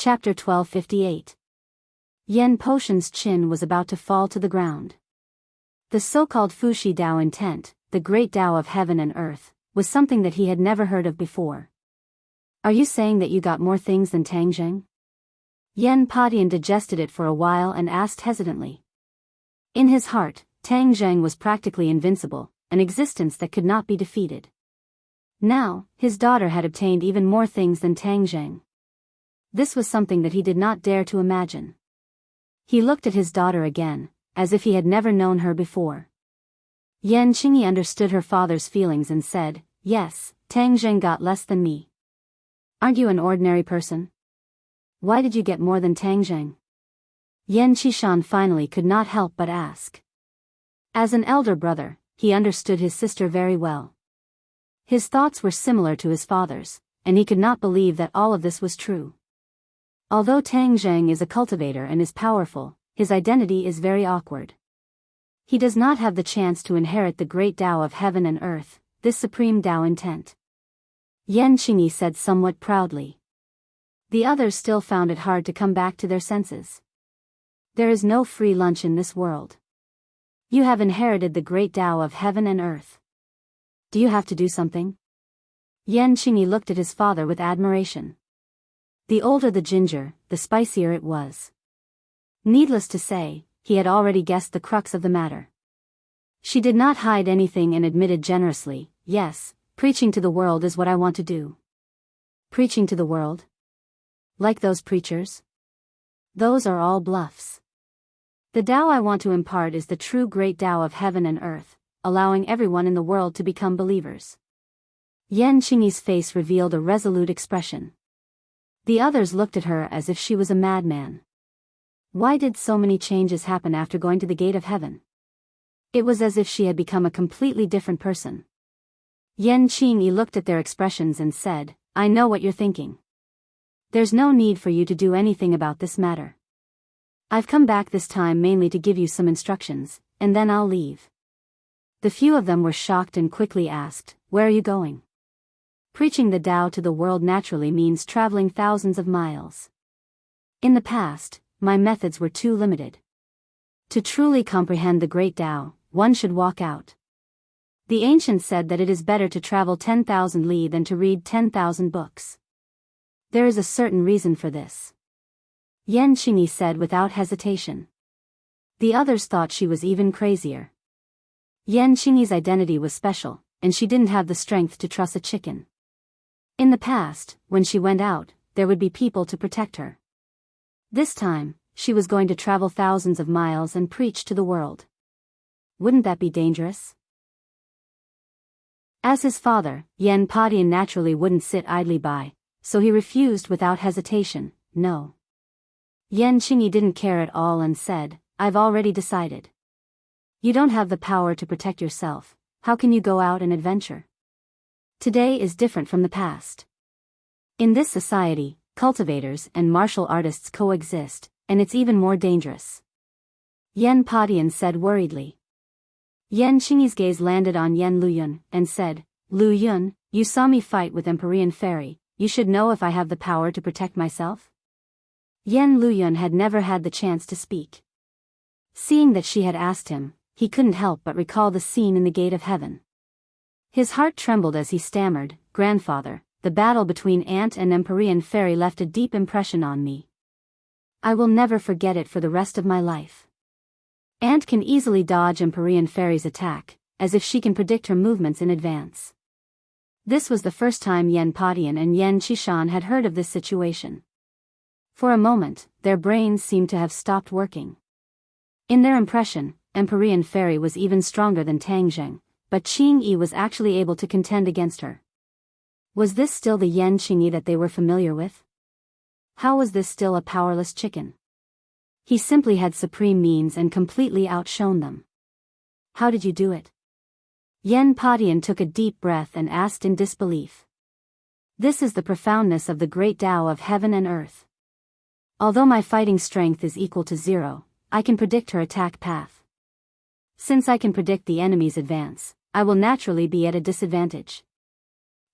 Chapter 1258. Yan Potion's chin was about to fall to the ground. The so-called Fushi Dao intent, the great Dao of heaven and earth, was something that he had never heard of before. Are you saying that you got more things than Tang Zheng? Yan Padian digested it for a while and asked hesitantly. In his heart, Tang Zheng was practically invincible, an existence that could not be defeated. Now, his daughter had obtained even more things than Tang Zheng. This was something that he did not dare to imagine. He looked at his daughter again, as if he had never known her before. Yan Qingyi understood her father's feelings and said, "Yes, Tang Zheng got less than me. Aren't you an ordinary person? Why did you get more than Tang Zheng?" Yan Qishan finally could not help but ask. As an elder brother, he understood his sister very well. His thoughts were similar to his father's, and he could not believe that all of this was true. Although Tang Zheng is a cultivator and is powerful, his identity is very awkward. He does not have the chance to inherit the great Dao of heaven and earth, this supreme Dao intent. Yan Qingyi said somewhat proudly. The others still found it hard to come back to their senses. There is no free lunch in this world. You have inherited the great Dao of heaven and earth. Do you have to do something? Yan Qingyi looked at his father with admiration. The older the ginger, the spicier it was. Needless to say, he had already guessed the crux of the matter. She did not hide anything and admitted generously, "Yes, preaching to the world is what I want to do." Preaching to the world? Like those preachers? Those are all bluffs. The Tao I want to impart is the true great Tao of heaven and earth, allowing everyone in the world to become believers. Yan Qingyi's face revealed a resolute expression. The others looked at her as if she was a madman. Why did so many changes happen after going to the gate of heaven? It was as if she had become a completely different person. Yan Qingyi looked at their expressions and said, "I know what you're thinking. There's no need for you to do anything about this matter. I've come back this time mainly to give you some instructions, and then I'll leave." The few of them were shocked and quickly asked, "Where are you going?" Preaching the Tao to the world naturally means traveling thousands of miles. In the past, my methods were too limited. To truly comprehend the great Tao, one should walk out. The ancients said that it is better to travel 10,000 li than to read 10,000 books. There is a certain reason for this. Yan Qingyi said without hesitation. The others thought she was even crazier. Yan Qingyi's identity was special, and she didn't have the strength to truss a chicken. In the past, when she went out, there would be people to protect her. This time, she was going to travel thousands of miles and preach to the world. Wouldn't that be dangerous? As his father, Yan Padian naturally wouldn't sit idly by, so he refused without hesitation, "No." Yan Qingyi didn't care at all and said, "I've already decided. You don't have the power to protect yourself, how can you go out and adventure? Today is different from the past. In this society, cultivators and martial artists coexist, and it's even more dangerous." Yan Padian said worriedly. Yan Qingyi's gaze landed on Yan Luyun, and said, "Luyun, you saw me fight with Empyrean Fairy, you should know if I have the power to protect myself?" Yan Luyun had never had the chance to speak. Seeing that she had asked him, he couldn't help but recall the scene in the Gate of Heaven. His heart trembled as he stammered, "Grandfather, the battle between Ant and Empyrean Fairy left a deep impression on me. I will never forget it for the rest of my life. Ant can easily dodge Empyrean Fairy's attack, as if she can predict her movements in advance." This was the first time Yan Padian and Yan Qishan had heard of this situation. For a moment, their brains seemed to have stopped working. In their impression, Empyrean Fairy was even stronger than Tang Zheng, but Qingyi was actually able to contend against her. Was this still the Yan Qingyi that they were familiar with? How was this still a powerless chicken? He simply had supreme means and completely outshone them. "How did you do it?" Yan Padian took a deep breath and asked in disbelief. "This is the profoundness of the great Tao of heaven and earth. Although my fighting strength is equal to 0, I can predict her attack path. Since I can predict the enemy's advance, I will naturally be at a disadvantage."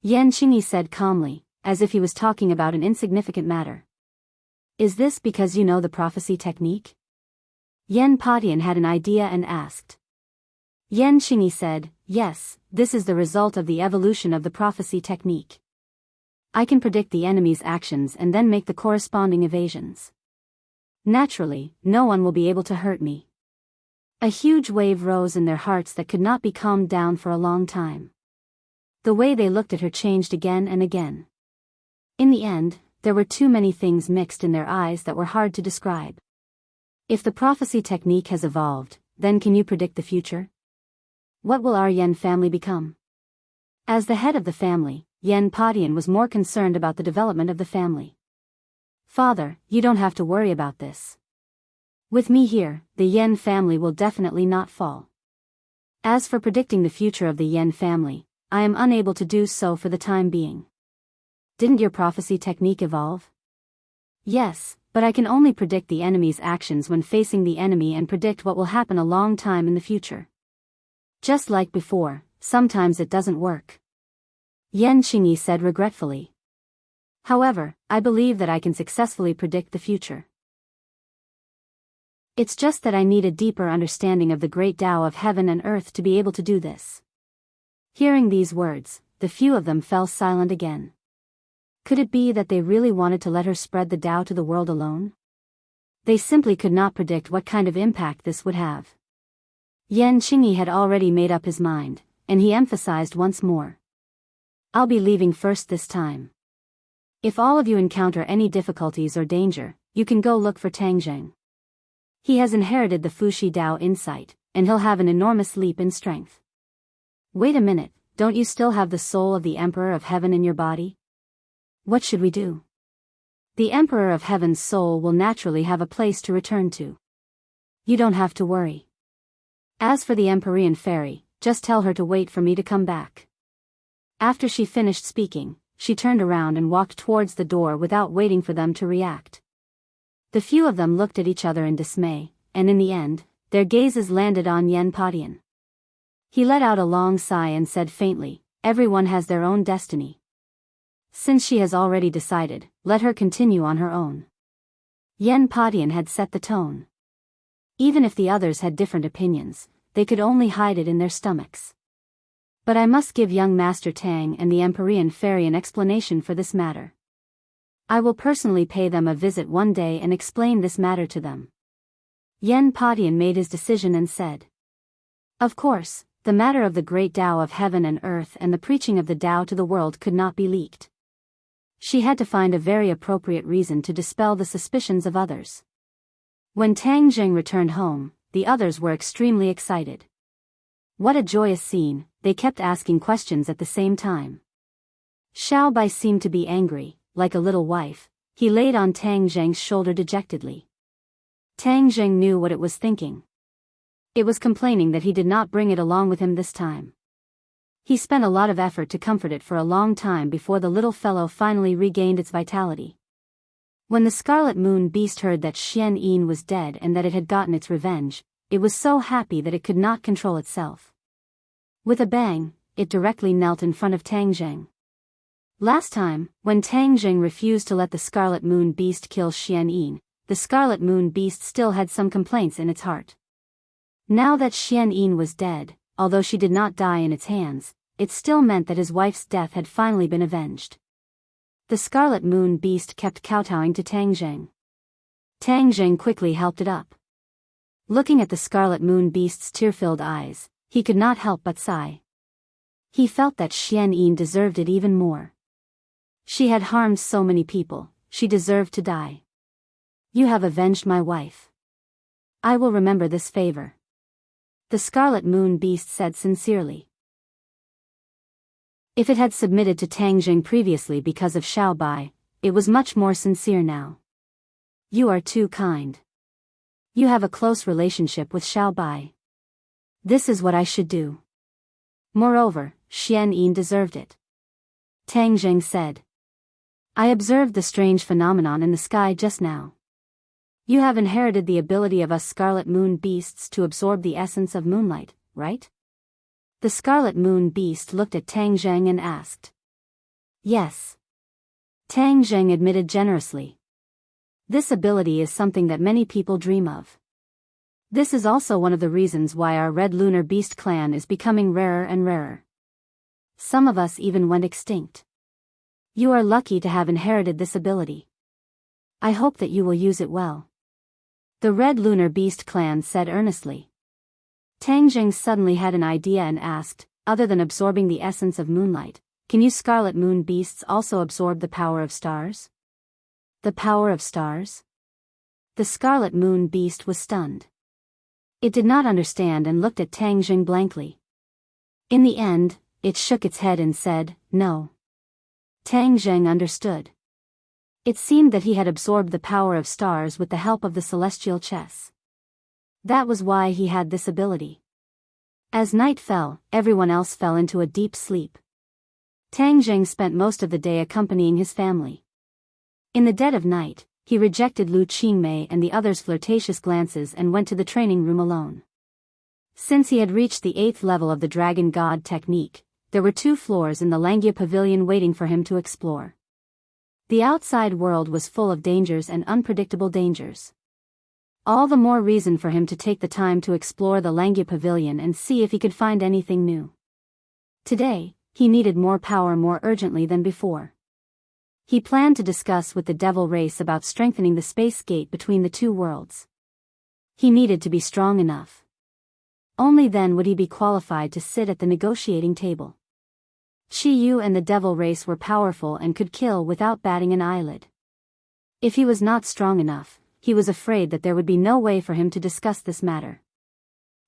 Yan Qingyi said calmly, as if he was talking about an insignificant matter. Is this because you know the prophecy technique? Yan Patian had an idea and asked. Yan Qingyi said, yes, this is the result of the evolution of the prophecy technique. I can predict the enemy's actions and then make the corresponding evasions. Naturally, no one will be able to hurt me. A huge wave rose in their hearts that could not be calmed down for a long time. The way they looked at her changed again and again. In the end, there were too many things mixed in their eyes that were hard to describe. If the prophecy technique has evolved, then can you predict the future? What will our Yan family become? As the head of the family, Yan Patian was more concerned about the development of the family. Father, you don't have to worry about this. With me here, the Yan family will definitely not fall. As for predicting the future of the Yan family, I am unable to do so for the time being. Didn't your prophecy technique evolve? Yes, but I can only predict the enemy's actions when facing the enemy and predict what will happen a long time in the future. Just like before, sometimes it doesn't work. Yan Qingyi said regretfully. However, I believe that I can successfully predict the future. It's just that I need a deeper understanding of the great Tao of heaven and earth to be able to do this. Hearing these words, the few of them fell silent again. Could it be that they really wanted to let her spread the Tao to the world alone? They simply could not predict what kind of impact this would have. Yan Qingyi had already made up his mind, and he emphasized once more. I'll be leaving first this time. If all of you encounter any difficulties or danger, you can go look for Tang Zheng. He has inherited the Fuxi Dao insight, and he'll have an enormous leap in strength. Wait a minute, don't you still have the soul of the Emperor of Heaven in your body? What should we do? The Emperor of Heaven's soul will naturally have a place to return to. You don't have to worry. As for the Empyrean fairy, just tell her to wait for me to come back. After she finished speaking, she turned around and walked towards the door without waiting for them to react. The few of them looked at each other in dismay, and in the end, their gazes landed on Yan Patian. He let out a long sigh and said faintly, everyone has their own destiny. Since she has already decided, let her continue on her own. Yan Patian had set the tone. Even if the others had different opinions, they could only hide it in their stomachs. But I must give young Master Tang and the Empyrean fairy an explanation for this matter. I will personally pay them a visit one day and explain this matter to them. Yan Patian made his decision and said. Of course, the matter of the great Tao of heaven and earth and the preaching of the Tao to the world could not be leaked. She had to find a very appropriate reason to dispel the suspicions of others. When Tang Zheng returned home, the others were extremely excited. What a joyous scene, they kept asking questions at the same time. Xiao Bai seemed to be angry, like a little wife. He laid on Tang Zheng's shoulder dejectedly. Tang Zheng knew what it was thinking. It was complaining that he did not bring it along with him this time. He spent a lot of effort to comfort it for a long time before the little fellow finally regained its vitality. When the Scarlet Moon Beast heard that Xian Yin was dead and that it had gotten its revenge, it was so happy that it could not control itself. With a bang, it directly knelt in front of Tang Zheng. Last time, when Tang Zheng refused to let the Scarlet Moon Beast kill Xian Yin, the Scarlet Moon Beast still had some complaints in its heart. Now that Xian Yin was dead, although she did not die in its hands, it still meant that his wife's death had finally been avenged. The Scarlet Moon Beast kept kowtowing to Tang Zheng. Tang Zheng quickly helped it up. Looking at the Scarlet Moon Beast's tear-filled eyes, he could not help but sigh. He felt that Xian Yin deserved it even more. She had harmed so many people, she deserved to die. You have avenged my wife. I will remember this favor. The Scarlet Moon Beast said sincerely. If it had submitted to Tang Zheng previously because of Xiao Bai, it was much more sincere now. You are too kind. You have a close relationship with Xiao Bai. This is what I should do. Moreover, Xian Yin deserved it. Tang Zheng said. I observed the strange phenomenon in the sky just now. You have inherited the ability of us Scarlet Moon Beasts to absorb the essence of moonlight, right? The Scarlet Moon Beast looked at Tang Zheng and asked. Yes. Tang Zheng admitted generously. This ability is something that many people dream of. This is also one of the reasons why our red lunar beast clan is becoming rarer and rarer. Some of us even went extinct. You are lucky to have inherited this ability. I hope that you will use it well. The red lunar beast clan said earnestly. Tang Jing suddenly had an idea and asked, other than absorbing the essence of moonlight, can you scarlet moon beasts also absorb the power of stars? The power of stars? The scarlet moon beast was stunned. It did not understand and looked at Tang Jing blankly. In the end, it shook its head and said, no. Tang Jing understood. It seemed that he had absorbed the power of stars with the help of the celestial chess. That was why he had this ability. As night fell, everyone else fell into a deep sleep. Tang Jing spent most of the day accompanying his family. In the dead of night, he rejected Lu Qingmei and the others' flirtatious glances and went to the training room alone. Since he had reached the 8th level of the Dragon God technique, there were 2 floors in the Langia Pavilion waiting for him to explore. The outside world was full of dangers and unpredictable dangers. All the more reason for him to take the time to explore the Langia Pavilion and see if he could find anything new. Today, he needed more power more urgently than before. He planned to discuss with the devil race about strengthening the space gate between the 2 worlds. He needed to be strong enough. Only then would he be qualified to sit at the negotiating table. Shi Yu and the devil race were powerful and could kill without batting an eyelid. If he was not strong enough, he was afraid that there would be no way for him to discuss this matter.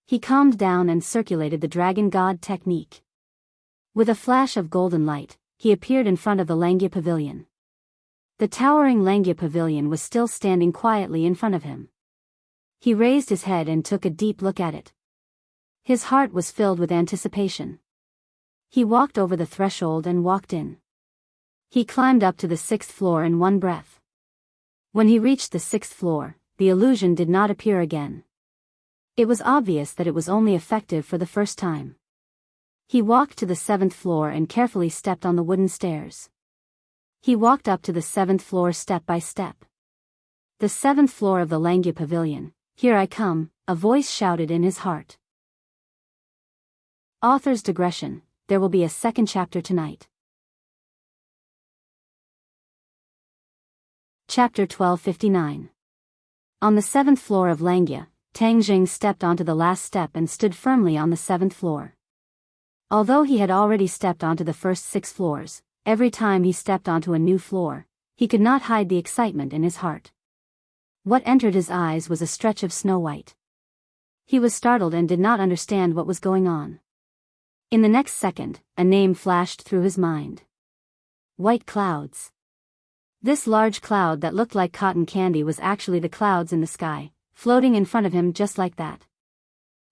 He calmed down and circulated the Dragon God technique. With a flash of golden light, he appeared in front of the Langia Pavilion. The towering Langia Pavilion was still standing quietly in front of him. He raised his head and took a deep look at it. His heart was filled with anticipation. He walked over the threshold and walked in. He climbed up to the 6th floor in one breath. When he reached the 6th floor, the illusion did not appear again. It was obvious that it was only effective for the first time. He walked to the 7th floor and carefully stepped on the wooden stairs. He walked up to the 7th floor step by step. The 7th floor of the Langia Pavilion. Here I come, a voice shouted in his heart. Author's digression. There will be a second chapter tonight. Chapter 1259. On the 7th floor of Langia, Tang Jing stepped onto the last step and stood firmly on the 7th floor. Although he had already stepped onto the first 6 floors, every time he stepped onto a new floor, he could not hide the excitement in his heart. What entered his eyes was a stretch of snow white. He was startled and did not understand what was going on. In the next second, a name flashed through his mind. White clouds. This large cloud that looked like cotton candy was actually the clouds in the sky, floating in front of him just like that.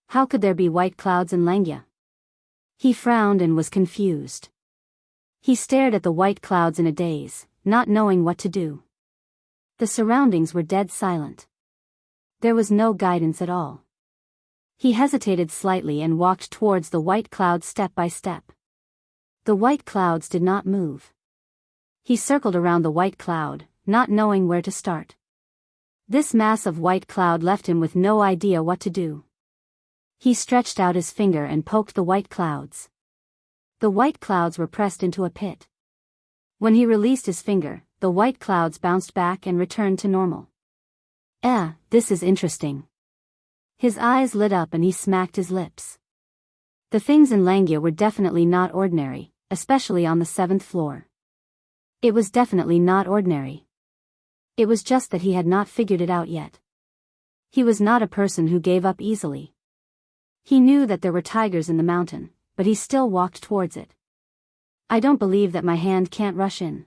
How could there be white clouds in Langia? He frowned and was confused. He stared at the white clouds in a daze, not knowing what to do. The surroundings were dead silent. There was no guidance at all. He hesitated slightly and walked towards the white clouds step by step. The white clouds did not move. He circled around the white cloud, not knowing where to start. This mass of white cloud left him with no idea what to do. He stretched out his finger and poked the white clouds. The white clouds were pressed into a pit. When he released his finger, the white clouds bounced back and returned to normal. This is interesting. His eyes lit up and he smacked his lips. The things in Langia were definitely not ordinary, especially on the 7th floor. It was definitely not ordinary. It was just that he had not figured it out yet. He was not a person who gave up easily. He knew that there were tigers in the mountain, but he still walked towards it. I don't believe that my hand can't rush in.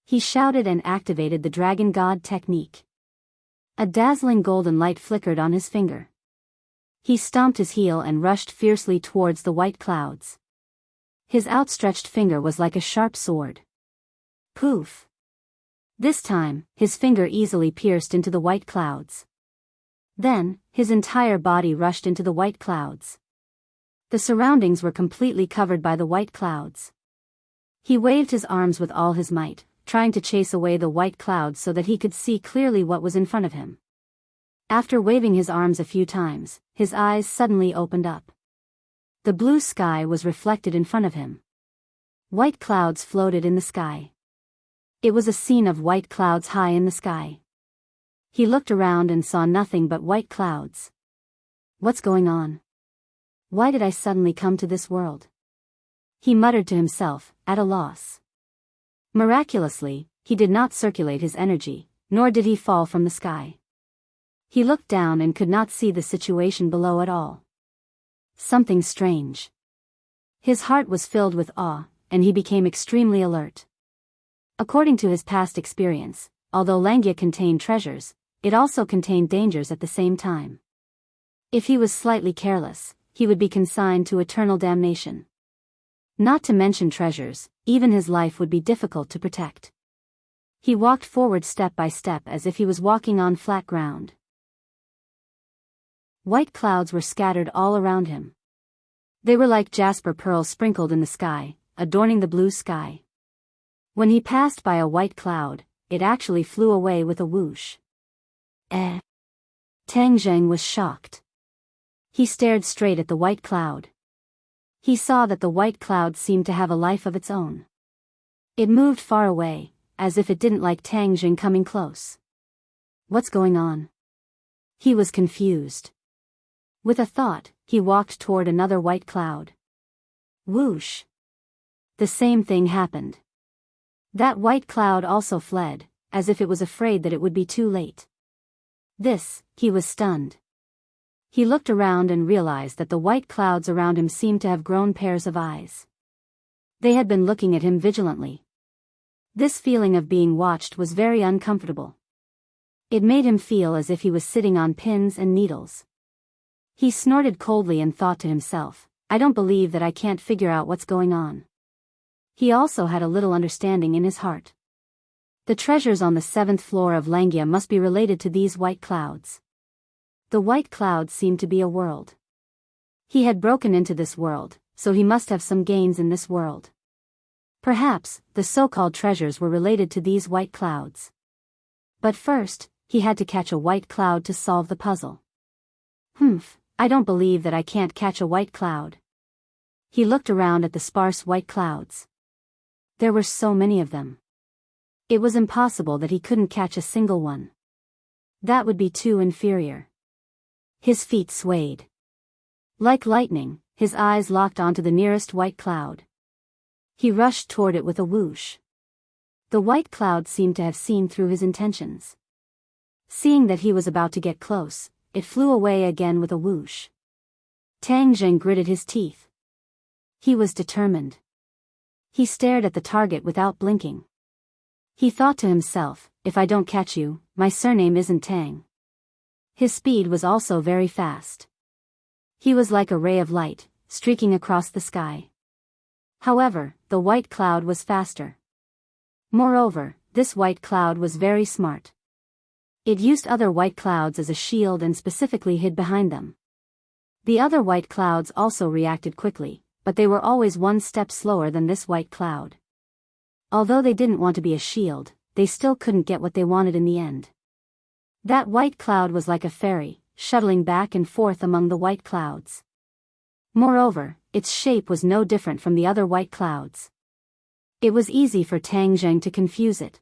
He shouted and activated the Dragon God technique. A dazzling golden light flickered on his finger. He stomped his heel and rushed fiercely towards the white clouds. His outstretched finger was like a sharp sword. Poof! This time, his finger easily pierced into the white clouds. Then, his entire body rushed into the white clouds. The surroundings were completely covered by the white clouds. He waved his arms with all his might, trying to chase away the white clouds so that he could see clearly what was in front of him. After waving his arms a few times, his eyes suddenly opened up. The blue sky was reflected in front of him. White clouds floated in the sky. It was a scene of white clouds high in the sky. He looked around and saw nothing but white clouds. What's going on? Why did I suddenly come to this world? He muttered to himself, at a loss. Miraculously, he did not circulate his energy, nor did he fall from the sky. He looked down and could not see the situation below at all. Something strange. His heart was filled with awe, and he became extremely alert. According to his past experience, although Langia contained treasures, it also contained dangers at the same time. If he was slightly careless, he would be consigned to eternal damnation. Not to mention treasures, even his life would be difficult to protect. He walked forward step by step as if he was walking on flat ground. White clouds were scattered all around him. They were like jasper pearls sprinkled in the sky, adorning the blue sky. When he passed by a white cloud, it actually flew away with a whoosh. Tang Zheng was shocked. He stared straight at the white cloud. He saw that the white cloud seemed to have a life of its own. It moved far away, as if it didn't like Tang Zheng coming close. What's going on? He was confused. With a thought, he walked toward another white cloud. Whoosh! The same thing happened. That white cloud also fled, as if it was afraid that it would be too late. He was stunned. He looked around and realized that the white clouds around him seemed to have grown pairs of eyes. They had been looking at him vigilantly. This feeling of being watched was very uncomfortable. It made him feel as if he was sitting on pins and needles. He snorted coldly and thought to himself, I don't believe that I can't figure out what's going on. He also had a little understanding in his heart. The treasures on the 7th floor of Langia must be related to these white clouds. The white clouds seemed to be a world. He had broken into this world, so he must have some gains in this world. Perhaps, the so-called treasures were related to these white clouds. But first, he had to catch a white cloud to solve the puzzle. I don't believe that I can't catch a white cloud. He looked around at the sparse white clouds. There were so many of them. It was impossible that he couldn't catch a single one. That would be too inferior. His feet swayed. Like lightning, his eyes locked onto the nearest white cloud. He rushed toward it with a whoosh. The white cloud seemed to have seen through his intentions. Seeing that he was about to get close, it flew away again with a whoosh. Tang Zheng gritted his teeth. He was determined. He stared at the target without blinking. He thought to himself, if I don't catch you, my surname isn't Tang. His speed was also very fast. He was like a ray of light, streaking across the sky. However, the white cloud was faster. Moreover, this white cloud was very smart. It used other white clouds as a shield and specifically hid behind them. The other white clouds also reacted quickly, but they were always one step slower than this white cloud. Although they didn't want to be a shield, they still couldn't get what they wanted in the end. That white cloud was like a fairy, shuttling back and forth among the white clouds. Moreover, its shape was no different from the other white clouds. It was easy for Tang Zheng to confuse it.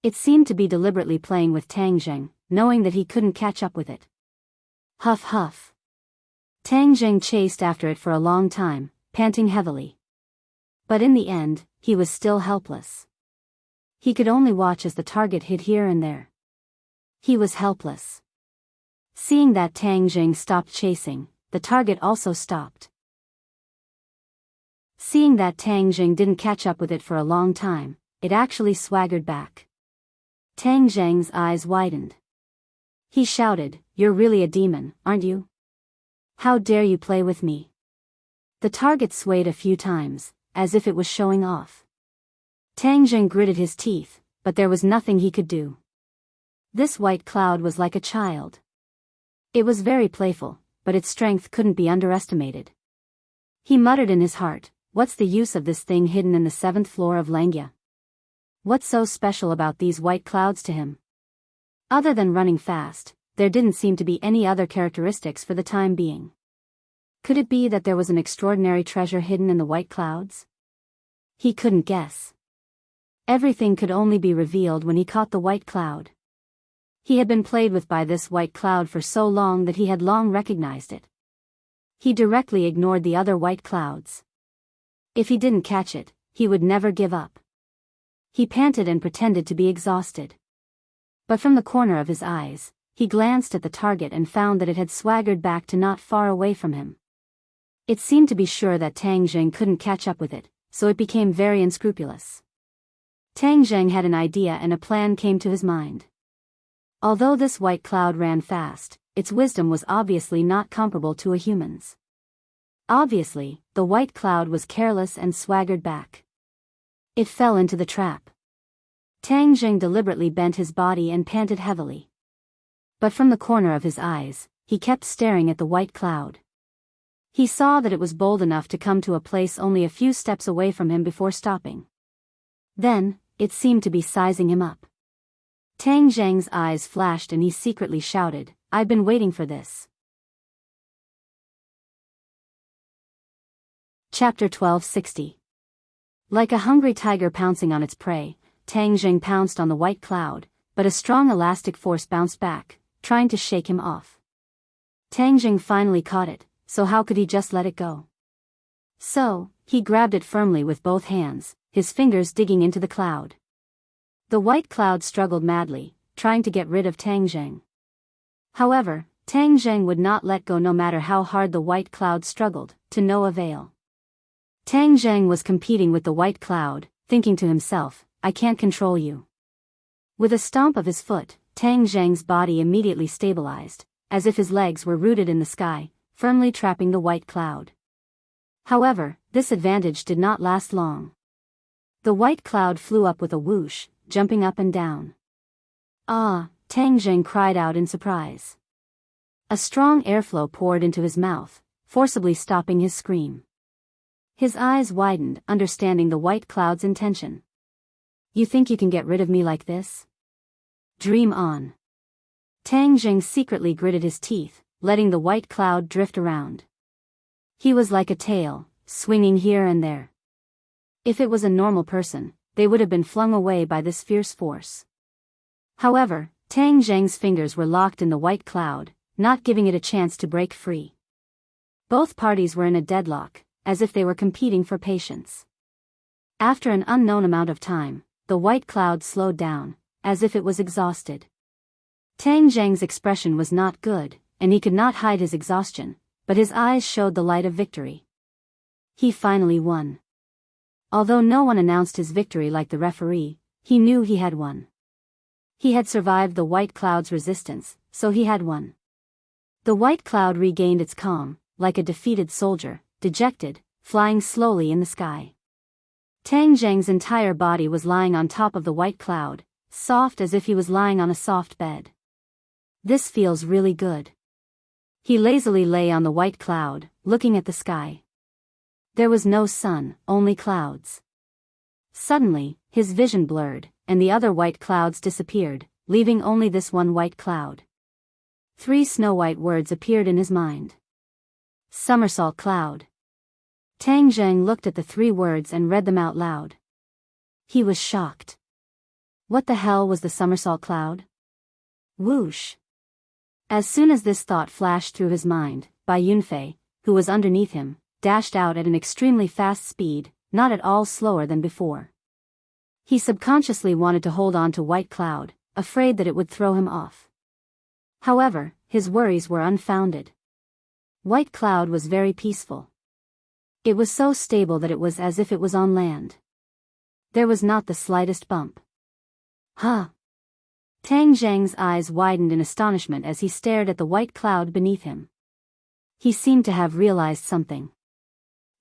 It seemed to be deliberately playing with Tang Zheng, knowing that he couldn't catch up with it. Huff huff. Tang Zheng chased after it for a long time, panting heavily. But in the end, he was still helpless. He could only watch as the target hid here and there. He was helpless. Seeing that Tang Zheng stopped chasing, the target also stopped. Seeing that Tang Zheng didn't catch up with it for a long time, it actually swaggered back. Tang Zheng's eyes widened. He shouted, "You're really a demon, aren't you? How dare you play with me?" The target swayed a few times, as if it was showing off. Tang Zheng gritted his teeth, but there was nothing he could do. This white cloud was like a child. It was very playful, but its strength couldn't be underestimated. He muttered in his heart, "What's the use of this thing hidden in the 7th floor of Langia? What's so special about these white clouds to him? Other than running fast, there didn't seem to be any other characteristics for the time being. Could it be that there was an extraordinary treasure hidden in the white clouds? He couldn't guess. Everything could only be revealed when he caught the white cloud. He had been played with by this white cloud for so long that he had long recognized it. He directly ignored the other white clouds. If he didn't catch it, he would never give up. He panted and pretended to be exhausted. But from the corner of his eyes, he glanced at the target and found that it had swaggered back to not far away from him. It seemed to be sure that Tang Zheng couldn't catch up with it, so it became very unscrupulous. Tang Zheng had an idea and a plan came to his mind. Although this white cloud ran fast, its wisdom was obviously not comparable to a human's. Obviously, the white cloud was careless and swaggered back. It fell into the trap. Tang Zheng deliberately bent his body and panted heavily. But from the corner of his eyes, he kept staring at the white cloud. He saw that it was bold enough to come to a place only a few steps away from him before stopping. Then, it seemed to be sizing him up. Tang Zheng's eyes flashed and he secretly shouted, "I've been waiting for this." Chapter 1260. Like a hungry tiger pouncing on its prey, Tang Zheng pounced on the white cloud, but a strong elastic force bounced back, trying to shake him off. Tang Zheng finally caught it, so how could he just let it go? So, he grabbed it firmly with both hands, his fingers digging into the cloud. The white cloud struggled madly, trying to get rid of Tang Zheng. However, Tang Zheng would not let go no matter how hard the white cloud struggled, to no avail. Tang Zheng was competing with the white cloud, thinking to himself, "I can't control you." With a stomp of his foot, Tang Zheng's body immediately stabilized, as if his legs were rooted in the sky, firmly trapping the white cloud. However, this advantage did not last long. The white cloud flew up with a whoosh, jumping up and down. "Ah!" Tang Zheng cried out in surprise. A strong airflow poured into his mouth, forcibly stopping his scream. His eyes widened, understanding the white cloud's intention. "You think you can get rid of me like this? Dream on." Tang Zheng secretly gritted his teeth, letting the white cloud drift around. He was like a tail, swinging here and there. If it was a normal person, they would have been flung away by this fierce force. However, Tang Zheng's fingers were locked in the white cloud, not giving it a chance to break free. Both parties were in a deadlock, as if they were competing for patience. After an unknown amount of time, the white cloud slowed down, as if it was exhausted. Tang Zheng's expression was not good, and he could not hide his exhaustion, but his eyes showed the light of victory. He finally won. Although no one announced his victory like the referee, he knew he had won. He had survived the white cloud's resistance, so he had won. The white cloud regained its calm, like a defeated soldier, dejected, flying slowly in the sky. Tang Zheng's entire body was lying on top of the white cloud, soft as if he was lying on a soft bed. "This feels really good." He lazily lay on the white cloud, looking at the sky. There was no sun, only clouds. Suddenly, his vision blurred, and the other white clouds disappeared, leaving only this one white cloud. 3 snow-white words appeared in his mind. Somersault cloud. Tang Zheng looked at the 3 words and read them out loud. He was shocked. What the hell was the somersault cloud? Whoosh. As soon as this thought flashed through his mind, Bai Yunfei, who was underneath him, dashed out at an extremely fast speed, not at all slower than before. He subconsciously wanted to hold on to White Cloud, afraid that it would throw him off. However, his worries were unfounded. White Cloud was very peaceful. It was so stable that it was as if it was on land. There was not the slightest bump. Huh! Tang Zheng's eyes widened in astonishment as he stared at the white cloud beneath him. He seemed to have realized something.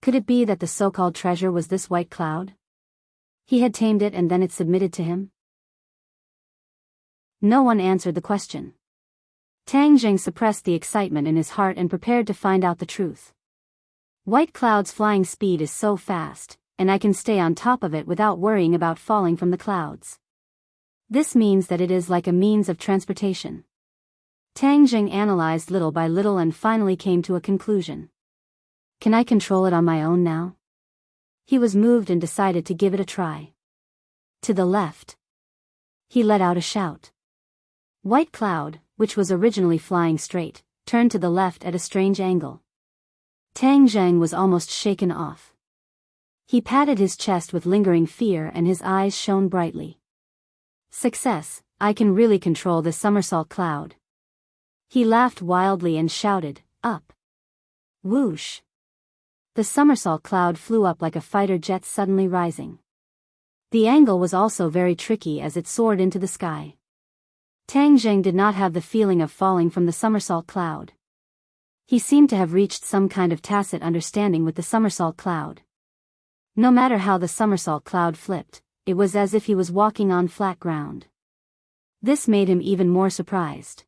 Could it be that the so-called treasure was this white cloud? He had tamed it and then it submitted to him? No one answered the question. Tang Zheng suppressed the excitement in his heart and prepared to find out the truth. White Cloud's flying speed is so fast, and I can stay on top of it without worrying about falling from the clouds. This means that it is like a means of transportation. Tang Jing analyzed little by little and finally came to a conclusion. Can I control it on my own now? He was moved and decided to give it a try. To the left. He let out a shout. White cloud, which was originally flying straight, turned to the left at a strange angle. Tang Jing was almost shaken off. He patted his chest with lingering fear and his eyes shone brightly. Success, I can really control this somersault cloud. He laughed wildly and shouted, up. Whoosh. The somersault cloud flew up like a fighter jet suddenly rising. The angle was also very tricky as it soared into the sky. Tang Jing did not have the feeling of falling from the somersault cloud. He seemed to have reached some kind of tacit understanding with the somersault cloud. No matter how the somersault cloud flipped, it was as if he was walking on flat ground. This made him even more surprised.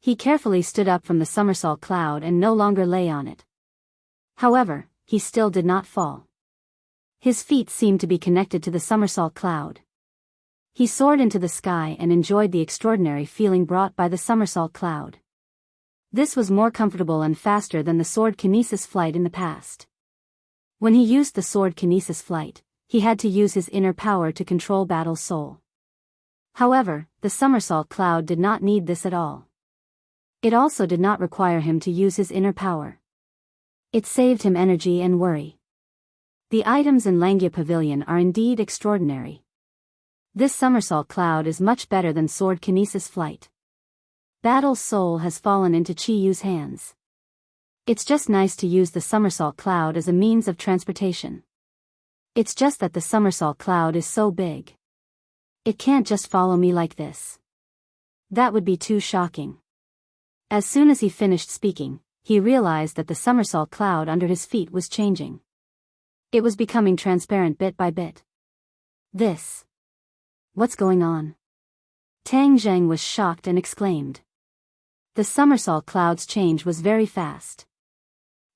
He carefully stood up from the somersault cloud and no longer lay on it. However, he still did not fall. His feet seemed to be connected to the somersault cloud. He soared into the sky and enjoyed the extraordinary feeling brought by the somersault cloud. This was more comfortable and faster than the sword kinesis flight in the past. When he used the sword kinesis flight, he had to use his inner power to control Battle's soul. However, the somersault cloud did not need this at all. It also did not require him to use his inner power. It saved him energy and worry. The items in Langya Pavilion are indeed extraordinary. This somersault cloud is much better than sword kinesis flight. Battle's soul has fallen into Chi Yu's hands. It's just nice to use the somersault cloud as a means of transportation. It's just that the somersault cloud is so big. It can't just follow me like this. That would be too shocking. As soon as he finished speaking, he realized that the somersault cloud under his feet was changing. It was becoming transparent bit by bit. What's going on? Tang Jing was shocked and exclaimed. The somersault cloud's change was very fast.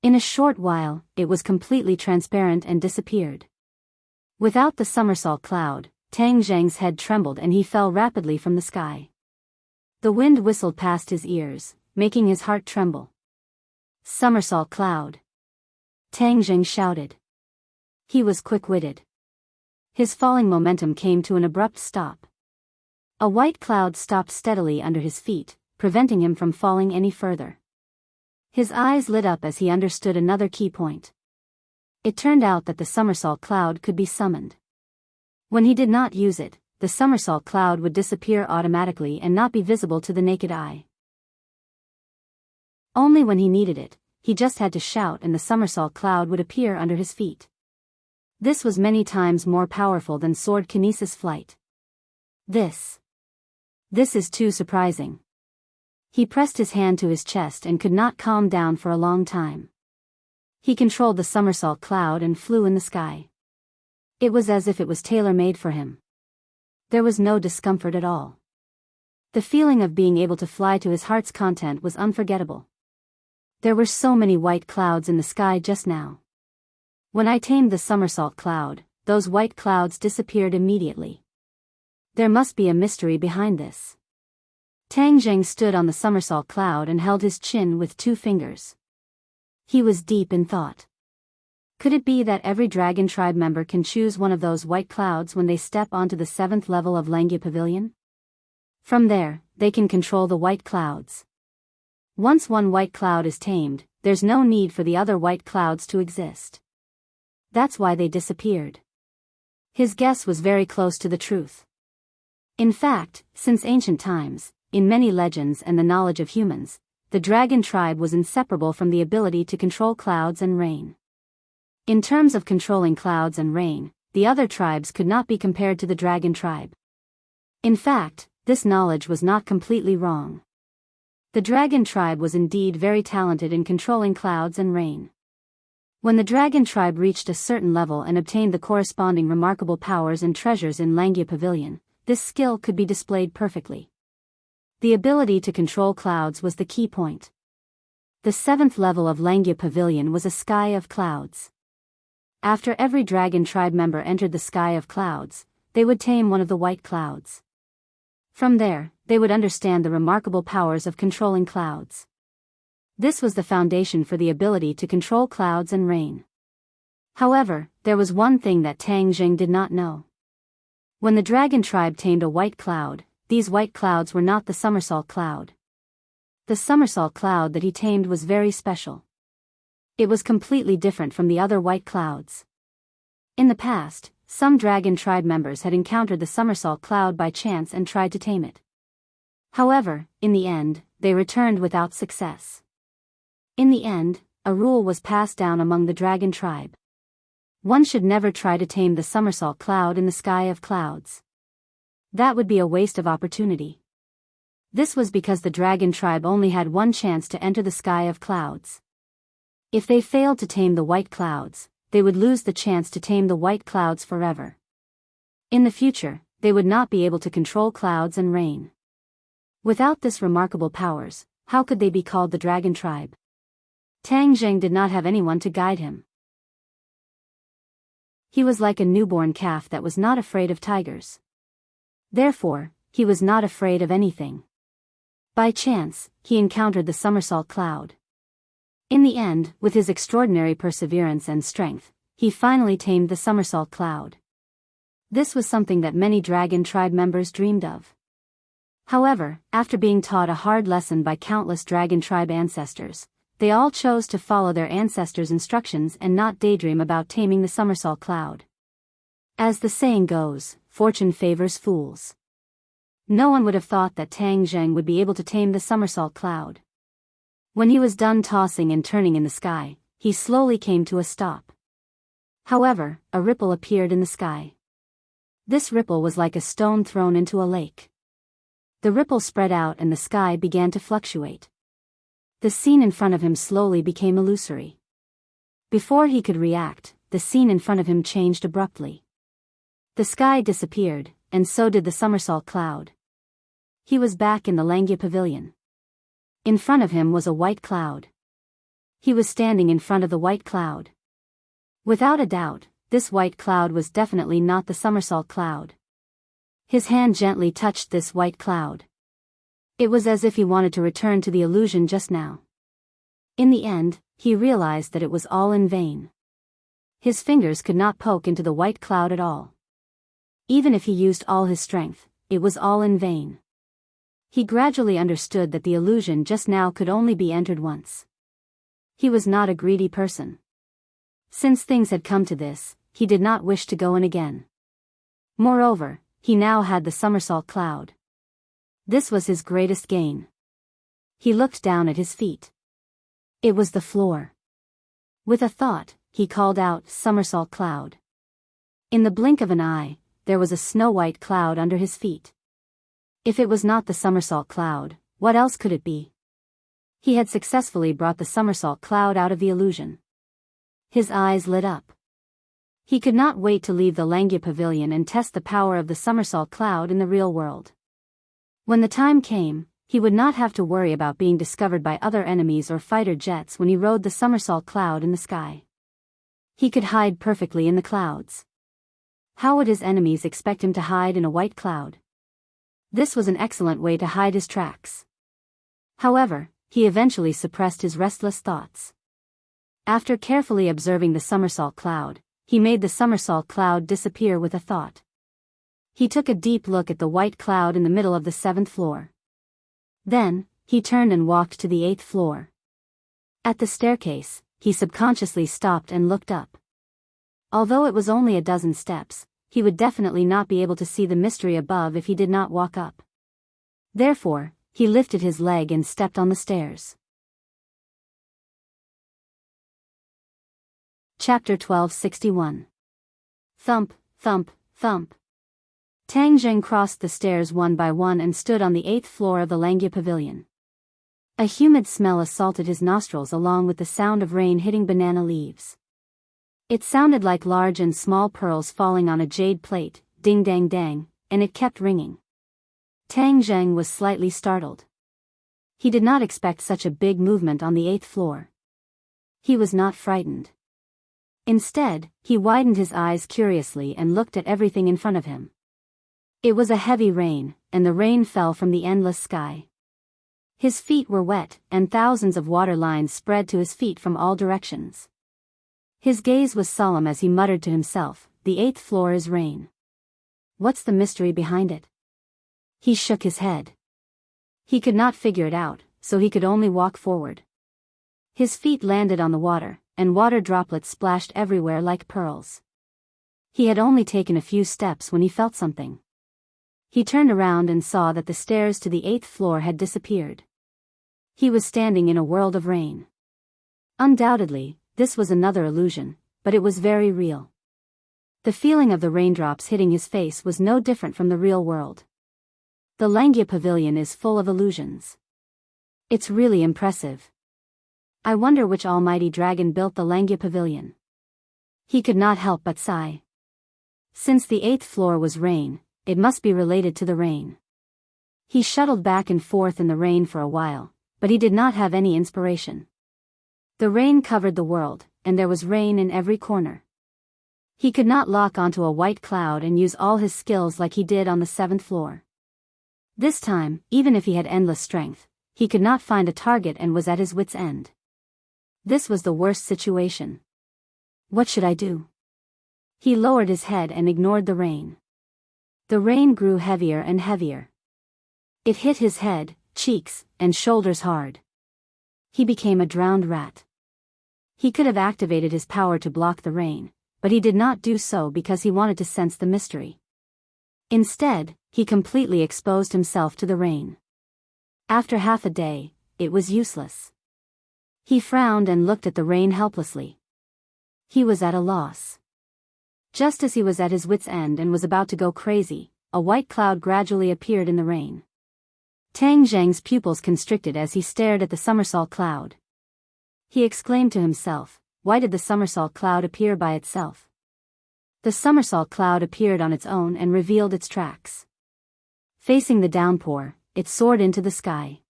In a short while, it was completely transparent and disappeared. Without the somersault cloud, Tang Jing's head trembled and he fell rapidly from the sky. The wind whistled past his ears, making his heart tremble. Somersault cloud! Tang Jing shouted. He was quick-witted. His falling momentum came to an abrupt stop. A white cloud stopped steadily under his feet, preventing him from falling any further. His eyes lit up as he understood another key point. It turned out that the somersault cloud could be summoned. When he did not use it, the somersault cloud would disappear automatically and not be visible to the naked eye. Only when he needed it, he just had to shout and the somersault cloud would appear under his feet. This was many times more powerful than sword kinesis flight. This is too surprising. He pressed his hand to his chest and could not calm down for a long time. He controlled the somersault cloud and flew in the sky. It was as if it was tailor-made for him. There was no discomfort at all. The feeling of being able to fly to his heart's content was unforgettable. There were so many white clouds in the sky just now. When I tamed the somersault cloud, those white clouds disappeared immediately. There must be a mystery behind this. Tang Jing stood on the somersault cloud and held his chin with 2 fingers. He was deep in thought. Could it be that every dragon tribe member can choose one of those white clouds when they step onto the 7th level of Langya Pavilion? From there, they can control the white clouds. Once one white cloud is tamed, there's no need for the other white clouds to exist. That's why they disappeared. His guess was very close to the truth. In fact, since ancient times, in many legends and the knowledge of humans, the dragon tribe was inseparable from the ability to control clouds and rain. In terms of controlling clouds and rain, the other tribes could not be compared to the dragon tribe. In fact, this knowledge was not completely wrong. The dragon tribe was indeed very talented in controlling clouds and rain. When the dragon tribe reached a certain level and obtained the corresponding remarkable powers and treasures in Langya Pavilion, this skill could be displayed perfectly. The ability to control clouds was the key point. The 7th level of Langya Pavilion was a sky of clouds. After every dragon tribe member entered the sky of clouds, they would tame one of the white clouds. From there, they would understand the remarkable powers of controlling clouds. This was the foundation for the ability to control clouds and rain. However, there was one thing that Tang Jing did not know. When the dragon tribe tamed a white cloud, these white clouds were not the somersault cloud. The somersault cloud that he tamed was very special. It was completely different from the other white clouds. In the past, some dragon tribe members had encountered the somersault cloud by chance and tried to tame it. However, in the end, they returned without success. In the end, a rule was passed down among the dragon tribe. One should never try to tame the somersault cloud in the sky of clouds. That would be a waste of opportunity. This was because the dragon tribe only had one chance to enter the sky of clouds. If they failed to tame the white clouds, they would lose the chance to tame the white clouds forever. In the future, they would not be able to control clouds and rain. Without this remarkable powers, how could they be called the dragon tribe? Tang Jing did not have anyone to guide him. He was like a newborn calf that was not afraid of tigers. Therefore, he was not afraid of anything. By chance, he encountered the somersault cloud. In the end, with his extraordinary perseverance and strength, he finally tamed the somersault cloud. This was something that many dragon tribe members dreamed of. However, after being taught a hard lesson by countless dragon tribe ancestors, they all chose to follow their ancestors' instructions and not daydream about taming the somersault cloud. As the saying goes, fortune favors fools. No one would have thought that Tang Jing would be able to tame the somersault cloud. When he was done tossing and turning in the sky, he slowly came to a stop. However, a ripple appeared in the sky. This ripple was like a stone thrown into a lake. The ripple spread out and the sky began to fluctuate. The scene in front of him slowly became illusory. Before he could react, the scene in front of him changed abruptly. The sky disappeared, and so did the somersault cloud. He was back in the Langya pavilion. In front of him was a white cloud. He was standing in front of the white cloud. Without a doubt, this white cloud was definitely not the somersault cloud. His hand gently touched this white cloud. It was as if he wanted to return to the illusion just now. In the end, he realized that it was all in vain. His fingers could not poke into the white cloud at all. Even if he used all his strength, it was all in vain. He gradually understood that the illusion just now could only be entered once. He was not a greedy person. Since things had come to this, he did not wish to go in again. Moreover, he now had the somersault cloud. This was his greatest gain. He looked down at his feet. It was the floor. With a thought, he called out, "Somersault cloud." In the blink of an eye, there was a snow-white cloud under his feet. If it was not the somersault cloud, what else could it be? He had successfully brought the somersault cloud out of the illusion. His eyes lit up. He could not wait to leave the Langya pavilion and test the power of the somersault cloud in the real world. When the time came, he would not have to worry about being discovered by other enemies or fighter jets when he rode the somersault cloud in the sky. He could hide perfectly in the clouds. How would his enemies expect him to hide in a white cloud? This was an excellent way to hide his tracks. However, he eventually suppressed his restless thoughts. After carefully observing the somersault cloud, he made the somersault cloud disappear with a thought. He took a deep look at the white cloud in the middle of the 7th floor. Then, he turned and walked to the 8th floor. At the staircase, he subconsciously stopped and looked up. Although it was only a dozen steps, he would definitely not be able to see the mystery above if he did not walk up. Therefore, he lifted his leg and stepped on the stairs. Chapter 1261. Thump, thump, thump. Tang Jing crossed the stairs one by one and stood on the 8th floor of the Langya pavilion. A humid smell assaulted his nostrils along with the sound of rain hitting banana leaves. It sounded like large and small pearls falling on a jade plate, ding dang dang, and it kept ringing. Tang Jing was slightly startled. He did not expect such a big movement on the 8th floor. He was not frightened. Instead, he widened his eyes curiously and looked at everything in front of him. It was a heavy rain, and the rain fell from the endless sky. His feet were wet, and thousands of water lines spread to his feet from all directions. His gaze was solemn as he muttered to himself, "The 8th floor is rain. What's the mystery behind it?" He shook his head. He could not figure it out, so he could only walk forward. His feet landed on the water, and water droplets splashed everywhere like pearls. He had only taken a few steps when he felt something. He turned around and saw that the stairs to the 8th floor had disappeared. He was standing in a world of rain. Undoubtedly, this was another illusion, but it was very real. The feeling of the raindrops hitting his face was no different from the real world. The Langia Pavilion is full of illusions. It's really impressive. I wonder which almighty dragon built the Langia Pavilion. He could not help but sigh. Since the 8th floor was rain, it must be related to the rain. He shuttled back and forth in the rain for a while, but he did not have any inspiration. The rain covered the world, and there was rain in every corner. He could not lock onto a white cloud and use all his skills like he did on the 7th floor. This time, even if he had endless strength, he could not find a target and was at his wit's end. This was the worst situation. What should I do? He lowered his head and ignored the rain. The rain grew heavier and heavier. It hit his head, cheeks, and shoulders hard. He became a drowned rat. He could have activated his power to block the rain, but he did not do so because he wanted to sense the mystery. Instead, he completely exposed himself to the rain. After half a day, it was useless. He frowned and looked at the rain helplessly. He was at a loss. Just as he was at his wit's end and was about to go crazy, a white cloud gradually appeared in the rain. Tang Zheng's pupils constricted as he stared at the somersault cloud. He exclaimed to himself, "Why did the somersault cloud appear by itself?" The somersault cloud appeared on its own and revealed its tracks. Facing the downpour, it soared into the sky.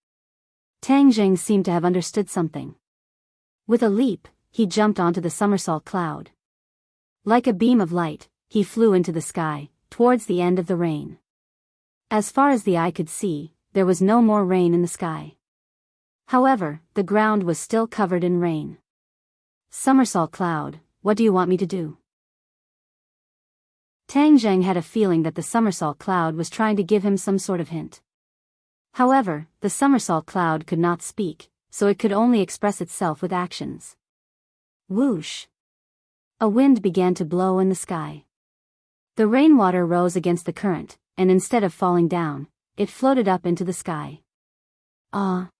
Tang Zheng seemed to have understood something. With a leap, he jumped onto the somersault cloud. Like a beam of light, he flew into the sky, towards the end of the rain. As far as the eye could see, there was no more rain in the sky. However, the ground was still covered in rain. "Somersault cloud, what do you want me to do?" Tang Zheng had a feeling that the somersault cloud was trying to give him some sort of hint. However, the somersault cloud could not speak, so it could only express itself with actions. Whoosh! A wind began to blow in the sky. The rainwater rose against the current, and instead of falling down, it floated up into the sky. Ah!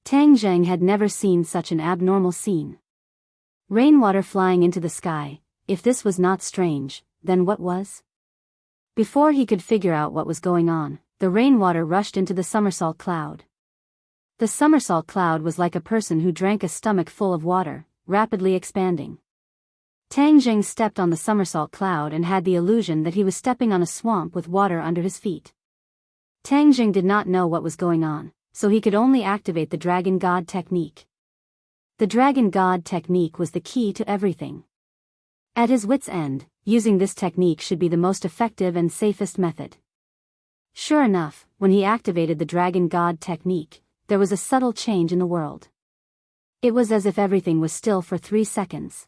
Tang Zheng had never seen such an abnormal scene. Rainwater flying into the sky. If this was not strange, then what was? Before he could figure out what was going on, the rainwater rushed into the somersault cloud. The somersault cloud was like a person who drank a stomach full of water, rapidly expanding. Tang Zheng stepped on the somersault cloud and had the illusion that he was stepping on a swamp with water under his feet. Tang Zheng did not know what was going on, so he could only activate the Dragon God technique. The Dragon God technique was the key to everything. At his wit's end, using this technique should be the most effective and safest method. Sure enough, when he activated the Dragon God technique, there was a subtle change in the world. It was as if everything was still for 3 seconds.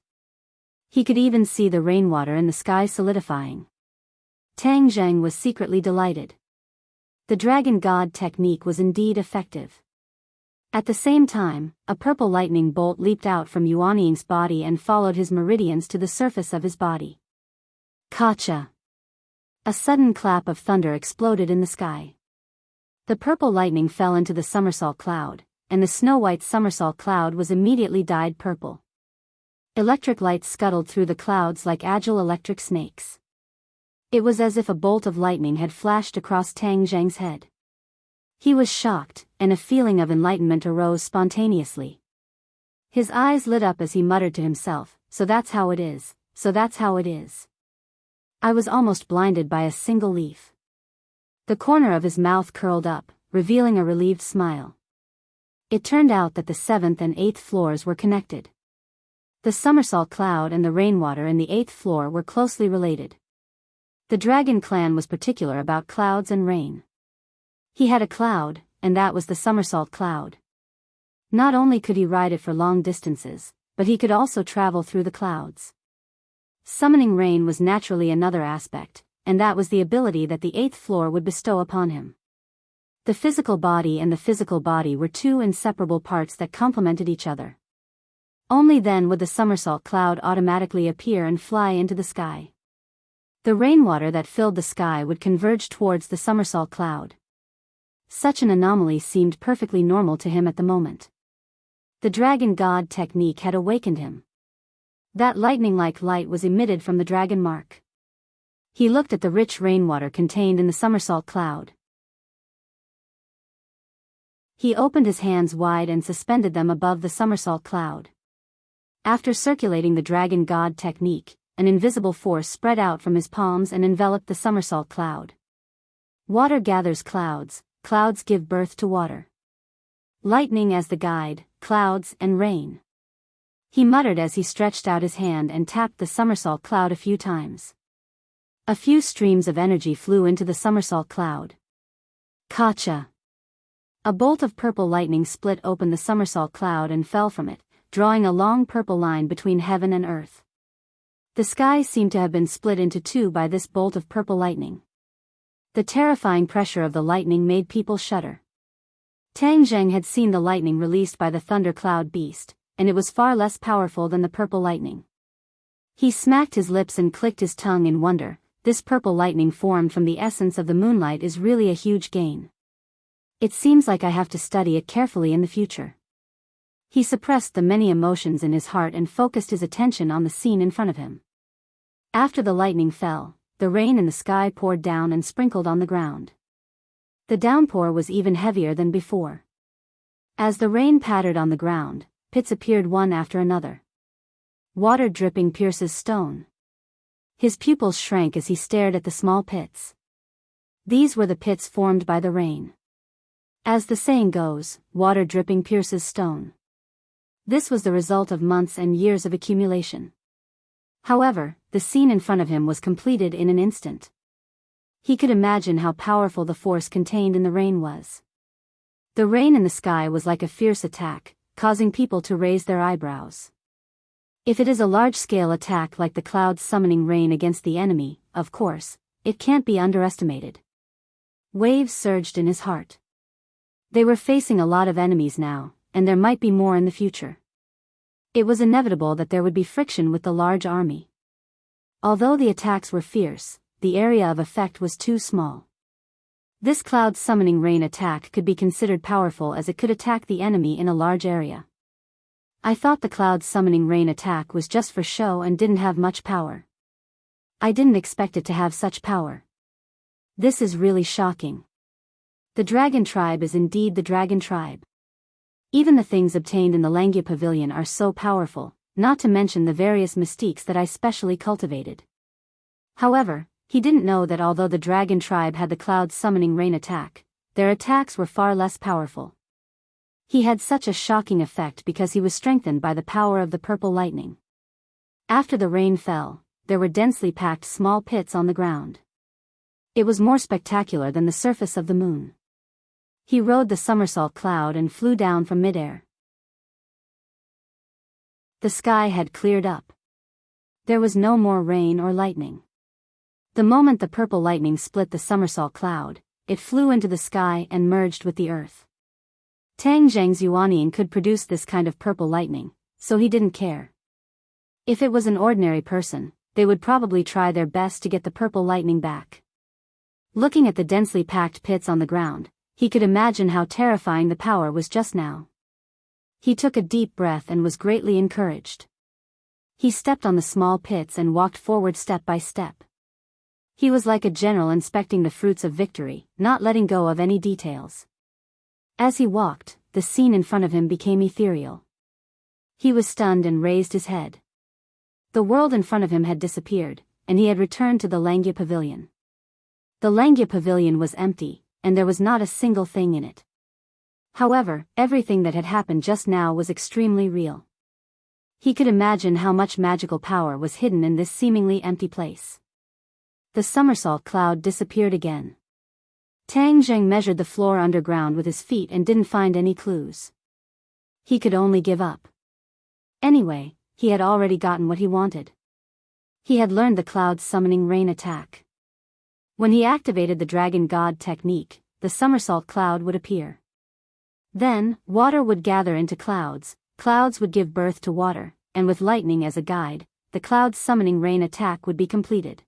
He could even see the rainwater in the sky solidifying. Tang Zheng was secretly delighted. The Dragon God technique was indeed effective. At the same time, a purple lightning bolt leaped out from Yuanying's body and followed his meridians to the surface of his body. Kacha! A sudden clap of thunder exploded in the sky. The purple lightning fell into the somersault cloud, and the snow-white somersault cloud was immediately dyed purple. Electric lights scuttled through the clouds like agile electric snakes. It was as if a bolt of lightning had flashed across Tang Zheng's head. He was shocked, and a feeling of enlightenment arose spontaneously. His eyes lit up as he muttered to himself, "So that's how it is, so that's how it is. I was almost blinded by a single leaf." The corner of his mouth curled up, revealing a relieved smile. It turned out that the 7th and 8th floors were connected. The somersault cloud and the rainwater in the 8th floor were closely related. The dragon clan was particular about clouds and rain. He had a cloud, and that was the somersault cloud. Not only could he ride it for long distances, but he could also travel through the clouds. Summoning rain was naturally another aspect, and that was the ability that the 8th floor would bestow upon him. The physical body and the physical body were two inseparable parts that complemented each other. Only then would the somersault cloud automatically appear and fly into the sky. The rainwater that filled the sky would converge towards the somersault cloud. Such an anomaly seemed perfectly normal to him at the moment. The dragon god technique had awakened him. That lightning-like light was emitted from the dragon mark. He looked at the rich rainwater contained in the somersault cloud. He opened his hands wide and suspended them above the somersault cloud. After circulating the dragon god technique, an invisible force spread out from his palms and enveloped the somersault cloud. Water gathers clouds, clouds give birth to water. Lightning as the guide, clouds and rain. He muttered as he stretched out his hand and tapped the somersault cloud a few times. A few streams of energy flew into the somersault cloud. Kacha! A bolt of purple lightning split open the somersault cloud and fell from it, drawing a long purple line between heaven and earth. The sky seemed to have been split into two by this bolt of purple lightning. The terrifying pressure of the lightning made people shudder. Tang Zheng had seen the lightning released by the thunder cloud beast, and it was far less powerful than the purple lightning. He smacked his lips and clicked his tongue in wonder. This purple lightning formed from the essence of the moonlight is really a huge gain. It seems like I have to study it carefully in the future. He suppressed the many emotions in his heart and focused his attention on the scene in front of him. After the lightning fell, the rain in the sky poured down and sprinkled on the ground. The downpour was even heavier than before. As the rain pattered on the ground, pits appeared one after another. Water dripping pierces stone. His pupils shrank as he stared at the small pits. These were the pits formed by the rain. As the saying goes, water dripping pierces stone. This was the result of months and years of accumulation. However, the scene in front of him was completed in an instant. He could imagine how powerful the force contained in the rain was. The rain in the sky was like a fierce attack, causing people to raise their eyebrows. If it is a large-scale attack like the clouds summoning rain against the enemy, of course, it can't be underestimated. Waves surged in his heart. They were facing a lot of enemies now, and there might be more in the future. It was inevitable that there would be friction with the large army. Although the attacks were fierce, the area of effect was too small. This cloud summoning rain attack could be considered powerful as it could attack the enemy in a large area. I thought the cloud summoning rain attack was just for show and didn't have much power. I didn't expect it to have such power. This is really shocking. The dragon tribe is indeed the dragon tribe. Even the things obtained in the Langya Pavilion are so powerful, not to mention the various mystiques that I specially cultivated. However, he didn't know that although the dragon tribe had the cloud summoning rain attack, their attacks were far less powerful. He had such a shocking effect because he was strengthened by the power of the purple lightning. After the rain fell, there were densely packed small pits on the ground. It was more spectacular than the surface of the moon. He rode the somersault cloud and flew down from midair. The sky had cleared up. There was no more rain or lightning. The moment the purple lightning split the somersault cloud, it flew into the sky and merged with the earth. Tang Zheng's Yuanian could produce this kind of purple lightning, so he didn't care. If it was an ordinary person, they would probably try their best to get the purple lightning back. Looking at the densely packed pits on the ground, he could imagine how terrifying the power was just now. He took a deep breath and was greatly encouraged. He stepped on the small pits and walked forward step by step. He was like a general inspecting the fruits of victory, not letting go of any details. As he walked, the scene in front of him became ethereal. He was stunned and raised his head. The world in front of him had disappeared, and he had returned to the Langya Pavilion. The Langya Pavilion was empty, and there was not a single thing in it. However, everything that had happened just now was extremely real. He could imagine how much magical power was hidden in this seemingly empty place. The somersault cloud disappeared again. Tang Zheng measured the floor underground with his feet and didn't find any clues. He could only give up. Anyway, he had already gotten what he wanted. He had learned the cloud summoning rain attack. When he activated the dragon god technique, the somersault cloud would appear. Then, water would gather into clouds, clouds would give birth to water, and with lightning as a guide, the cloud summoning rain attack would be completed.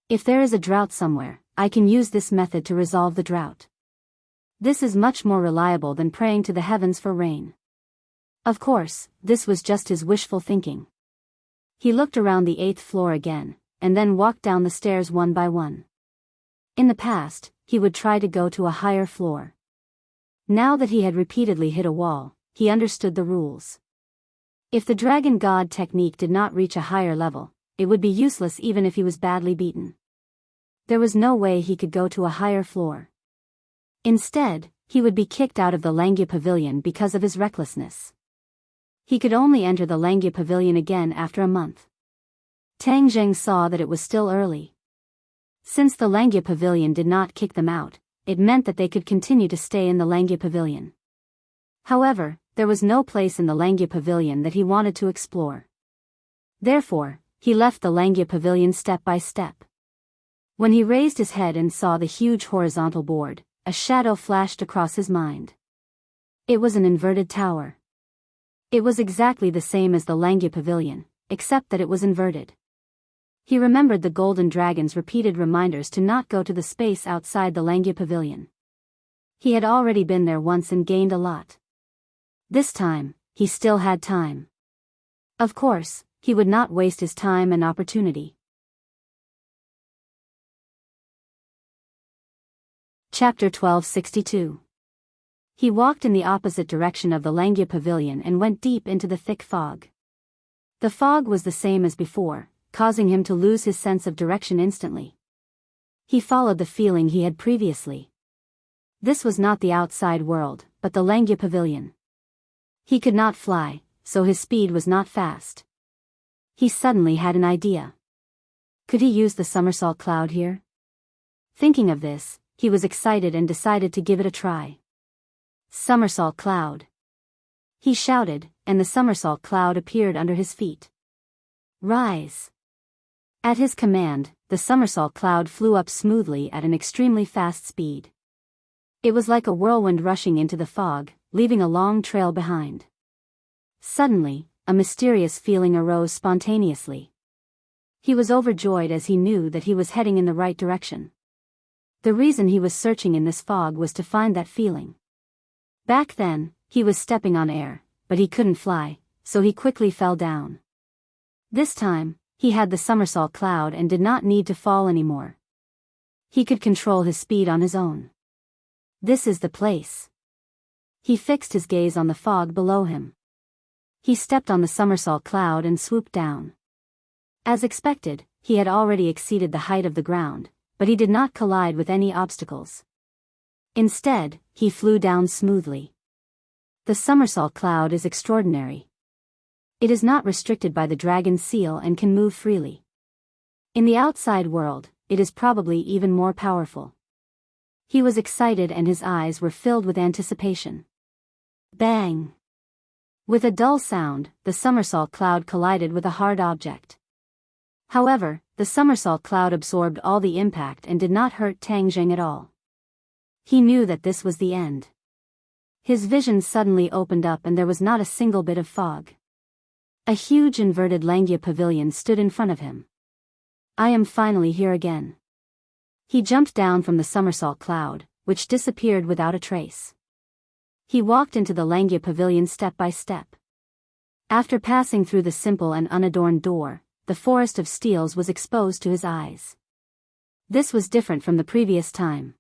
If there is a drought somewhere, I can use this method to resolve the drought. This is much more reliable than praying to the heavens for rain. Of course, this was just his wishful thinking. He looked around the 8th floor again, and then walked down the stairs one by one. In the past, he would try to go to a higher floor. Now that he had repeatedly hit a wall, he understood the rules. If the dragon god technique did not reach a higher level, it would be useless even if he was badly beaten. There was no way he could go to a higher floor. Instead, he would be kicked out of the Langya Pavilion because of his recklessness. He could only enter the Langya Pavilion again after a month. Tang Zheng saw that it was still early. Since the Langya Pavilion did not kick them out, it meant that they could continue to stay in the Langya Pavilion. However, there was no place in the Langya Pavilion that he wanted to explore. Therefore, he left the Langya Pavilion step by step. When he raised his head and saw the huge horizontal board, a shadow flashed across his mind. It was an inverted tower. It was exactly the same as the Langya Pavilion, except that it was inverted. He remembered the Golden Dragon's repeated reminders to not go to the space outside the Langya Pavilion. He had already been there once and gained a lot. This time, he still had time. Of course, he would not waste his time and opportunity. Chapter 1262. He walked in the opposite direction of the Langya Pavilion and went deep into the thick fog. The fog was the same as before, causing him to lose his sense of direction instantly. He followed the feeling he had previously. This was not the outside world, but the Langya Pavilion. He could not fly, so his speed was not fast. He suddenly had an idea. Could he use the somersault cloud here? Thinking of this, he was excited and decided to give it a try. Somersault cloud. He shouted, and the somersault cloud appeared under his feet. Rise. At his command, the somersault cloud flew up smoothly at an extremely fast speed. It was like a whirlwind rushing into the fog, leaving a long trail behind. Suddenly, a mysterious feeling arose spontaneously. He was overjoyed as he knew that he was heading in the right direction. The reason he was searching in this fog was to find that feeling. Back then, he was stepping on air, but he couldn't fly, so he quickly fell down. This time, he had the somersault cloud and did not need to fall anymore. He could control his speed on his own. This is the place. He fixed his gaze on the fog below him. He stepped on the somersault cloud and swooped down. As expected, he had already exceeded the height of the ground, but he did not collide with any obstacles. Instead, he flew down smoothly. The somersault cloud is extraordinary. It is not restricted by the dragon's seal and can move freely. In the outside world, it is probably even more powerful. He was excited and his eyes were filled with anticipation. Bang! With a dull sound, the somersault cloud collided with a hard object. However, the somersault cloud absorbed all the impact and did not hurt Tang Zheng at all. He knew that this was the end. His vision suddenly opened up and there was not a single bit of fog. A huge inverted Langya pavilion stood in front of him. I am finally here again. He jumped down from the somersault cloud, which disappeared without a trace. He walked into the Langya pavilion step by step. After passing through the simple and unadorned door, the forest of steels was exposed to his eyes. This was different from the previous time.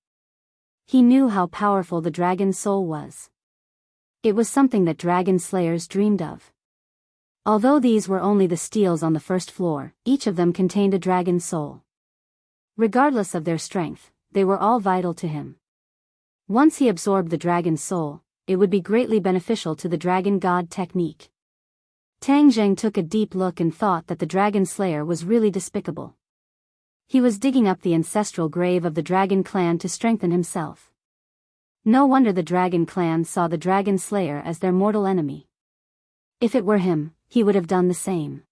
He knew how powerful the dragon's soul was. It was something that dragon slayers dreamed of. Although these were only the steels on the first floor, each of them contained a dragon's soul. Regardless of their strength, they were all vital to him. Once he absorbed the dragon's soul, it would be greatly beneficial to the dragon god technique. Tang Zheng took a deep look and thought that the Dragon Slayer was really despicable. He was digging up the ancestral grave of the Dragon Clan to strengthen himself. No wonder the Dragon Clan saw the Dragon Slayer as their mortal enemy. If it were him, he would have done the same.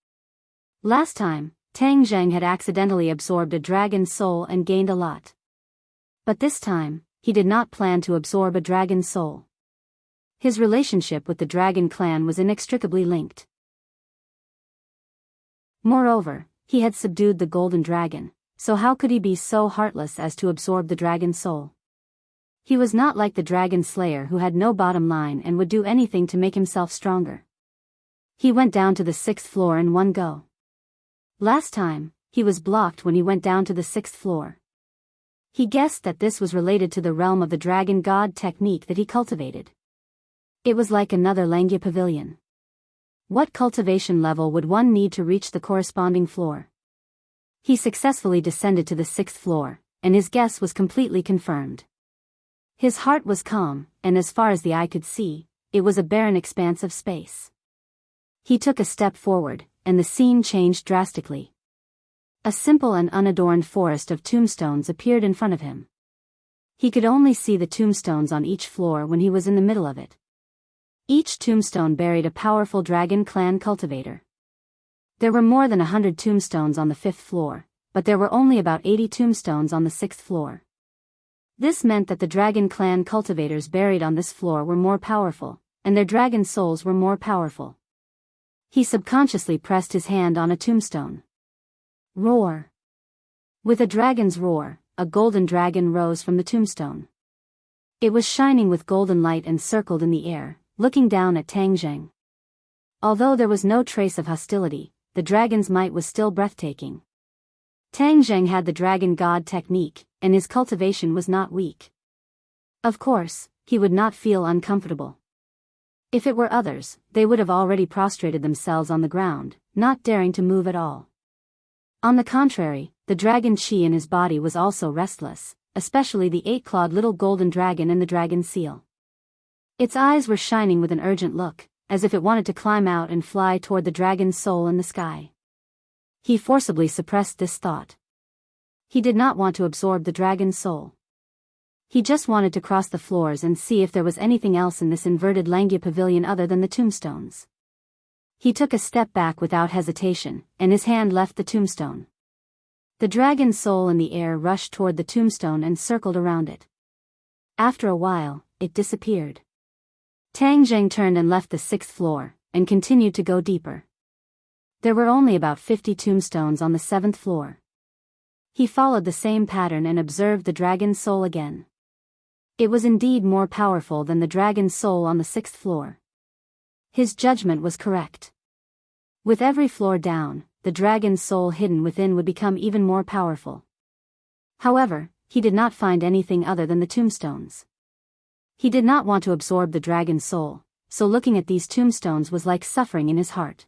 Last time, Tang Zheng had accidentally absorbed a dragon's soul and gained a lot. But this time, he did not plan to absorb a dragon's soul. His relationship with the Dragon Clan was inextricably linked. Moreover, he had subdued the Golden Dragon, so how could he be so heartless as to absorb the dragon's soul? He was not like the Dragon Slayer who had no bottom line and would do anything to make himself stronger. He went down to the 6th floor in one go. Last time, he was blocked when he went down to the 6th floor. He guessed that this was related to the realm of the Dragon God technique that he cultivated. It was like another Langya pavilion. What cultivation level would one need to reach the corresponding floor? He successfully descended to the 6th floor, and his guess was completely confirmed. His heart was calm, and as far as the eye could see, it was a barren expanse of space. He took a step forward, and the scene changed drastically. A simple and unadorned forest of tombstones appeared in front of him. He could only see the tombstones on each floor when he was in the middle of it. Each tombstone buried a powerful Dragon Clan cultivator. There were more than 100 tombstones on the 5th floor, but there were only about 80 tombstones on the 6th floor. This meant that the Dragon Clan cultivators buried on this floor were more powerful, and their dragon souls were more powerful. He subconsciously pressed his hand on a tombstone. Roar! With a dragon's roar, a golden dragon rose from the tombstone. It was shining with golden light and circled in the air, looking down at Tang Zheng. Although there was no trace of hostility, the dragon's might was still breathtaking. Tang Zheng had the Dragon God technique, and his cultivation was not weak. Of course, he would not feel uncomfortable. If it were others, they would have already prostrated themselves on the ground, not daring to move at all. On the contrary, the dragon chi in his body was also restless, especially the 8-clawed little golden dragon and the dragon seal. Its eyes were shining with an urgent look, as if it wanted to climb out and fly toward the dragon's soul in the sky. He forcibly suppressed this thought. He did not want to absorb the dragon's soul. He just wanted to cross the floors and see if there was anything else in this inverted Langya pavilion other than the tombstones. He took a step back without hesitation, and his hand left the tombstone. The dragon's soul in the air rushed toward the tombstone and circled around it. After a while, it disappeared. Tang Zheng turned and left the 6th floor, and continued to go deeper. There were only about 50 tombstones on the 7th floor. He followed the same pattern and observed the dragon's soul again. It was indeed more powerful than the dragon's soul on the 6th floor. His judgment was correct. With every floor down, the dragon's soul hidden within would become even more powerful. However, he did not find anything other than the tombstones. He did not want to absorb the dragon's soul, so looking at these tombstones was like suffering in his heart.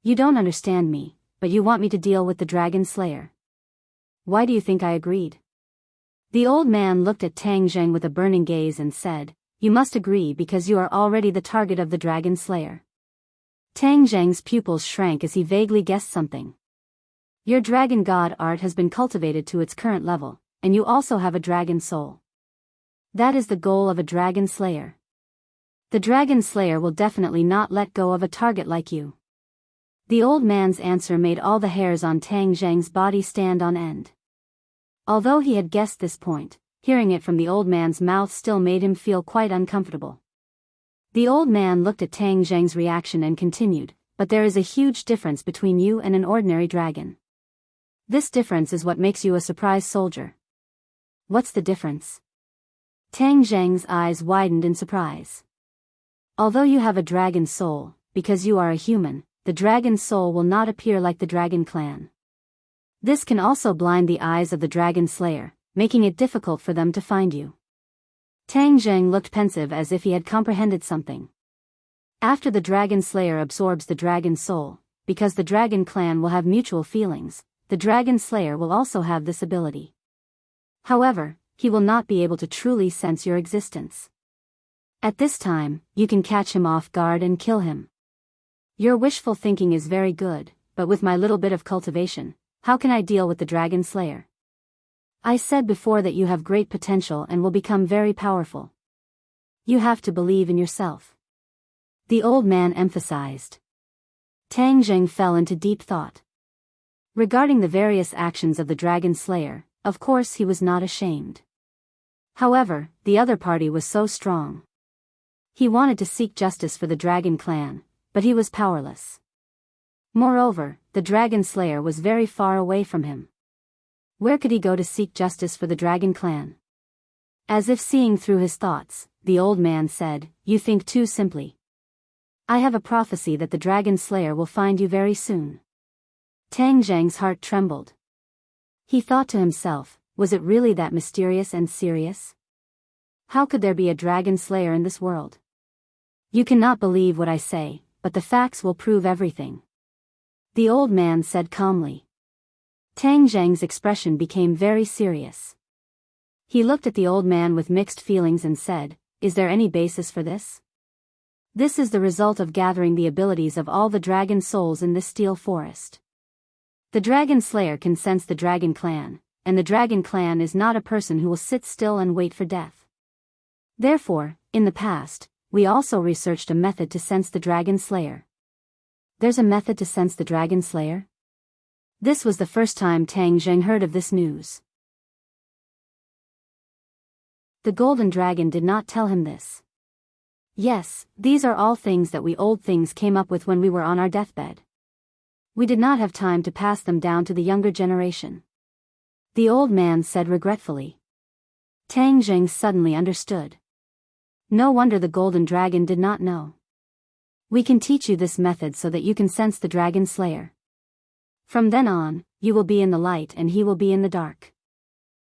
You don't understand me, but you want me to deal with the Dragon Slayer. Why do you think I agreed? The old man looked at Tang Zheng with a burning gaze and said, You must agree because you are already the target of the Dragon Slayer. Tang Zheng's pupils shrank as he vaguely guessed something. Your dragon god art has been cultivated to its current level, and you also have a dragon soul. That is the goal of a dragon slayer. The dragon slayer will definitely not let go of a target like you. The old man's answer made all the hairs on Tang Zheng's body stand on end. Although he had guessed this point, hearing it from the old man's mouth still made him feel quite uncomfortable. The old man looked at Tang Zheng's reaction and continued, But there is a huge difference between you and an ordinary dragon. This difference is what makes you a surprise soldier. What's the difference? Tang Zheng's eyes widened in surprise. Although you have a dragon soul, because you are a human, the dragon soul will not appear like the dragon clan. This can also blind the eyes of the dragon slayer, making it difficult for them to find you. Tang Zheng looked pensive as if he had comprehended something. After the dragon slayer absorbs the dragon soul, because the dragon clan will have mutual feelings, the dragon slayer will also have this ability. However, he will not be able to truly sense your existence. At this time, you can catch him off guard and kill him. Your wishful thinking is very good, but with my little bit of cultivation, how can I deal with the Dragon Slayer? I said before that you have great potential and will become very powerful. You have to believe in yourself. The old man emphasized. Tang Zheng fell into deep thought. Regarding the various actions of the Dragon Slayer, of course he was not ashamed. However, the other party was so strong. He wanted to seek justice for the Dragon Clan, but he was powerless. Moreover, the Dragon Slayer was very far away from him. Where could he go to seek justice for the Dragon Clan? As if seeing through his thoughts, the old man said, "You think too simply. I have a prophecy that the Dragon Slayer will find you very soon." Tang Zheng's heart trembled. He thought to himself, was it really that mysterious and serious? How could there be a Dragon Slayer in this world? You cannot believe what I say, but the facts will prove everything. The old man said calmly. Tang Zheng's expression became very serious. He looked at the old man with mixed feelings and said, "Is there any basis for this? This is the result of gathering the abilities of all the dragon souls in this steel forest. The Dragon Slayer can sense the Dragon Clan, and the Dragon Clan is not a person who will sit still and wait for death. Therefore, in the past, we also researched a method to sense the Dragon Slayer." There's a method to sense the Dragon Slayer? This was the first time Tang Zheng heard of this news. The Golden Dragon did not tell him this. Yes, these are all things that we old things came up with when we were on our deathbed. We did not have time to pass them down to the younger generation. The old man said regretfully. Tang Zheng suddenly understood. No wonder the Golden Dragon did not know. We can teach you this method so that you can sense the Dragon Slayer. From then on, you will be in the light and he will be in the dark.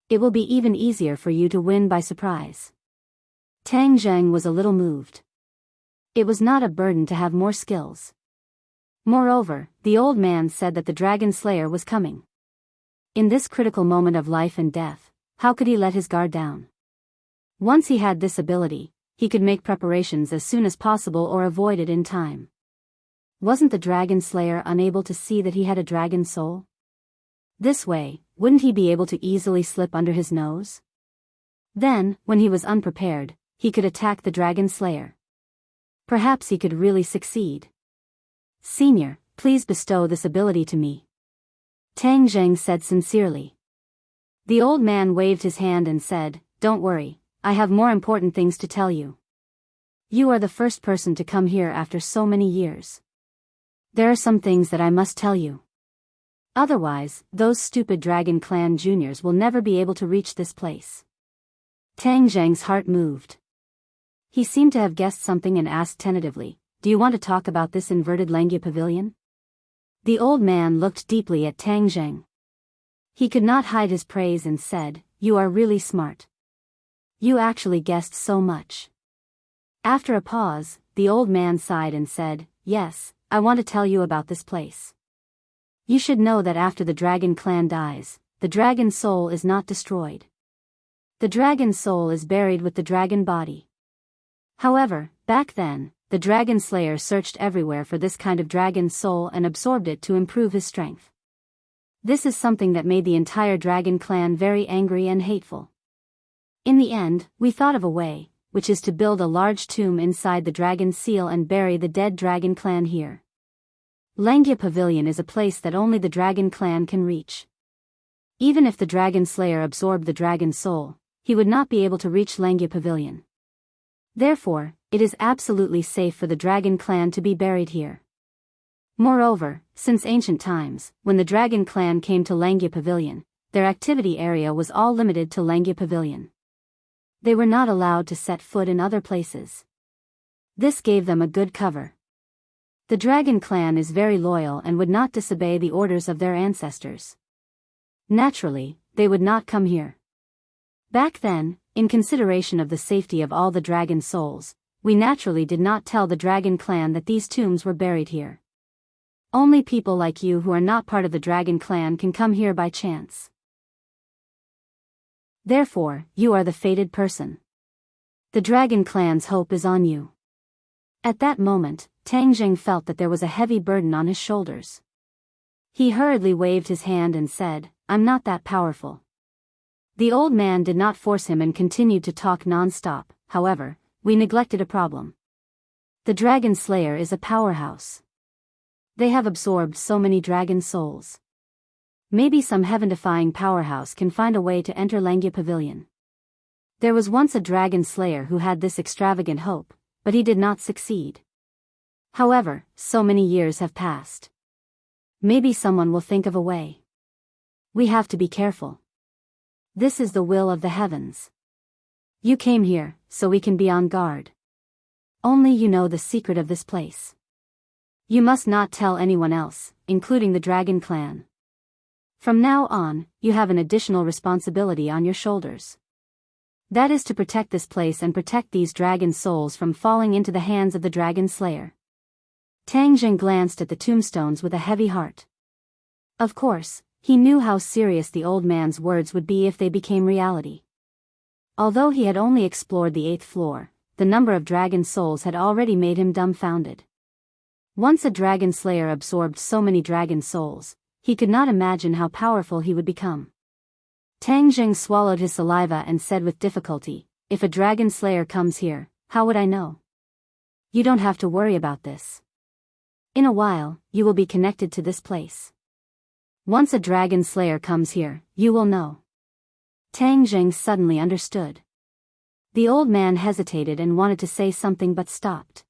It will be even easier for you to win by surprise. Tang Zheng was a little moved. It was not a burden to have more skills. Moreover, the old man said that the Dragon Slayer was coming. In this critical moment of life and death, how could he let his guard down? Once he had this ability, he could make preparations as soon as possible or avoid it in time. Wasn't the Dragon Slayer unable to see that he had a dragon soul? This way, wouldn't he be able to easily slip under his nose? Then, when he was unprepared, he could attack the Dragon Slayer. Perhaps he could really succeed. "Senior, please bestow this ability to me," Tang Zheng said sincerely. The old man waved his hand and said, "Don't worry, I have more important things to tell you. You are the first person to come here after so many years. There are some things that I must tell you. Otherwise, those stupid Dragon Clan juniors will never be able to reach this place." Tang Zheng's heart moved. He seemed to have guessed something and asked tentatively, "Do you want to talk about this inverted Langya pavilion?" The old man looked deeply at Tang Zheng. He could not hide his praise and said, "You are really smart. You actually guessed so much." After a pause, the old man sighed and said, "Yes, I want to tell you about this place. You should know that after the Dragon Clan dies, the dragon soul is not destroyed. The dragon soul is buried with the dragon body. However, back then, the Dragon Slayer searched everywhere for this kind of dragon soul and absorbed it to improve his strength. This is something that made the entire Dragon Clan very angry and hateful. In the end, we thought of a way, which is to build a large tomb inside the dragon seal and bury the dead Dragon Clan here. Langya Pavilion is a place that only the Dragon Clan can reach. Even if the Dragon Slayer absorbed the dragon soul, he would not be able to reach Langya Pavilion. Therefore, it is absolutely safe for the Dragon Clan to be buried here. Moreover, since ancient times, when the Dragon Clan came to Langya Pavilion, their activity area was all limited to Langya Pavilion. They were not allowed to set foot in other places. This gave them a good cover. The Dragon Clan is very loyal and would not disobey the orders of their ancestors. Naturally, they would not come here. Back then, in consideration of the safety of all the dragon souls, we naturally did not tell the Dragon Clan that these tombs were buried here. Only people like you who are not part of the Dragon Clan can come here by chance. Therefore, you are the fated person. The dragon clan's hope is on you. At that moment, Tang Jing felt that there was a heavy burden on his shoulders. He hurriedly waved his hand and said, "I'm not that powerful." The old man did not force him and continued to talk non-stop. "However, we neglected a problem. The Dragon Slayer is a powerhouse. They have absorbed so many dragon souls. Maybe some heaven-defying powerhouse can find a way to enter Langya Pavilion." There was once a dragon slayer who had this extravagant hope, but he did not succeed. However, so many years have passed. Maybe someone will think of a way. We have to be careful. This is the will of the heavens. You came here, so we can be on guard. Only you know the secret of this place. You must not tell anyone else, including the Dragon Clan. From now on, you have an additional responsibility on your shoulders. That is to protect this place and protect these dragon souls from falling into the hands of the Dragon Slayer. Tang Jing glanced at the tombstones with a heavy heart. Of course, he knew how serious the old man's words would be if they became reality. Although he had only explored the 8th floor, the number of dragon souls had already made him dumbfounded. Once a dragon slayer absorbed so many dragon souls, he could not imagine how powerful he would become. Tang Jing swallowed his saliva and said with difficulty, "If a dragon slayer comes here, how would I know?" "You don't have to worry about this. In a while, you will be connected to this place. Once a dragon slayer comes here, you will know." Tang Jing suddenly understood. The old man hesitated and wanted to say something but stopped.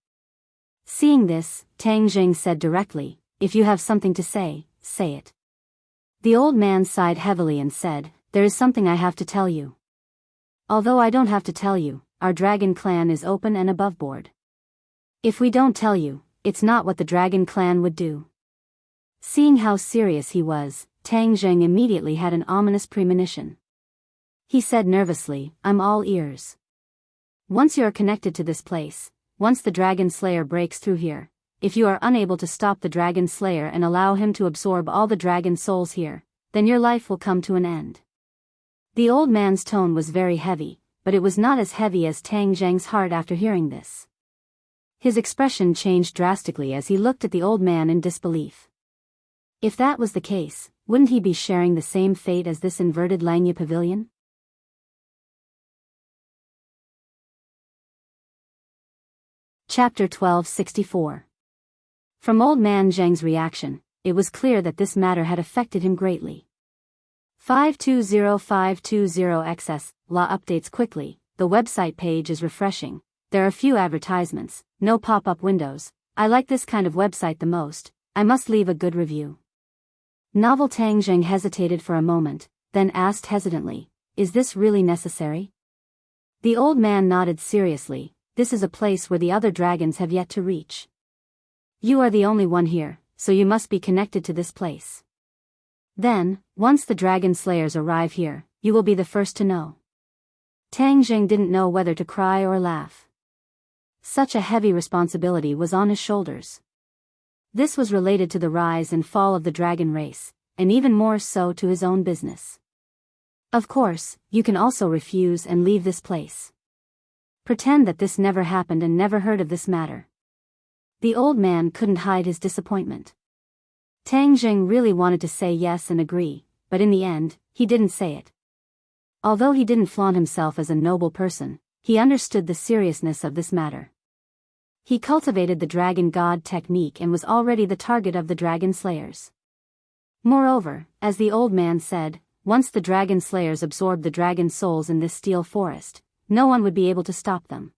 Seeing this, Tang Jing said directly, "If you have something to say, say it." The old man sighed heavily and said, "There is something I have to tell you. Although I don't have to tell you, our dragon clan is open and above board. If we don't tell you, it's not what the dragon clan would do." Seeing how serious he was, Tang Jing immediately had an ominous premonition. He said nervously, "I'm all ears. Once you are connected to this place, once the Dragon Slayer breaks through here, if you are unable to stop the Dragon Slayer and allow him to absorb all the dragon souls here, then your life will come to an end." The old man's tone was very heavy, but it was not as heavy as Tang Jing's heart after hearing this. His expression changed drastically as he looked at the old man in disbelief. If that was the case, wouldn't he be sharing the same fate as this inverted Langya Pavilion? Chapter 1264. From Old Man Zheng's reaction, it was clear that this matter had affected him greatly. 520520XS, law updates quickly, the website page is refreshing, there are few advertisements, no pop-up windows, I like this kind of website the most, I must leave a good review. Novel Tang Jing hesitated for a moment, then asked hesitantly, "Is this really necessary?" The old man nodded seriously, "This is a place where the other dragons have yet to reach. You are the only one here, so you must be connected to this place. Then, once the dragon slayers arrive here, you will be the first to know." Tang Jing didn't know whether to cry or laugh. Such a heavy responsibility was on his shoulders. This was related to the rise and fall of the dragon race, and even more so to his own business. Of course, you can also refuse and leave this place. Pretend that this never happened and never heard of this matter. The old man couldn't hide his disappointment. Tang Jing really wanted to say yes and agree, but in the end, he didn't say it. Although he didn't flaunt himself as a noble person, he understood the seriousness of this matter. He cultivated the dragon god technique and was already the target of the dragon slayers. Moreover, as the old man said, once the dragon slayers absorbed the dragon souls in this steel forest, no one would be able to stop them.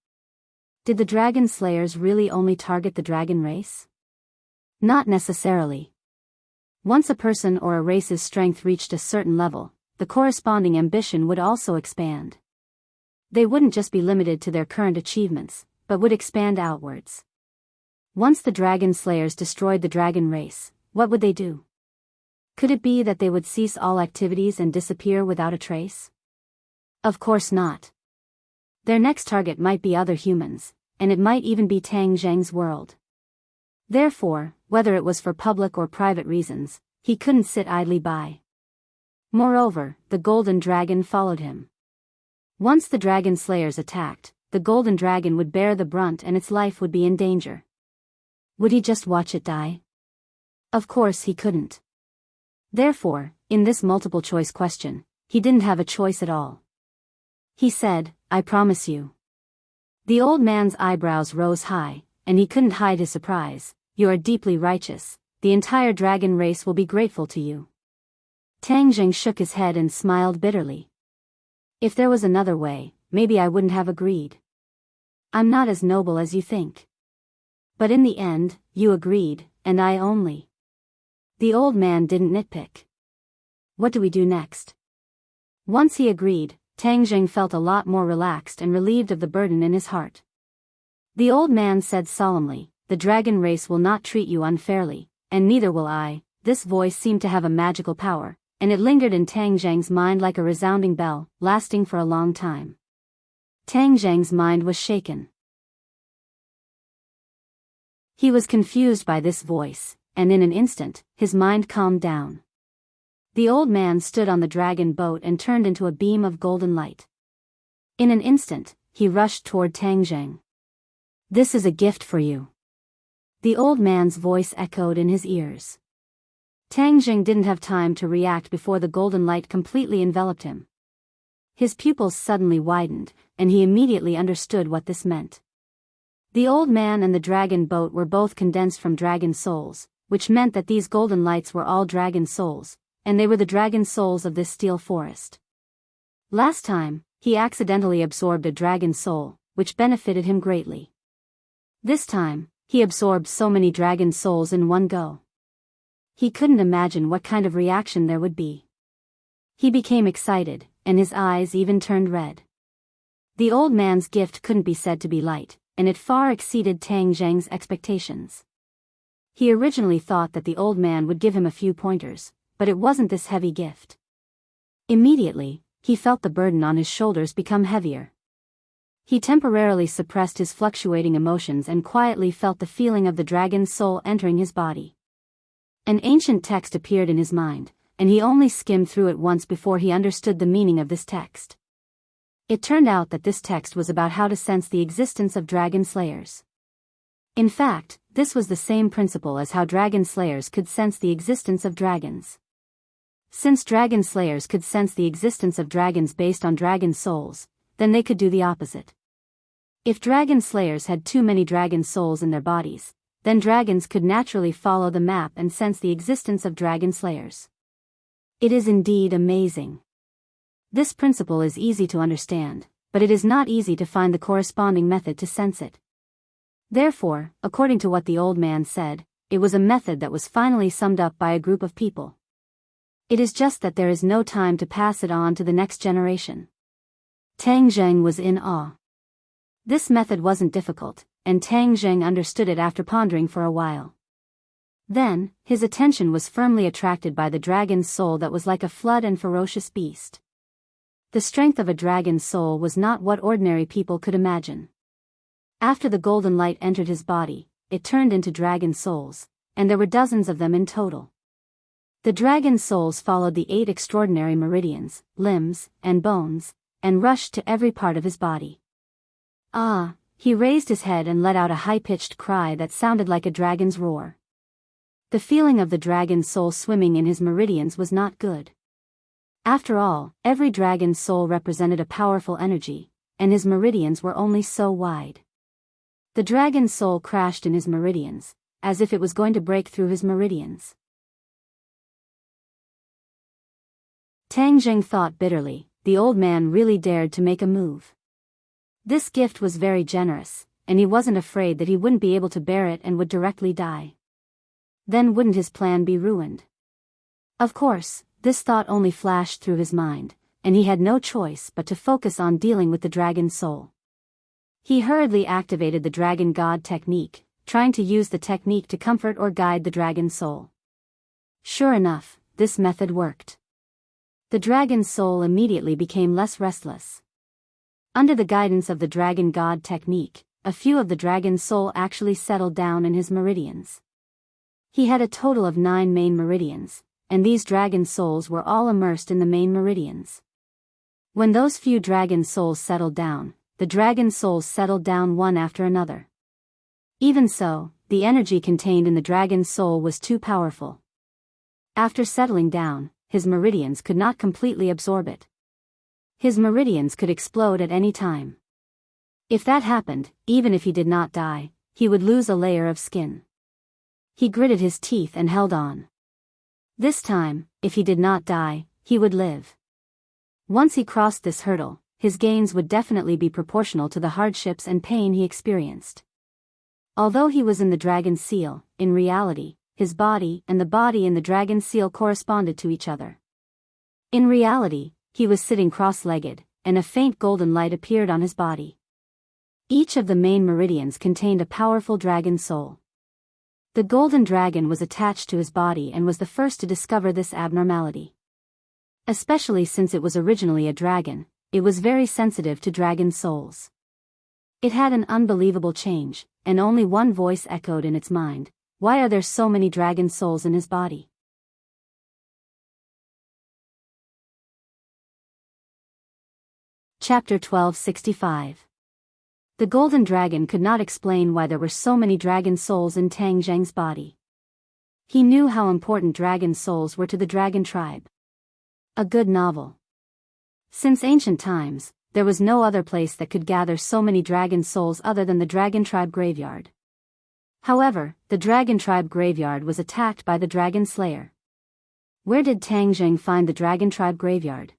Did the dragon slayers really only target the dragon race? Not necessarily. Once a person or a race's strength reached a certain level, the corresponding ambition would also expand. They wouldn't just be limited to their current achievements, but would expand outwards. Once the dragon slayers destroyed the dragon race, what would they do? Could it be that they would cease all activities and disappear without a trace? Of course not. Their next target might be other humans, and it might even be Tang Zheng's world. Therefore, whether it was for public or private reasons, he couldn't sit idly by. Moreover, the golden dragon followed him. Once the dragon slayers attacked, the golden dragon would bear the brunt and its life would be in danger. Would he just watch it die? Of course he couldn't. Therefore, in this multiple-choice question, he didn't have a choice at all. He said, "I promise you." The old man's eyebrows rose high, and he couldn't hide his surprise. "You are deeply righteous. The entire dragon race will be grateful to you." Tang Jing shook his head and smiled bitterly. "If there was another way, maybe I wouldn't have agreed. I'm not as noble as you think. But in the end, you agreed, and I only." The old man didn't nitpick. "What do we do next?" Once he agreed, Tang Jing felt a lot more relaxed and relieved of the burden in his heart. The old man said solemnly, "The dragon race will not treat you unfairly, and neither will I." This voice seemed to have a magical power, and it lingered in Tang Jing's mind like a resounding bell, lasting for a long time. Tang Jing's mind was shaken. He was confused by this voice, and in an instant, his mind calmed down. The old man stood on the dragon boat and turned into a beam of golden light. In an instant, he rushed toward Tang Jing. "This is a gift for you." The old man's voice echoed in his ears. Tang Jing didn't have time to react before the golden light completely enveloped him. His pupils suddenly widened, and he immediately understood what this meant. The old man and the dragon boat were both condensed from dragon souls, which meant that these golden lights were all dragon souls, and they were the dragon souls of this steel forest. Last time, he accidentally absorbed a dragon soul, which benefited him greatly. This time, he absorbed so many dragon souls in one go. He couldn't imagine what kind of reaction there would be. He became excited, and his eyes even turned red. The old man's gift couldn't be said to be light, and it far exceeded Tang Jing's expectations. He originally thought that the old man would give him a few pointers, but it wasn't this heavy gift. Immediately, he felt the burden on his shoulders become heavier. He temporarily suppressed his fluctuating emotions and quietly felt the feeling of the dragon's soul entering his body. An ancient text appeared in his mind, and he only skimmed through it once before he understood the meaning of this text. It turned out that this text was about how to sense the existence of dragon slayers. In fact, this was the same principle as how dragon slayers could sense the existence of dragons. Since dragon slayers could sense the existence of dragons based on dragon souls, then they could do the opposite. If dragon slayers had too many dragon souls in their bodies, then dragons could naturally follow the map and sense the existence of dragon slayers. It is indeed amazing. This principle is easy to understand, but it is not easy to find the corresponding method to sense it. Therefore, according to what the old man said, it was a method that was finally summed up by a group of people. It is just that there is no time to pass it on to the next generation. Tang Jing was in awe. This method wasn't difficult, and Tang Jing understood it after pondering for a while. Then, his attention was firmly attracted by the dragon's soul that was like a flood and ferocious beast. The strength of a dragon's soul was not what ordinary people could imagine. After the golden light entered his body, it turned into dragon souls, and there were dozens of them in total. The dragon souls followed the 8 extraordinary meridians, limbs, and bones, and rushed to every part of his body. Ah! He raised his head and let out a high-pitched cry that sounded like a dragon's roar. The feeling of the dragon's soul swimming in his meridians was not good. After all, every dragon's soul represented a powerful energy, and his meridians were only so wide. The dragon's soul crashed in his meridians, as if it was going to break through his meridians. Tang Jing thought bitterly, the old man really dared to make a move. This gift was very generous, and he wasn't afraid that he wouldn't be able to bear it and would directly die. Then wouldn't his plan be ruined? Of course, this thought only flashed through his mind, and he had no choice but to focus on dealing with the dragon's soul. He hurriedly activated the dragon god technique, trying to use the technique to comfort or guide the dragon's soul. Sure enough, this method worked. The dragon's soul immediately became less restless. Under the guidance of the dragon god technique, a few of the dragon's soul actually settled down in his meridians. He had a total of 9 main meridians, and these dragon souls were all immersed in the main meridians. When those few dragon souls settled down, the dragon souls settled down one after another. Even so, the energy contained in the dragon's soul was too powerful. After settling down, his meridians could not completely absorb it. His meridians could explode at any time. If that happened, even if he did not die, he would lose a layer of skin. He gritted his teeth and held on. This time, if he did not die, he would live. Once he crossed this hurdle, his gains would definitely be proportional to the hardships and pain he experienced. Although he was in the dragon seal, in reality, his body and the body in the dragon seal corresponded to each other. In reality, he was sitting cross-legged, and a faint golden light appeared on his body. Each of the main meridians contained a powerful dragon soul. The golden dragon was attached to his body and was the first to discover this abnormality. Especially since it was originally a dragon, it was very sensitive to dragon souls. It had an unbelievable change, and only one voice echoed in its mind: why are there so many dragon souls in his body? Chapter 1265. The golden dragon could not explain why there were so many dragon souls in Tang Zheng's body. He knew how important dragon souls were to the dragon tribe. A good novel. Since ancient times, there was no other place that could gather so many dragon souls other than the dragon tribe graveyard. However, the dragon tribe graveyard was attacked by the dragon slayer. Where did Tang Zheng find the dragon tribe graveyard?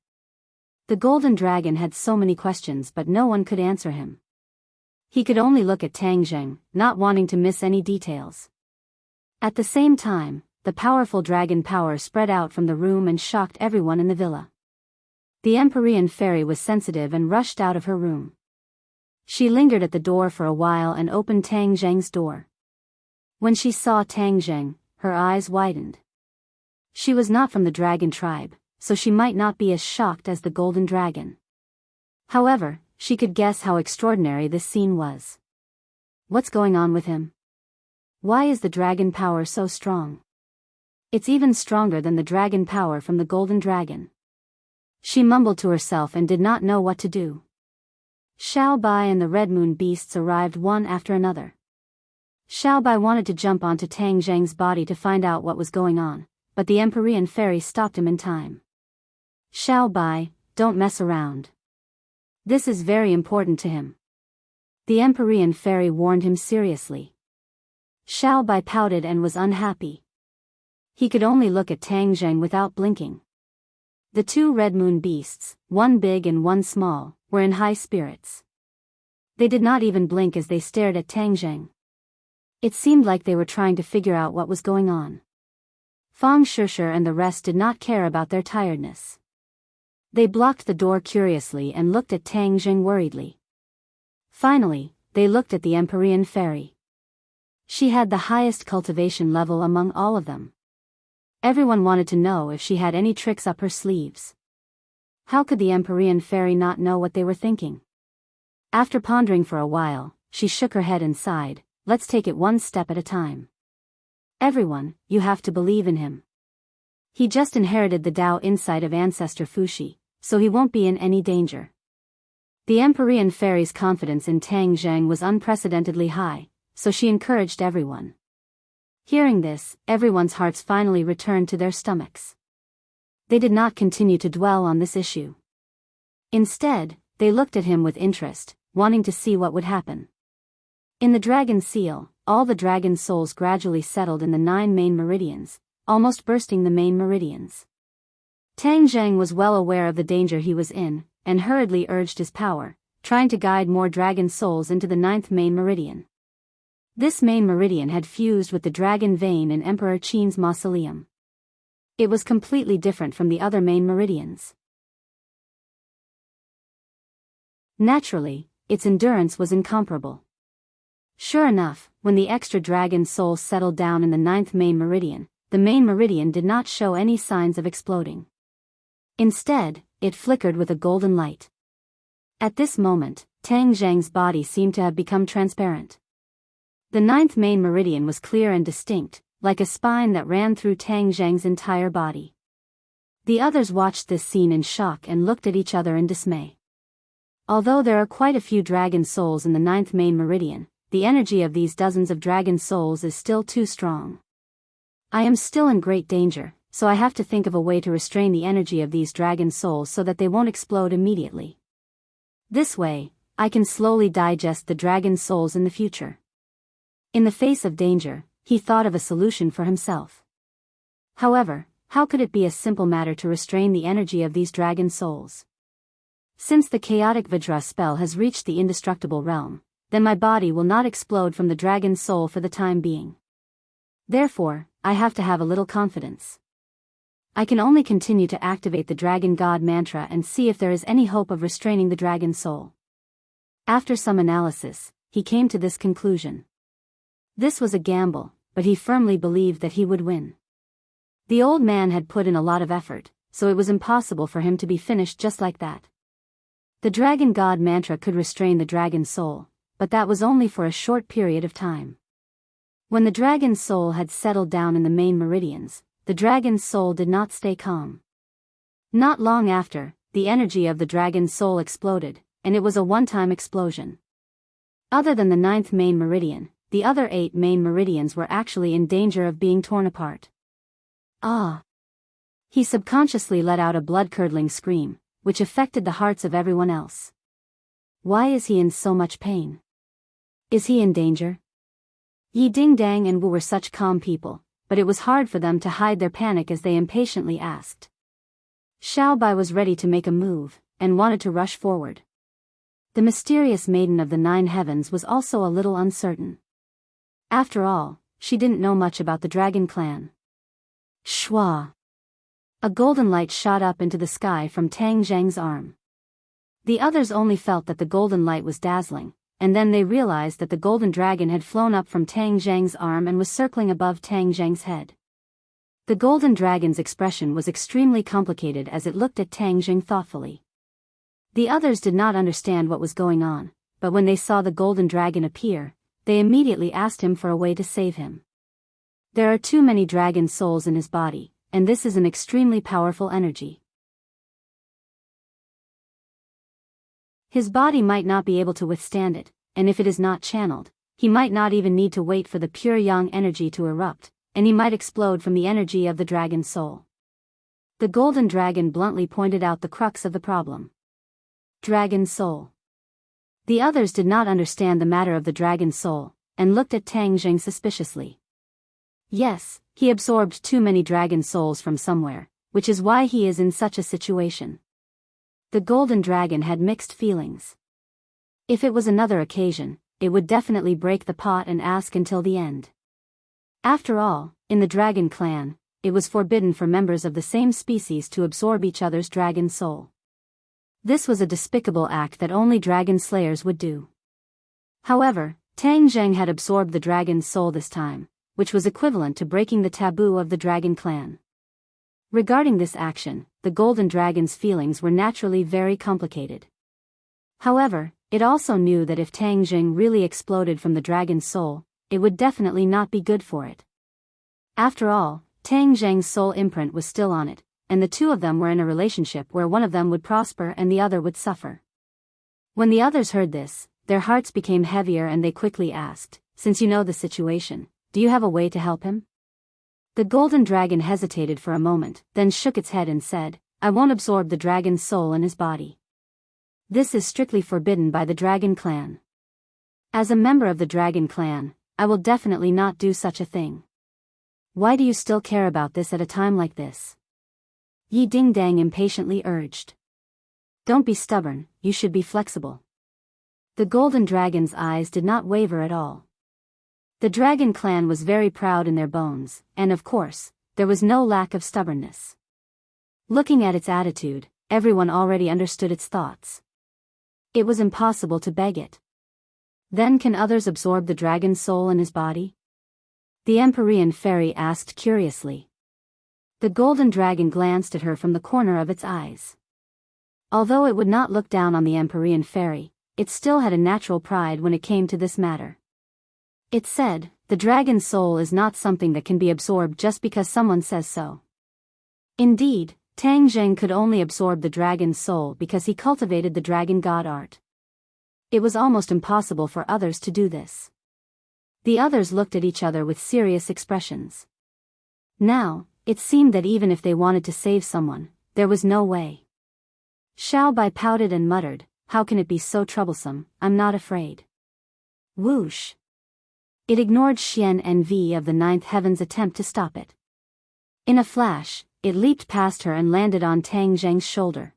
The golden dragon had so many questions, but no one could answer him. He could only look at Tang Zheng, not wanting to miss any details. At the same time, the powerful dragon power spread out from the room and shocked everyone in the villa. The Empyrean fairy was sensitive and rushed out of her room. She lingered at the door for a while and opened Tang Zheng's door. When she saw Tang Zheng, her eyes widened. She was not from the dragon tribe, so she might not be as shocked as the golden dragon. However, she could guess how extraordinary this scene was. What's going on with him? Why is the dragon power so strong? It's even stronger than the dragon power from the golden dragon. She mumbled to herself and did not know what to do. Xiao Bai and the Red Moon beasts arrived one after another. Xiao Bai wanted to jump onto Tang Zheng's body to find out what was going on, but the Empyrean fairy stopped him in time. Xiao Bai, don't mess around. This is very important to him. The Empyrean fairy warned him seriously. Xiao Bai pouted and was unhappy. He could only look at Tang Zheng without blinking. The two Red Moon beasts, one big and one small, were in high spirits. They did not even blink as they stared at Tang Zheng. It seemed like they were trying to figure out what was going on. Fang Shishir and the rest did not care about their tiredness. They blocked the door curiously and looked at Tang Zheng worriedly. Finally, they looked at the Empyrean fairy. She had the highest cultivation level among all of them. Everyone wanted to know if she had any tricks up her sleeves. How could the Empyrean fairy not know what they were thinking? After pondering for a while, she shook her head and sighed, let's take it one step at a time. Everyone, you have to believe in him. He just inherited the Tao insight of ancestor Fuxi, so he won't be in any danger. The Empyrean fairy's confidence in Tang Zheng was unprecedentedly high, so she encouraged everyone. Hearing this, everyone's hearts finally returned to their stomachs. They did not continue to dwell on this issue. Instead, they looked at him with interest, wanting to see what would happen. In the dragon seal, all the dragon souls gradually settled in the 9 main meridians, almost bursting the main meridians. Tang Zheng was well aware of the danger he was in, and hurriedly urged his power, trying to guide more dragon souls into the 9th main meridian. This main meridian had fused with the dragon vein in Emperor Qin's mausoleum. It was completely different from the other main meridians. Naturally, its endurance was incomparable. Sure enough, when the extra dragon soul settled down in the 9th main meridian, the main meridian did not show any signs of exploding. Instead, it flickered with a golden light. At this moment, Tang Zheng's body seemed to have become transparent. The 9th main meridian was clear and distinct, like a spine that ran through Tang Zheng's entire body. The others watched this scene in shock and looked at each other in dismay. Although there are quite a few dragon souls in the 9th main meridian, the energy of these dozens of dragon souls is still too strong. I am still in great danger, so I have to think of a way to restrain the energy of these dragon souls so that they won't explode immediately. This way, I can slowly digest the dragon souls in the future. In the face of danger, he thought of a solution for himself. However, how could it be a simple matter to restrain the energy of these dragon souls? Since the chaotic Vajra spell has reached the indestructible realm, then my body will not explode from the dragon soul for the time being. Therefore, I have to have a little confidence. I can only continue to activate the Dragon God mantra and see if there is any hope of restraining the dragon soul. After some analysis, he came to this conclusion. This was a gamble, but he firmly believed that he would win. The old man had put in a lot of effort, so it was impossible for him to be finished just like that. The Dragon God mantra could restrain the dragon soul, but that was only for a short period of time. When the dragon soul had settled down in the main meridians, the dragon's soul did not stay calm. Not long after, the energy of the dragon soul exploded, and it was a one-time explosion. Other than the 9th main meridian, the other 8 main meridians were actually in danger of being torn apart. Ah! He subconsciously let out a blood-curdling scream, which affected the hearts of everyone else. Why is he in so much pain? Is he in danger? Yi Ding Dang and Wu were such calm people, but it was hard for them to hide their panic as they impatiently asked. Xiao Bai was ready to make a move, and wanted to rush forward. The mysterious maiden of the 9 heavens was also a little uncertain. After all, she didn't know much about the dragon clan. Shwa! A golden light shot up into the sky from Tang Zhang's arm. The others only felt that the golden light was dazzling, and then they realized that the golden dragon had flown up from Tang Zhang's arm and was circling above Tang Zhang's head. The golden dragon's expression was extremely complicated as it looked at Tang Zhang thoughtfully. The others did not understand what was going on, but when they saw the golden dragon appear, they immediately asked him for a way to save him. There are too many dragon souls in his body, and this is an extremely powerful energy. His body might not be able to withstand it, and if it is not channeled, he might not even need to wait for the pure yang energy to erupt, and he might explode from the energy of the dragon soul. The golden dragon bluntly pointed out the crux of the problem. Dragon soul. The others did not understand the matter of the dragon soul, and looked at Tang Zhang suspiciously. Yes, he absorbed too many dragon souls from somewhere, which is why he is in such a situation. The golden dragon had mixed feelings. If it was another occasion, it would definitely break the pot and ask until the end. After all, in the dragon clan, it was forbidden for members of the same species to absorb each other's dragon soul. This was a despicable act that only dragon slayers would do. However, Tang Zhang had absorbed the dragon's soul this time, which was equivalent to breaking the taboo of the dragon clan. Regarding this action, the golden dragon's feelings were naturally very complicated. However, it also knew that if Tang Zhang really exploded from the dragon's soul, it would definitely not be good for it. After all, Tang Zhang's soul imprint was still on it, and the two of them were in a relationship where one of them would prosper and the other would suffer. When the others heard this, their hearts became heavier and they quickly asked, "Since you know the situation, do you have a way to help him?" The golden dragon hesitated for a moment, then shook its head and said, "I won't absorb the dragon's soul in his body. This is strictly forbidden by the dragon clan. As a member of the dragon clan, I will definitely not do such a thing." "Why do you still care about this at a time like this?" Yi Ding Dang impatiently urged. "Don't be stubborn, you should be flexible." The golden dragon's eyes did not waver at all. The dragon clan was very proud in their bones, and of course, there was no lack of stubbornness. Looking at its attitude, everyone already understood its thoughts. It was impossible to beg it. Then can others absorb the dragon's soul in his body? The Empyrean fairy asked curiously. The golden dragon glanced at her from the corner of its eyes. Although it would not look down on the Empyrean fairy, it still had a natural pride when it came to this matter. It said, "The dragon's soul is not something that can be absorbed just because someone says so." Indeed, Tang Zheng could only absorb the dragon's soul because he cultivated the dragon god art. It was almost impossible for others to do this. The others looked at each other with serious expressions. Now, it seemed that even if they wanted to save someone, there was no way. Xiao Bai pouted and muttered, "How can it be so troublesome? I'm not afraid." Whoosh! It ignored Xian and V of the ninth heaven's attempt to stop it. In a flash, it leaped past her and landed on Tang Zheng's shoulder.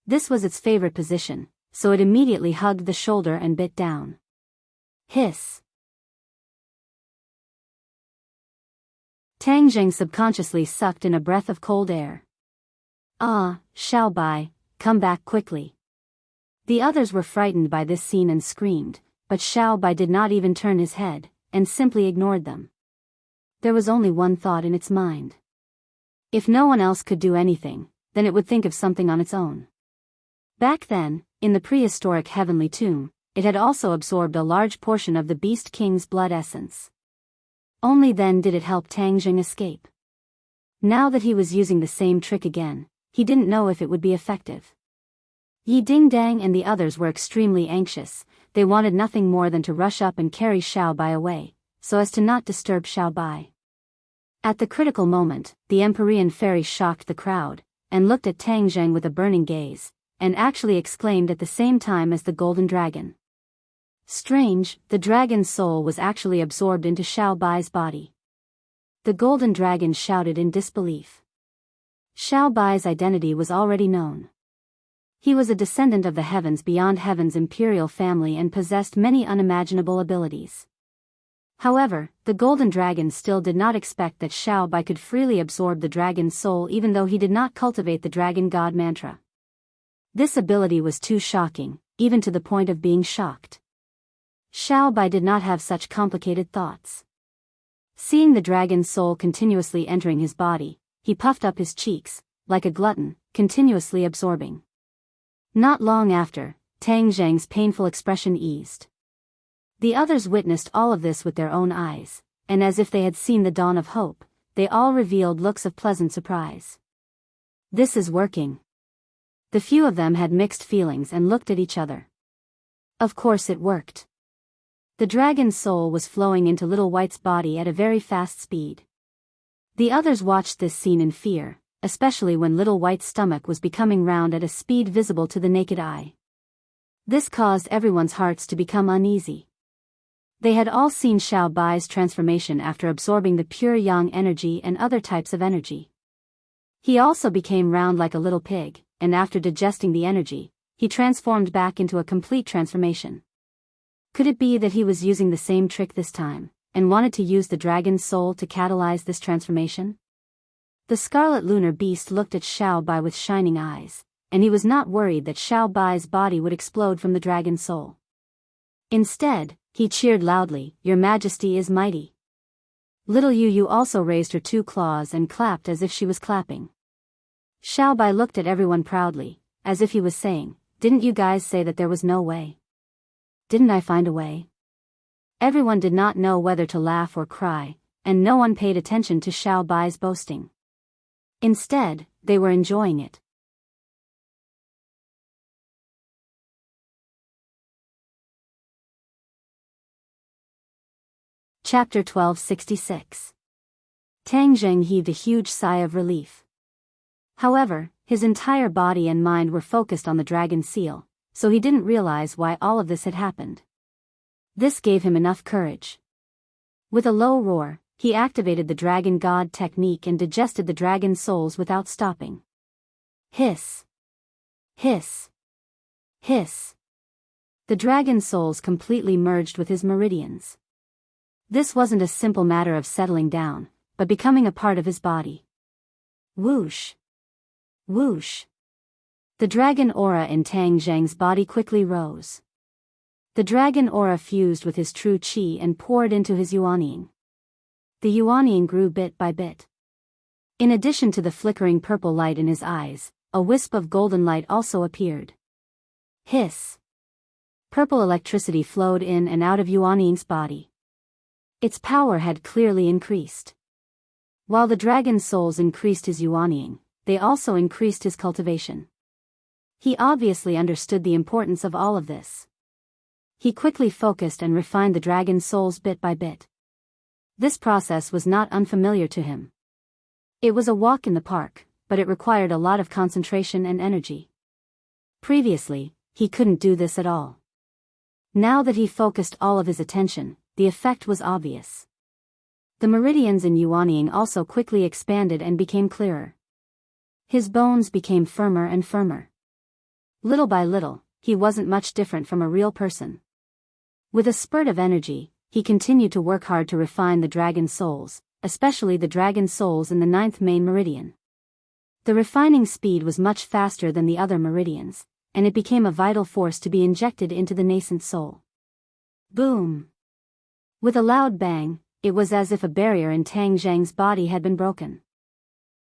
This was its favorite position, so it immediately hugged the shoulder and bit down. Hiss! Tang Zheng subconsciously sucked in a breath of cold air. "Ah, Xiao Bai, come back quickly." The others were frightened by this scene and screamed, but Xiao Bai did not even turn his head, and simply ignored them. There was only one thought in its mind. If no one else could do anything, then it would think of something on its own. Back then, in the prehistoric heavenly tomb, it had also absorbed a large portion of the Beast King's blood essence. Only then did it help Tang Zheng escape. Now that he was using the same trick again, he didn't know if it would be effective. Yi Ding Dang and the others were extremely anxious. They wanted nothing more than to rush up and carry Xiao Bai away, so as to not disturb Xiao Bai. At the critical moment, the Empyrean fairy shocked the crowd, and looked at Tang Zheng with a burning gaze, and actually exclaimed at the same time as the golden dragon. Strange, the dragon's soul was actually absorbed into Xiao Bai's body. The golden dragon shouted in disbelief. Xiao Bai's identity was already known. He was a descendant of the heavens beyond heaven's imperial family and possessed many unimaginable abilities. However, the golden dragon still did not expect that Xiao Bai could freely absorb the dragon's soul even though he did not cultivate the dragon god mantra. This ability was too shocking, even to the point of being shocked. Xiao Bai did not have such complicated thoughts. Seeing the dragon's soul continuously entering his body, he puffed up his cheeks, like a glutton, continuously absorbing. Not long after, Tang Zheng's painful expression eased. The others witnessed all of this with their own eyes, and as if they had seen the dawn of hope, they all revealed looks of pleasant surprise. This is working. The few of them had mixed feelings and looked at each other. Of course it worked. The dragon's soul was flowing into Little White's body at a very fast speed. The others watched this scene in fear, especially when Little White's stomach was becoming round at a speed visible to the naked eye. This caused everyone's hearts to become uneasy. They had all seen Xiao Bai's transformation after absorbing the pure yang energy and other types of energy. He also became round like a little pig, and after digesting the energy, he transformed back into a complete transformation. Could it be that he was using the same trick this time, and wanted to use the dragon's soul to catalyze this transformation? The scarlet lunar beast looked at Xiao Bai with shining eyes, and he was not worried that Xiao Bai's body would explode from the dragon's soul. Instead, he cheered loudly, "Your Majesty is mighty." Little Yu Yu also raised her 2 claws and clapped as if she was clapping. Xiao Bai looked at everyone proudly, as if he was saying, "Didn't you guys say that there was no way? Didn't I find a way?" Everyone did not know whether to laugh or cry, and no one paid attention to Xiao Bai's boasting. Instead, they were enjoying it. Chapter 1266. Tang Zheng heaved a huge sigh of relief. However, his entire body and mind were focused on the dragon seal, so he didn't realize why all of this had happened. This gave him enough courage. With a low roar, he activated the dragon god technique and digested the dragon souls without stopping. Hiss! Hiss! Hiss! The dragon souls completely merged with his meridians. This wasn't a simple matter of settling down, but becoming a part of his body. Whoosh! Whoosh! The dragon aura in Tang Zheng's body quickly rose. The dragon aura fused with his true qi and poured into his yuanying. The yuanying grew bit by bit. In addition to the flickering purple light in his eyes, a wisp of golden light also appeared. Hiss! Purple electricity flowed in and out of Yuanying's body. Its power had clearly increased. While the dragon's souls increased his yuanying, they also increased his cultivation. He obviously understood the importance of all of this. He quickly focused and refined the dragon's souls bit by bit. This process was not unfamiliar to him. It was a walk in the park, but it required a lot of concentration and energy. Previously, he couldn't do this at all. Now that he focused all of his attention, the effect was obvious. The meridians in Yuanying also quickly expanded and became clearer. His bones became firmer and firmer. Little by little, he wasn't much different from a real person. With a spurt of energy, he continued to work hard to refine the dragon's souls, especially the dragon's souls in the 9th main meridian. The refining speed was much faster than the other meridians, and it became a vital force to be injected into the nascent soul. Boom! With a loud bang, it was as if a barrier in Tang Zheng's body had been broken.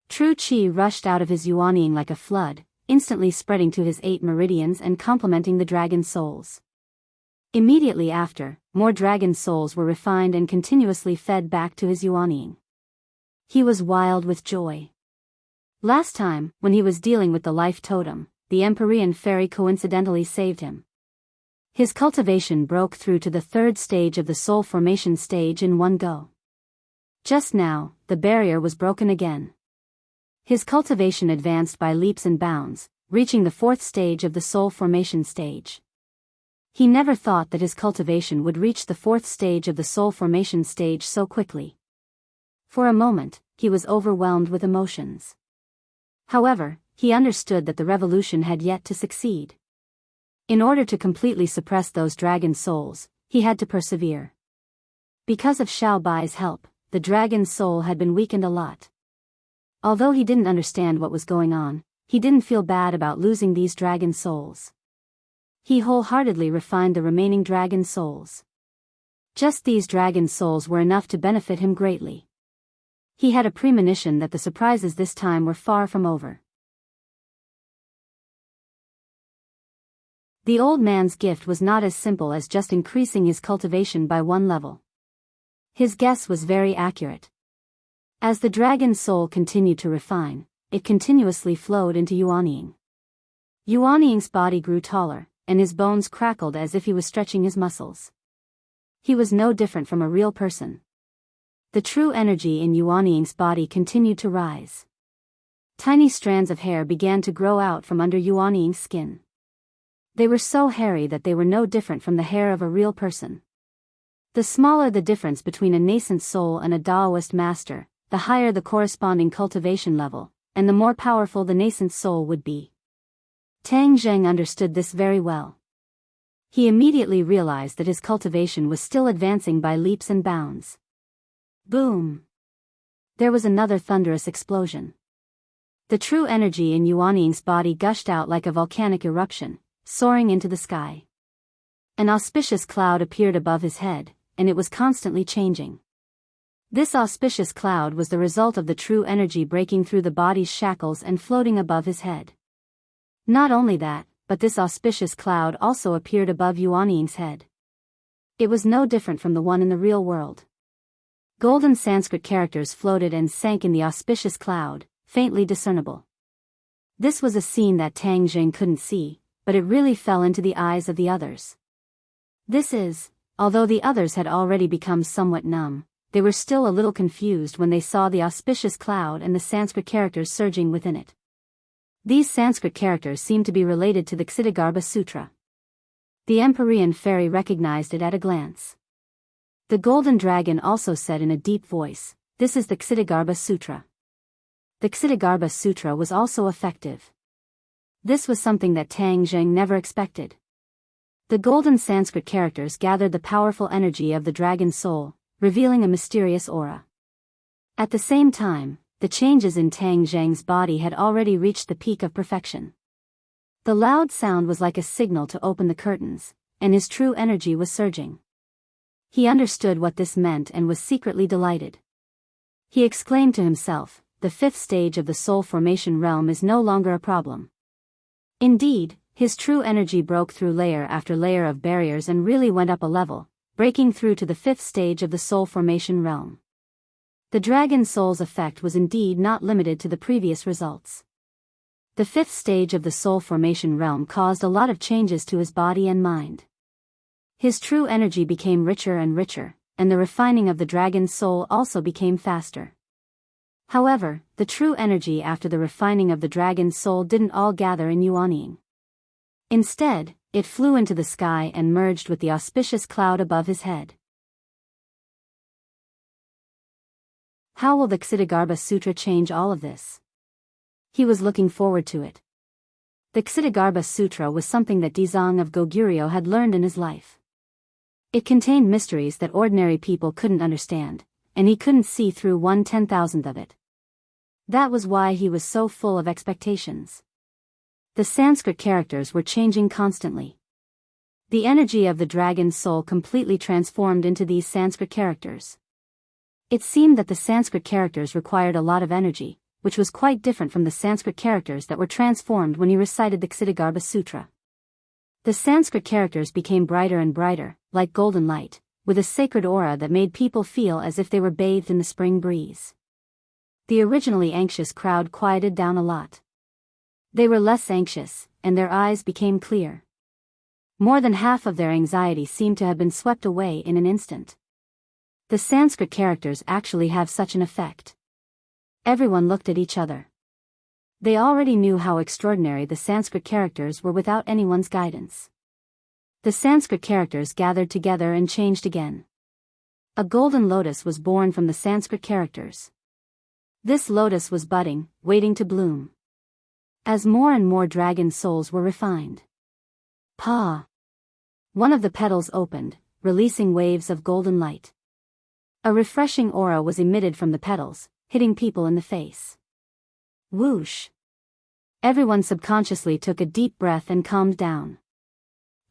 True qi rushed out of his Yuanying like a flood, instantly spreading to his 8 meridians and complementing the dragon's souls. Immediately after, more dragon souls were refined and continuously fed back to his Yuanying. He was wild with joy. Last time, when he was dealing with the life totem, the Empyrean fairy coincidentally saved him. His cultivation broke through to the 3rd stage of the soul formation stage in one go. Just now, the barrier was broken again. His cultivation advanced by leaps and bounds, reaching the 4th stage of the soul formation stage. He never thought that his cultivation would reach the 4th stage of the soul formation stage so quickly. For a moment, he was overwhelmed with emotions. However, he understood that the revolution had yet to succeed. In order to completely suppress those dragon souls, he had to persevere. Because of Xiao Bai's help, the dragon's soul had been weakened a lot. Although he didn't understand what was going on, he didn't feel bad about losing these dragon souls. He wholeheartedly refined the remaining dragon souls. Just these dragon souls were enough to benefit him greatly. He had a premonition that the surprises this time were far from over. The old man's gift was not as simple as just increasing his cultivation by 1 level. His guess was very accurate. As the dragon's soul continued to refine, it continuously flowed into Yuanying. Yuanying's body grew taller, and his bones crackled as if he was stretching his muscles. He was no different from a real person. The true energy in Yuanying's body continued to rise. Tiny strands of hair began to grow out from under Yuanying's skin. They were so hairy that they were no different from the hair of a real person. The smaller the difference between a nascent soul and a Taoist master, the higher the corresponding cultivation level, and the more powerful the nascent soul would be. Tang Zheng understood this very well. He immediately realized that his cultivation was still advancing by leaps and bounds. Boom! There was another thunderous explosion. The true energy in Yuanying's body gushed out like a volcanic eruption, soaring into the sky. An auspicious cloud appeared above his head, and it was constantly changing. This auspicious cloud was the result of the true energy breaking through the body's shackles and floating above his head. Not only that, but this auspicious cloud also appeared above Yuanying's head. It was no different from the one in the real world. Golden Sanskrit characters floated and sank in the auspicious cloud, faintly discernible. This was a scene that Tang Zheng couldn't see, but it really fell into the eyes of the others. Although the others had already become somewhat numb, they were still a little confused when they saw the auspicious cloud and the Sanskrit characters surging within it. These Sanskrit characters seemed to be related to the Ksitigarbha Sutra. The Empyrean fairy recognized it at a glance. The golden dragon also said in a deep voice, "This is the Ksitigarbha Sutra." The Ksitigarbha Sutra was also effective. This was something that Tang Zheng never expected. The golden Sanskrit characters gathered the powerful energy of the dragon soul, revealing a mysterious aura. At the same time, the changes in Tang Zheng's body had already reached the peak of perfection. The loud sound was like a signal to open the curtains, and his true energy was surging. He understood what this meant and was secretly delighted. He exclaimed to himself, "The 5th stage of the soul formation realm is no longer a problem." Indeed, his true energy broke through layer after layer of barriers and really went up a level, breaking through to the 5th stage of the soul formation realm. The dragon soul's effect was indeed not limited to the previous results. The fifth stage of the soul formation realm caused a lot of changes to his body and mind. His true energy became richer and richer, and the refining of the dragon's soul also became faster. However, the true energy after the refining of the dragon's soul didn't all gather in Yuanying. Instead, it flew into the sky and merged with the auspicious cloud above his head. How will the Ksitigarbha Sutra change all of this? He was looking forward to it. The Ksitigarbha Sutra was something that Dizang of Goguryeo had learned in his life. It contained mysteries that ordinary people couldn't understand, and he couldn't see through 1/10,000th of it. That was why he was so full of expectations. The Sanskrit characters were changing constantly. The energy of the dragon's soul completely transformed into these Sanskrit characters. It seemed that the Sanskrit characters required a lot of energy, which was quite different from the Sanskrit characters that were transformed when he recited the Ksitigarbha Sutra. The Sanskrit characters became brighter and brighter, like golden light, with a sacred aura that made people feel as if they were bathed in the spring breeze. The originally anxious crowd quieted down a lot. They were less anxious, and their eyes became clear. More than half of their anxiety seemed to have been swept away in an instant. The Sanskrit characters actually have such an effect. Everyone looked at each other. They already knew how extraordinary the Sanskrit characters were without anyone's guidance. The Sanskrit characters gathered together and changed again. A golden lotus was born from the Sanskrit characters. This lotus was budding, waiting to bloom. As more and more dragon souls were refined. Pa! One of the petals opened, releasing waves of golden light. A refreshing aura was emitted from the petals, hitting people in the face. Whoosh! Everyone subconsciously took a deep breath and calmed down.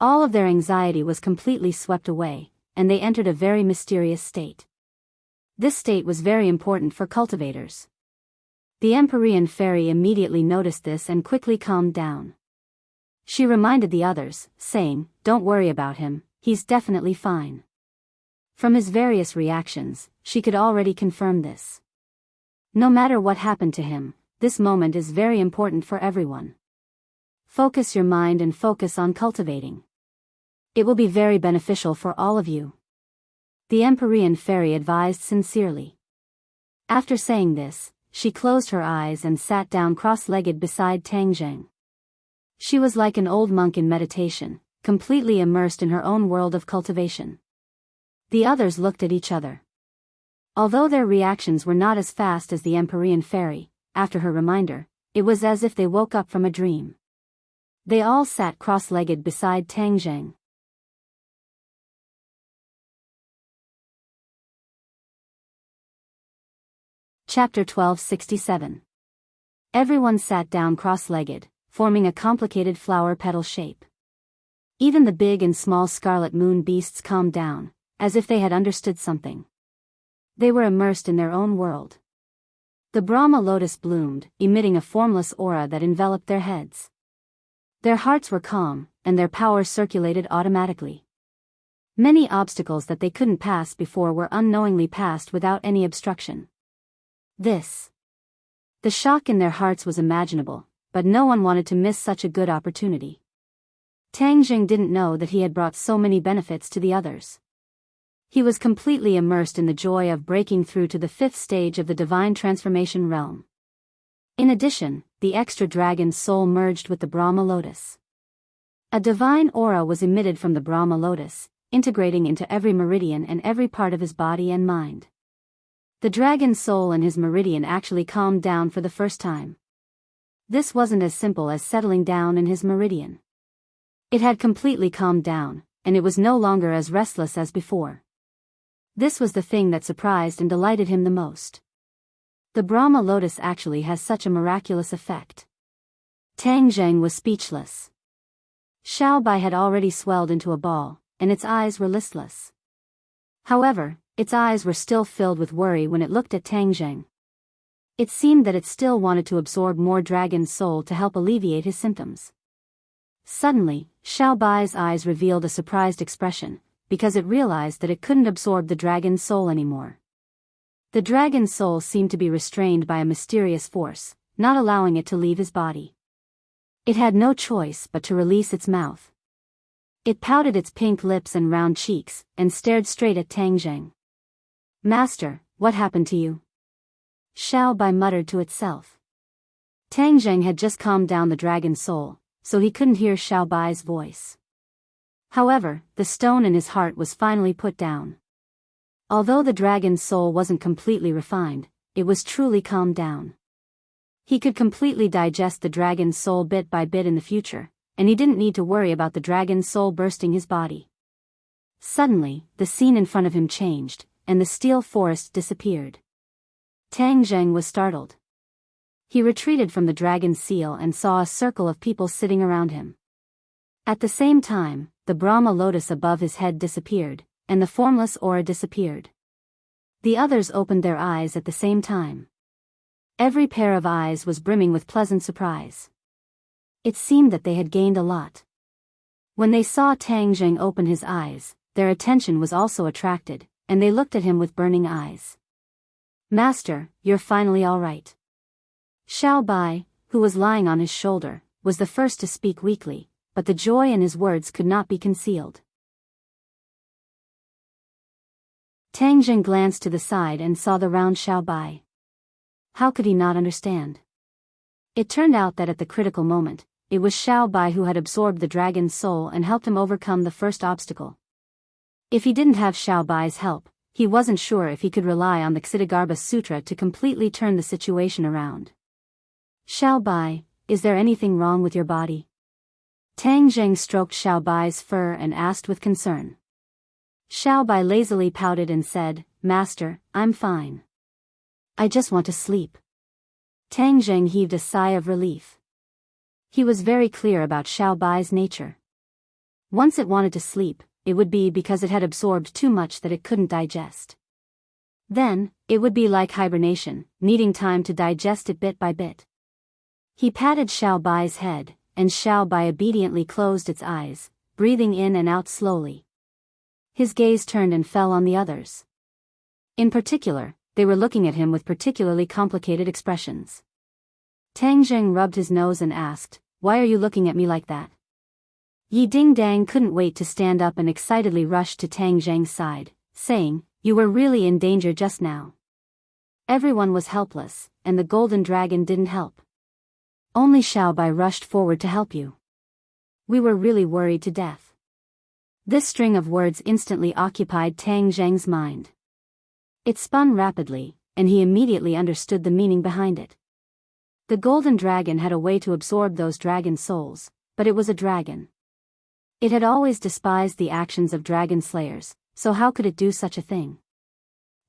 All of their anxiety was completely swept away, and they entered a very mysterious state. This state was very important for cultivators. The Empyrean fairy immediately noticed this and quickly calmed down. She reminded the others, saying, "Don't worry about him, he's definitely fine." From his various reactions, she could already confirm this. No matter what happened to him, this moment is very important for everyone. Focus your mind and focus on cultivating. It will be very beneficial for all of you. The Empyrean fairy advised sincerely. After saying this, she closed her eyes and sat down cross-legged beside Tang Zheng. She was like an old monk in meditation, completely immersed in her own world of cultivation. The others looked at each other. Although their reactions were not as fast as the Empyrean fairy, after her reminder, it was as if they woke up from a dream. They all sat cross-legged beside Tang Zheng. Chapter 1267. Everyone sat down cross-legged, forming a complicated flower petal shape. Even the big and small scarlet moon beasts calmed down, as if they had understood something. They were immersed in their own world. The Brahma lotus bloomed, emitting a formless aura that enveloped their heads. Their hearts were calm, and their power circulated automatically. Many obstacles that they couldn't pass before were unknowingly passed without any obstruction. The shock in their hearts was imaginable, but no one wanted to miss such a good opportunity. Tang Zheng didn't know that he had brought so many benefits to the others. He was completely immersed in the joy of breaking through to the fifth stage of the divine transformation realm. In addition, the extra dragon's soul merged with the Brahma lotus. A divine aura was emitted from the Brahma lotus, integrating into every meridian and every part of his body and mind. The dragon's soul and his meridian actually calmed down for the first time. This wasn't as simple as settling down in his meridian. It had completely calmed down, and it was no longer as restless as before. This was the thing that surprised and delighted him the most. The Brahma lotus actually has such a miraculous effect. Tang Zheng was speechless. Xiao Bai had already swelled into a ball, and its eyes were listless. However, its eyes were still filled with worry when it looked at Tang Zheng. It seemed that it still wanted to absorb more dragon's soul to help alleviate his symptoms. Suddenly, Xiao Bai's eyes revealed a surprised expression, because it realized that it couldn't absorb the dragon's soul anymore. The dragon's soul seemed to be restrained by a mysterious force, not allowing it to leave his body. It had no choice but to release its mouth. It pouted its pink lips and round cheeks, and stared straight at Tang Zheng. "Master, what happened to you?" Xiao Bai muttered to itself. Tang Zheng had just calmed down the dragon's soul, so he couldn't hear Xiao Bai's voice. However, the stone in his heart was finally put down. Although the dragon's soul wasn't completely refined, it was truly calmed down. He could completely digest the dragon's soul bit by bit in the future, and he didn't need to worry about the dragon's soul bursting his body. Suddenly, the scene in front of him changed, and the steel forest disappeared. Tang Zheng was startled. He retreated from the dragon's seal and saw a circle of people sitting around him. At the same time, the Brahma lotus above his head disappeared, and the formless aura disappeared. The others opened their eyes at the same time. Every pair of eyes was brimming with pleasant surprise. It seemed that they had gained a lot. When they saw Tang Zheng open his eyes, their attention was also attracted, and they looked at him with burning eyes. "Master, you're finally all right." Xiao Bai, who was lying on his shoulder, was the first to speak weakly, but the joy in his words could not be concealed. Tang Zheng glanced to the side and saw the round Xiao Bai. How could he not understand? It turned out that at the critical moment, it was Xiao Bai who had absorbed the dragon's soul and helped him overcome the first obstacle. If he didn't have Xiao Bai's help, he wasn't sure if he could rely on the Ksitigarbha Sutra to completely turn the situation around. "Xiao Bai, is there anything wrong with your body?" Tang Zheng stroked Xiao Bai's fur and asked with concern. Xiao Bai lazily pouted and said, "Master, I'm fine. I just want to sleep." Tang Zheng heaved a sigh of relief. He was very clear about Xiao Bai's nature. Once it wanted to sleep, it would be because it had absorbed too much that it couldn't digest. Then, it would be like hibernation, needing time to digest it bit by bit. He patted Xiao Bai's head, and Xiao Bai obediently closed its eyes, breathing in and out slowly. His gaze turned and fell on the others. In particular, they were looking at him with particularly complicated expressions. Tang Zheng rubbed his nose and asked, "Why are you looking at me like that?" Yi Ding Dang couldn't wait to stand up and excitedly rushed to Tang Zheng's side, saying, "You were really in danger just now." Everyone was helpless, and the golden dragon didn't help. Only Xiao Bai rushed forward to help you. We were really worried to death. This string of words instantly occupied Tang Zheng's mind. It spun rapidly, and he immediately understood the meaning behind it. The golden dragon had a way to absorb those dragon souls, but it was a dragon. It had always despised the actions of dragon slayers, so how could it do such a thing?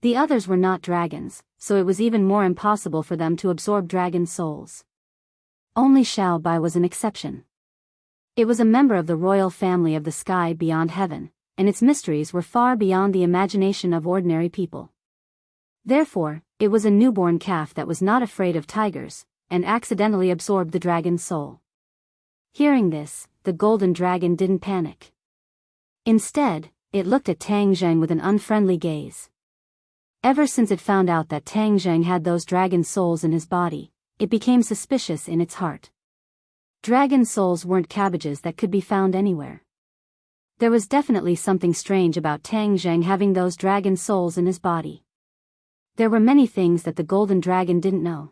The others were not dragons, so it was even more impossible for them to absorb dragon souls. Only Xiao Bai was an exception. It was a member of the royal family of the sky beyond heaven, and its mysteries were far beyond the imagination of ordinary people. Therefore, it was a newborn calf that was not afraid of tigers, and accidentally absorbed the dragon's soul. Hearing this, the golden dragon didn't panic. Instead, it looked at Tang Zheng with an unfriendly gaze. Ever since it found out that Tang Zheng had those dragon souls in his body, it became suspicious in its heart. Dragon souls weren't cabbages that could be found anywhere. There was definitely something strange about Tang Zheng having those dragon souls in his body. There were many things that the golden dragon didn't know.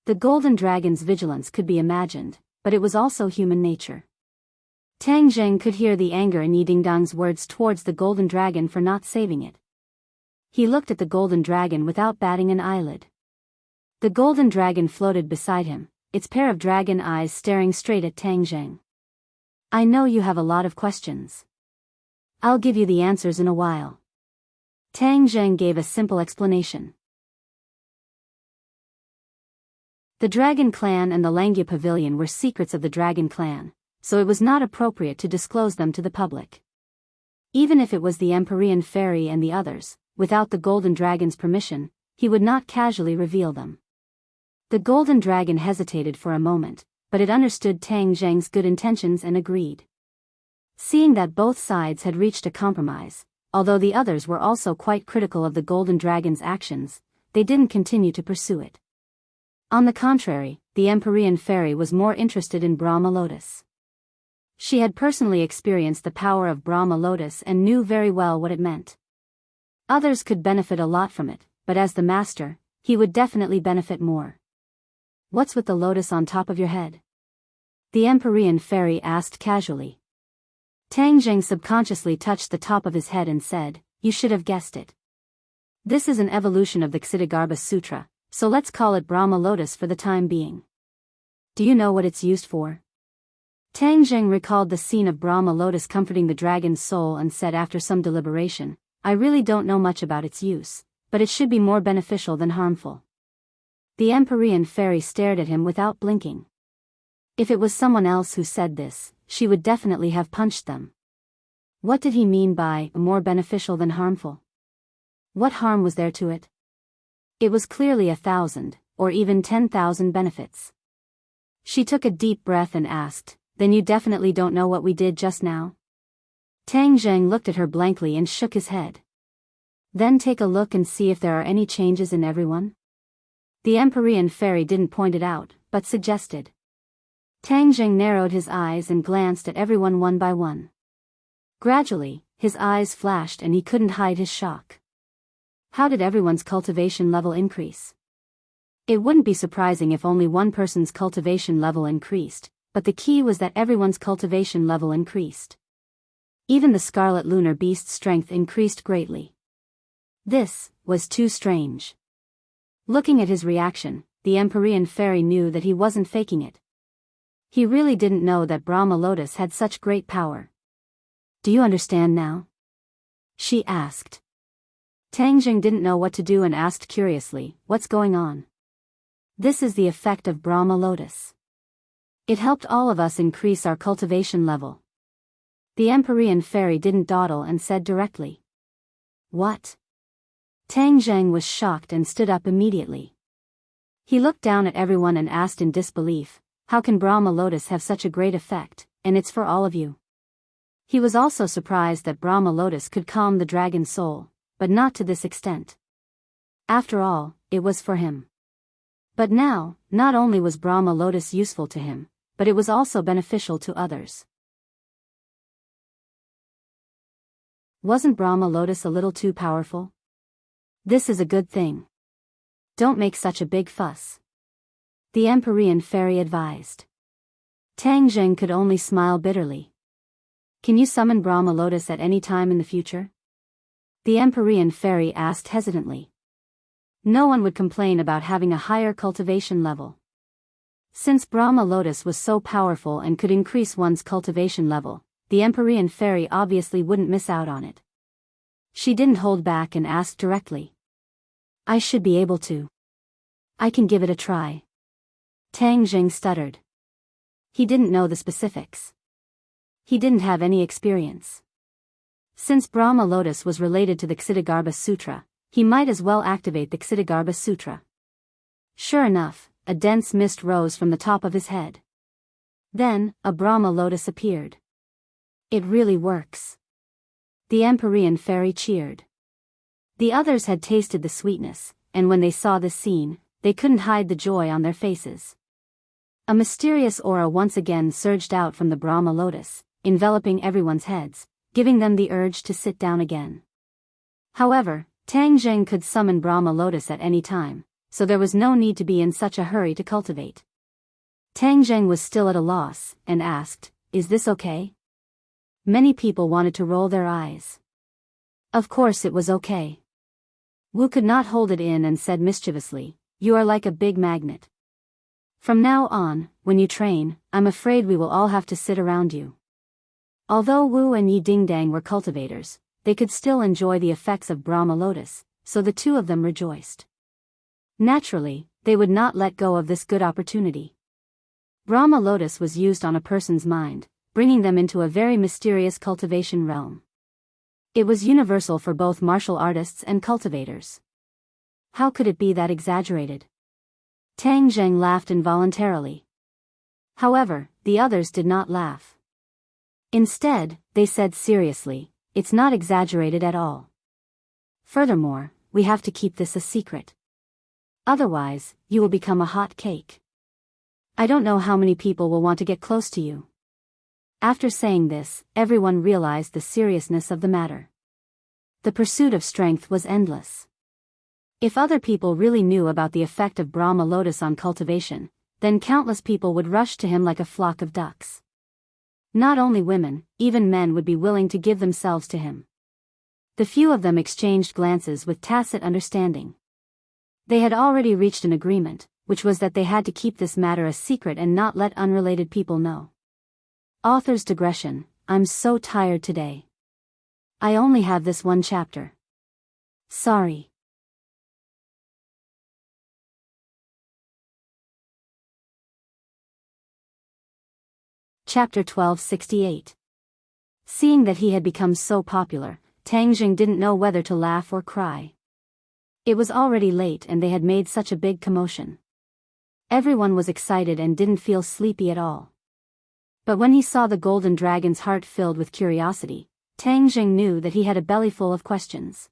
The golden dragon's vigilance could be imagined, but it was also human nature. Tang Zheng could hear the anger in Yi Dingdang's words towards the golden dragon for not saving it. He looked at the golden dragon without batting an eyelid. The golden dragon floated beside him, its pair of dragon eyes staring straight at Tang Zheng. "I know you have a lot of questions. I'll give you the answers in a while." Tang Zheng gave a simple explanation. The Dragon Clan and the Langya Pavilion were secrets of the Dragon Clan, so it was not appropriate to disclose them to the public. Even if it was the Empyrean Fairy and the others, without the Golden Dragon's permission, he would not casually reveal them. The Golden Dragon hesitated for a moment, but it understood Tang Zheng's good intentions and agreed. Seeing that both sides had reached a compromise, although the others were also quite critical of the Golden Dragon's actions, they didn't continue to pursue it. On the contrary, the Empyrean fairy was more interested in Brahma lotus. She had personally experienced the power of Brahma lotus and knew very well what it meant. Others could benefit a lot from it, but as the master, he would definitely benefit more. "What's with the lotus on top of your head?" the Empyrean fairy asked casually. Tang Jing subconsciously touched the top of his head and said, "You should have guessed it. This is an evolution of the Ksitigarbha Sutra, so let's call it Brahma lotus for the time being. Do you know what it's used for?" Tang Jing recalled the scene of Brahma lotus comforting the dragon's soul and said after some deliberation, "I really don't know much about its use, but it should be more beneficial than harmful." The Empyrean fairy stared at him without blinking. If it was someone else who said this, she would definitely have punched them. What did he mean by more beneficial than harmful? What harm was there to it? It was clearly 1,000, or even 10,000 benefits. She took a deep breath and asked, "Then you definitely don't know what we did just now?" Tang Zheng looked at her blankly and shook his head. "Then take a look and see if there are any changes in everyone." The Empyrean fairy didn't point it out, but suggested. Tang Zheng narrowed his eyes and glanced at everyone one by one. Gradually, his eyes flashed and he couldn't hide his shock. How did everyone's cultivation level increase? It wouldn't be surprising if only one person's cultivation level increased, but the key was that everyone's cultivation level increased. Even the scarlet lunar beast's strength increased greatly. This was too strange. Looking at his reaction, the Empyrean fairy knew that he wasn't faking it. He really didn't know that Brahma lotus had such great power. "Do you understand now?" she asked. Tang Jing didn't know what to do and asked curiously, "What's going on?" "This is the effect of Brahma lotus. It helped all of us increase our cultivation level." The Empyrean fairy didn't dawdle and said directly. "What?" Tang Zheng was shocked and stood up immediately. He looked down at everyone and asked in disbelief, "How can Brahma lotus have such a great effect, and it's for all of you?" He was also surprised that Brahma lotus could calm the dragon's soul, but not to this extent. After all, it was for him. But now, not only was Brahma lotus useful to him, but it was also beneficial to others. Wasn't Brahma lotus a little too powerful? This is a good thing. Don't make such a big fuss, the Empyrean fairy advised. Tang Zheng could only smile bitterly. "Can you summon Brahma lotus at any time in the future?" the Empyrean fairy asked hesitantly. No one would complain about having a higher cultivation level. Since Brahma lotus was so powerful and could increase one's cultivation level, the Empyrean fairy obviously wouldn't miss out on it. She didn't hold back and asked directly. "I should be able to. I can give it a try." Tang Jing stuttered. He didn't know the specifics. He didn't have any experience. Since Brahma lotus was related to the Ksitigarbha Sutra, he might as well activate the Ksitigarbha Sutra. Sure enough, a dense mist rose from the top of his head. Then, a Brahma lotus appeared. "It really works." The Empyrean fairy cheered. The others had tasted the sweetness, and when they saw this scene, they couldn't hide the joy on their faces. A mysterious aura once again surged out from the Brahma lotus, enveloping everyone's heads, giving them the urge to sit down again. However, Tang Zheng could summon Brahma lotus at any time, so there was no need to be in such a hurry to cultivate. Tang Zheng was still at a loss, and asked, "Is this okay?" Many people wanted to roll their eyes. Of course it was okay. Wu could not hold it in and said mischievously, "You are like a big magnet. From now on, when you train, I'm afraid we will all have to sit around you." Although Wu and Yi Dingdang were cultivators, they could still enjoy the effects of Brahma lotus, so the two of them rejoiced. Naturally, they would not let go of this good opportunity. Brahma lotus was used on a person's mind, bringing them into a very mysterious cultivation realm. It was universal for both martial artists and cultivators. How could it be that exaggerated? Tang Zheng laughed involuntarily. However, the others did not laugh. Instead, they said seriously, "It's not exaggerated at all. Furthermore, we have to keep this a secret. Otherwise, you will become a hot cake." I don't know how many people will want to get close to you." After saying this, everyone realized the seriousness of the matter. The pursuit of strength was endless. If other people really knew about the effect of Brahma lotus on cultivation, then countless people would rush to him like a flock of ducks. Not only women, even men would be willing to give themselves to him. The few of them exchanged glances with tacit understanding. They had already reached an agreement, which was that they had to keep this matter a secret and not let unrelated people know. Author's digression. I'm so tired today. I only have this one chapter. Sorry. Chapter 1268. Seeing that he had become so popular, Tang Jing didn't know whether to laugh or cry. It was already late and they had made such a big commotion. Everyone was excited and didn't feel sleepy at all. But when he saw the golden dragon's heart filled with curiosity, Tang Jing knew that he had a bellyful of questions.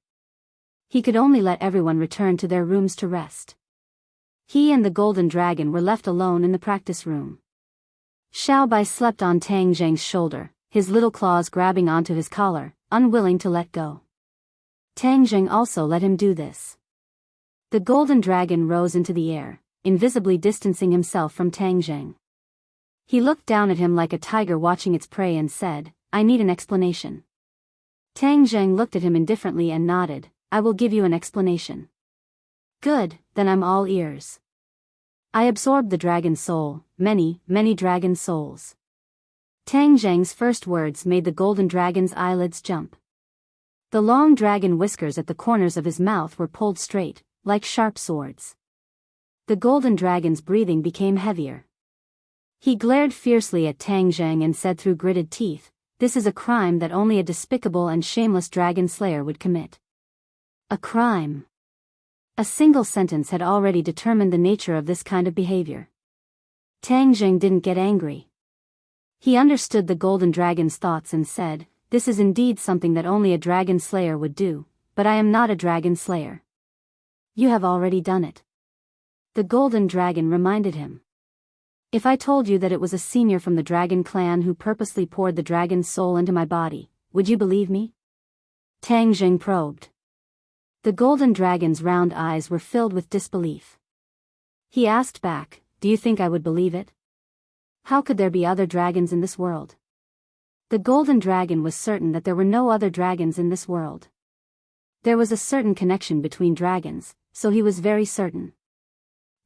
He could only let everyone return to their rooms to rest. He and the golden dragon were left alone in the practice room. Xiao Bai slept on Tang Jing's shoulder, his little claws grabbing onto his collar, unwilling to let go. Tang Jing also let him do this. The golden dragon rose into the air, invisibly distancing himself from Tang Jing. He looked down at him like a tiger watching its prey and said, "I need an explanation." Tang Jing looked at him indifferently and nodded, "I will give you an explanation." "Good, then I'm all ears." "I absorbed the dragon soul, many, many dragon souls." Tang Jing's first words made the golden dragon's eyelids jump. The long dragon whiskers at the corners of his mouth were pulled straight, like sharp swords. The golden dragon's breathing became heavier. He glared fiercely at Tang Jing and said through gritted teeth, "This is a crime that only a despicable and shameless dragon slayer would commit." A crime. A single sentence had already determined the nature of this kind of behavior. Tang Jing didn't get angry. He understood the golden dragon's thoughts and said, "This is indeed something that only a dragon slayer would do, but I am not a dragon slayer." "You have already done it." The golden dragon reminded him. "If I told you that it was a senior from the dragon clan who purposely poured the dragon's soul into my body, would you believe me?" Tang Jing probed. The golden dragon's round eyes were filled with disbelief. He asked back, "Do you think I would believe it? How could there be other dragons in this world?" The golden dragon was certain that there were no other dragons in this world. There was a certain connection between dragons, so he was very certain.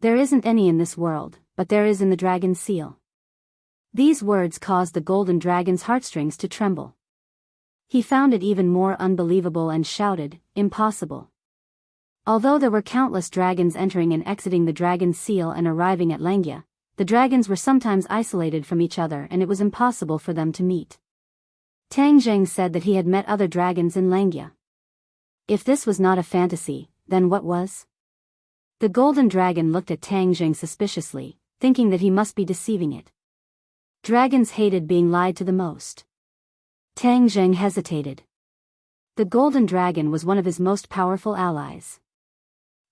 "There isn't any in this world, but there is in the dragon seal." These words caused the golden dragon's heartstrings to tremble. He found it even more unbelievable and shouted, "Impossible." Although there were countless dragons entering and exiting the dragon seal and arriving at Langya, the dragons were sometimes isolated from each other and it was impossible for them to meet. Tang Jing said that he had met other dragons in Langya. If this was not a fantasy, then what was? The golden dragon looked at Tang Jing suspiciously, thinking that he must be deceiving it. Dragons hated being lied to the most. Tang Jing hesitated. The golden dragon was one of his most powerful allies.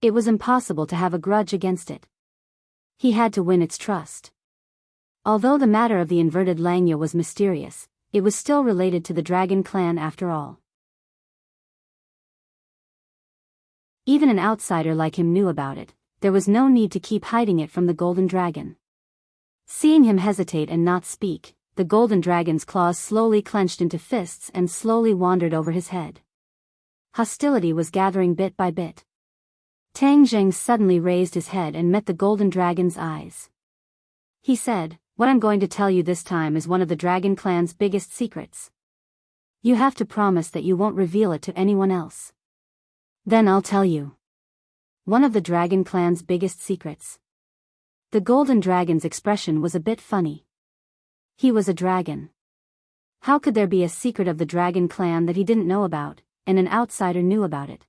It was impossible to have a grudge against it. He had to win its trust. Although the matter of the inverted Langya was mysterious, it was still related to the dragon clan after all. Even an outsider like him knew about it. There was no need to keep hiding it from the golden dragon. Seeing him hesitate and not speak, the golden dragon's claws slowly clenched into fists and slowly wandered over his head. Hostility was gathering bit by bit. Tang Jing suddenly raised his head and met the golden dragon's eyes. He said, "What I'm going to tell you this time is one of the dragon clan's biggest secrets. You have to promise that you won't reveal it to anyone else." "Then I'll tell you." One of the dragon clan's biggest secrets. The golden dragon's expression was a bit funny. He was a dragon. How could there be a secret of the dragon clan that he didn't know about, and an outsider knew about it?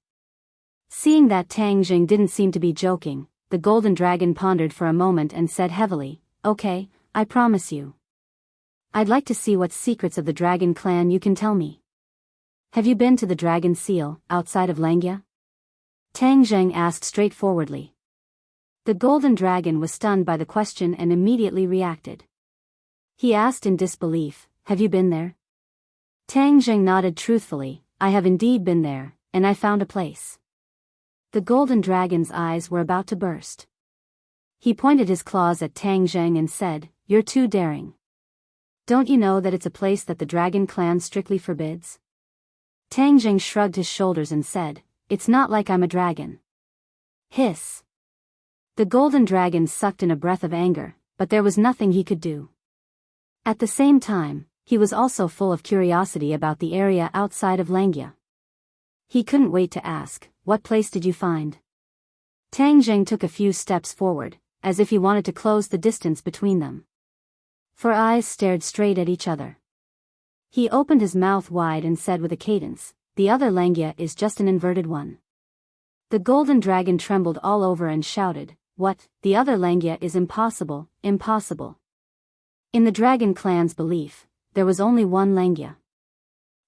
Seeing that Tang Jing didn't seem to be joking, the golden dragon pondered for a moment and said heavily, "Okay, I promise you. I'd like to see what secrets of the dragon clan you can tell me. Have you been to the dragon seal, outside of Langya?" Tang Jing asked straightforwardly. The golden dragon was stunned by the question and immediately reacted. He asked in disbelief, "Have you been there?" Tang Jing nodded truthfully, "I have indeed been there, and I found a place." The golden dragon's eyes were about to burst. He pointed his claws at Tang Jing and said, "You're too daring. Don't you know that it's a place that the dragon clan strictly forbids?" Tang Jing shrugged his shoulders and said, "It's not like I'm a dragon." Hiss. The golden dragon sucked in a breath of anger, but there was nothing he could do. At the same time, he was also full of curiosity about the area outside of Langya. He couldn't wait to ask, "What place did you find?" Tang Jing took a few steps forward, as if he wanted to close the distance between them. Four eyes stared straight at each other. He opened his mouth wide and said with a cadence, "The other Langya is just an inverted one." The golden dragon trembled all over and shouted, "What? The other Langya is impossible, impossible." In the dragon clan's belief, there was only one Langya.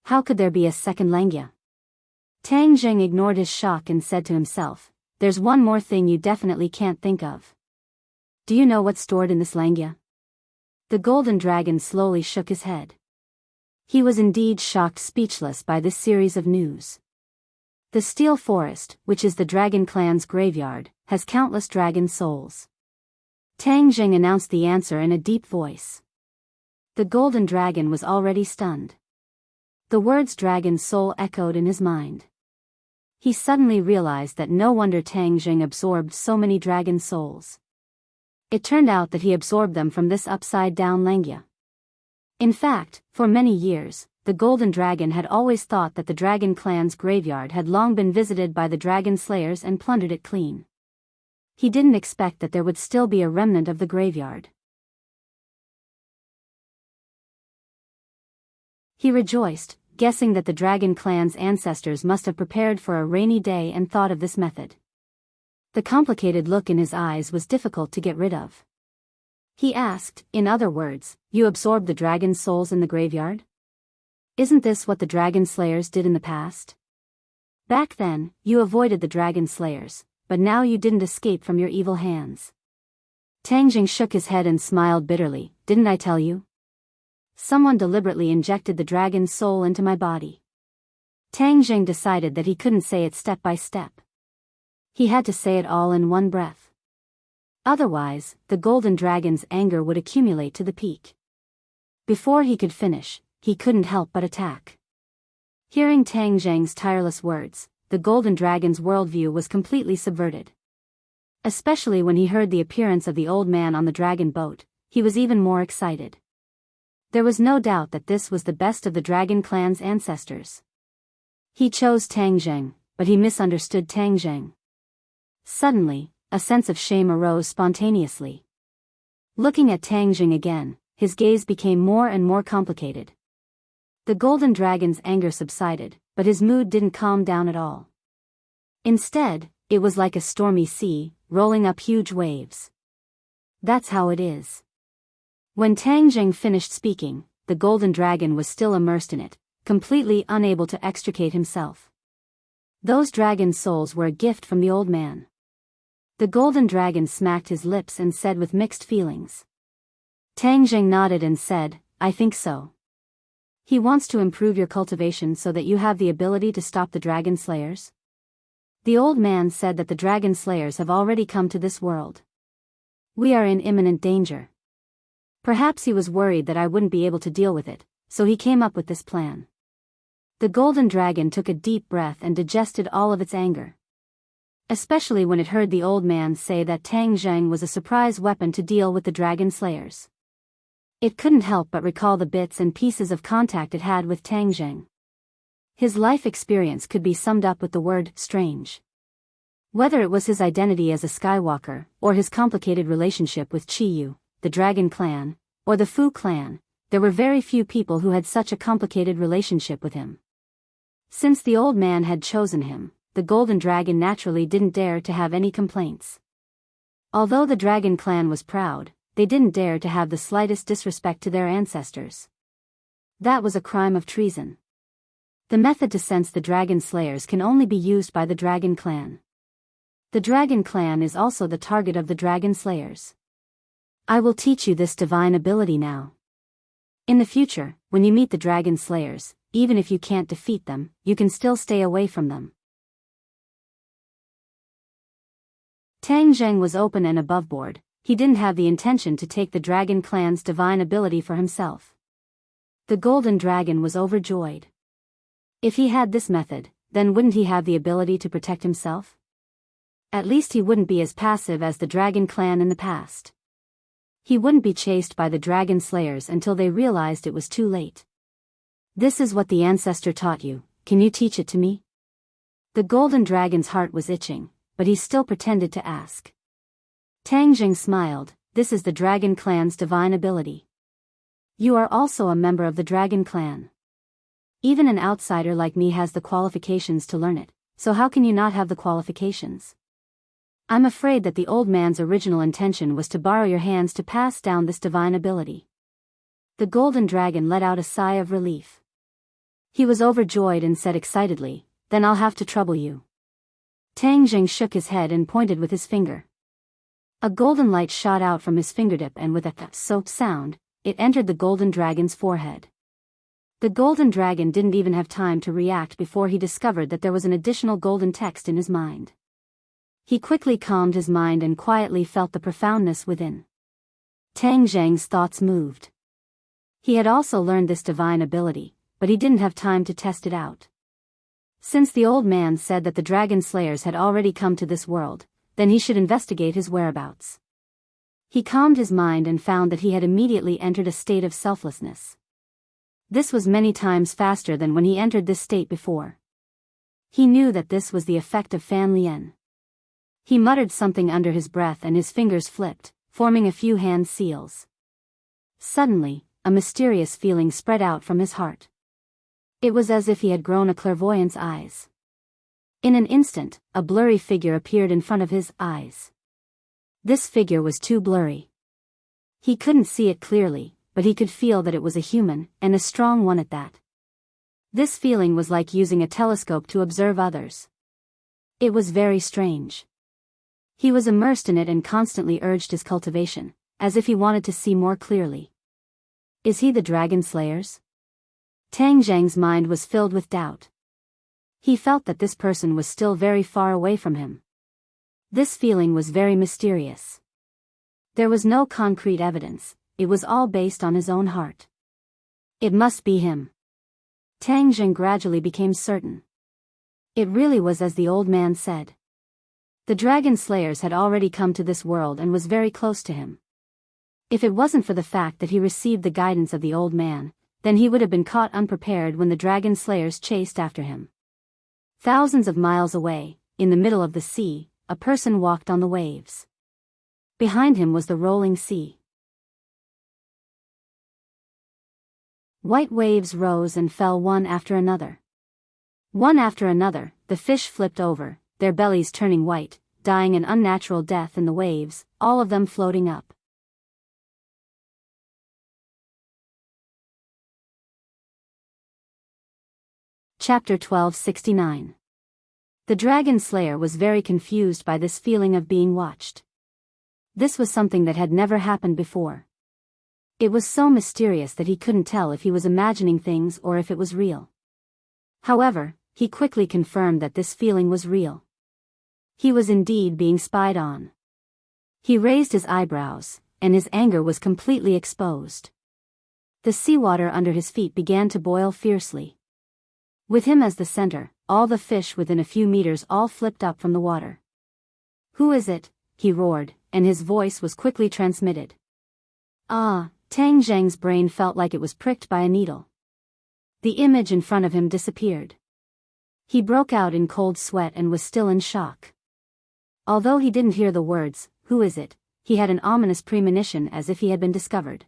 How could there be a second Langya? Tang Jing ignored his shock and said to himself, "There's one more thing you definitely can't think of. Do you know what's stored in this Langya?" The golden dragon slowly shook his head. He was indeed shocked speechless by this series of news. The Steel Forest, which is the dragon clan's graveyard, has countless dragon souls. Tang Jing announced the answer in a deep voice. The golden dragon was already stunned. The words dragon soul echoed in his mind. He suddenly realized that no wonder Tang Jing absorbed so many dragon souls. It turned out that he absorbed them from this upside-down Langya. In fact, for many years, the golden dragon had always thought that the dragon clan's graveyard had long been visited by the dragon slayers and plundered it clean. He didn't expect that there would still be a remnant of the graveyard. He rejoiced, guessing that the dragon clan's ancestors must have prepared for a rainy day and thought of this method. The complicated look in his eyes was difficult to get rid of. He asked, "In other words, you absorbed the dragon souls in the graveyard? Isn't this what the dragon slayers did in the past? Back then, you avoided the dragon slayers, but now you didn't escape from your evil hands." Tang Jing shook his head and smiled bitterly, "Didn't I tell you? Someone deliberately injected the dragon's soul into my body." Tang Jing decided that he couldn't say it step by step. He had to say it all in one breath. Otherwise, the golden dragon's anger would accumulate to the peak. Before he could finish, he couldn't help but attack. Hearing Tang Jing's tireless words, the golden dragon's worldview was completely subverted. Especially when he heard the appearance of the old man on the dragon boat, he was even more excited. There was no doubt that this was the best of the dragon clan's ancestors. He chose Tang Jing, but he misunderstood Tang Jing. Suddenly, a sense of shame arose spontaneously. Looking at Tang Jing again, his gaze became more and more complicated. The golden dragon's anger subsided, but his mood didn't calm down at all. Instead, it was like a stormy sea, rolling up huge waves. That's how it is. When Tang Jing finished speaking, the golden dragon was still immersed in it, completely unable to extricate himself. Those dragon souls were a gift from the old man. The golden dragon smacked his lips and said with mixed feelings. Tang Jing nodded and said, "I think so. He wants to improve your cultivation so that you have the ability to stop the dragon slayers." The old man said that the dragon slayers have already come to this world. "We are in imminent danger." Perhaps he was worried that I wouldn't be able to deal with it, so he came up with this plan. The golden dragon took a deep breath and digested all of its anger. Especially when it heard the old man say that Tang Jing was a surprise weapon to deal with the dragon slayers. It couldn't help but recall the bits and pieces of contact it had with Tang Jing. His life experience could be summed up with the word strange. Whether it was his identity as a Skywalker, or his complicated relationship with Chiyu, the Dragon Clan, or the Fu Clan, there were very few people who had such a complicated relationship with him. Since the old man had chosen him, the Golden Dragon naturally didn't dare to have any complaints. Although the Dragon Clan was proud, they didn't dare to have the slightest disrespect to their ancestors. That was a crime of treason. The method to sense the dragon slayers can only be used by the Dragon Clan. The dragon clan is also the target of the dragon slayers. I will teach you this divine ability now. In the future, when you meet the dragon slayers, even if you can't defeat them, you can still stay away from them. Tang Zheng was open and aboveboard. He didn't have the intention to take the dragon clan's divine ability for himself. The golden dragon was overjoyed. If he had this method, then wouldn't he have the ability to protect himself? At least he wouldn't be as passive as the dragon clan in the past. He wouldn't be chased by the dragon slayers until they realized it was too late. This is what the ancestor taught you, can you teach it to me? The golden dragon's heart was itching, but he still pretended to ask. Tang Zheng smiled, this is the dragon clan's divine ability. You are also a member of the dragon clan. Even an outsider like me has the qualifications to learn it, so how can you not have the qualifications? I'm afraid that the old man's original intention was to borrow your hands to pass down this divine ability. The golden dragon let out a sigh of relief. He was overjoyed and said excitedly, then I'll have to trouble you. Tang Zheng shook his head and pointed with his finger. A golden light shot out from his fingertip and with a soap sound, it entered the golden dragon's forehead. The golden dragon didn't even have time to react before he discovered that there was an additional golden text in his mind. He quickly calmed his mind and quietly felt the profoundness within. Tang Zheng's thoughts moved. He had also learned this divine ability, but he didn't have time to test it out. Since the old man said that the dragon slayers had already come to this world, then he should investigate his whereabouts. He calmed his mind and found that he had immediately entered a state of selflessness. This was many times faster than when he entered this state before. He knew that this was the effect of Fan Lian. He muttered something under his breath and his fingers flipped, forming a few hand seals. Suddenly, a mysterious feeling spread out from his heart. It was as if he had grown a clairvoyant's eyes. In an instant, a blurry figure appeared in front of his eyes. This figure was too blurry. He couldn't see it clearly, but he could feel that it was a human, and a strong one at that. This feeling was like using a telescope to observe others. It was very strange. He was immersed in it and constantly urged his cultivation, as if he wanted to see more clearly. Is he the dragon slayers? Tang Zheng's mind was filled with doubt. He felt that this person was still very far away from him. This feeling was very mysterious. There was no concrete evidence, it was all based on his own heart. It must be him. Tang Zheng gradually became certain. It really was as the old man said. The dragon slayers had already come to this world and was very close to him. If it wasn't for the fact that he received the guidance of the old man, then he would have been caught unprepared when the dragon slayers chased after him. Thousands of miles away, in the middle of the sea, a person walked on the waves. Behind him was the rolling sea. White waves rose and fell one after another. One after another, the fish flipped over, their bellies turning white, dying an unnatural death in the waves, all of them floating up. Chapter 1269. The dragon slayer was very confused by this feeling of being watched. This was something that had never happened before. It was so mysterious that he couldn't tell if he was imagining things or if it was real. However, he quickly confirmed that this feeling was real. He was indeed being spied on. He raised his eyebrows, and his anger was completely exposed. The seawater under his feet began to boil fiercely. With him as the center, all the fish within a few meters all flipped up from the water. "Who is it?" he roared, and his voice was quickly transmitted. "Ah!" Tang Zheng's brain felt like it was pricked by a needle. The image in front of him disappeared. He broke out in cold sweat and was still in shock. Although he didn't hear the words, "Who is it?" he had an ominous premonition as if he had been discovered.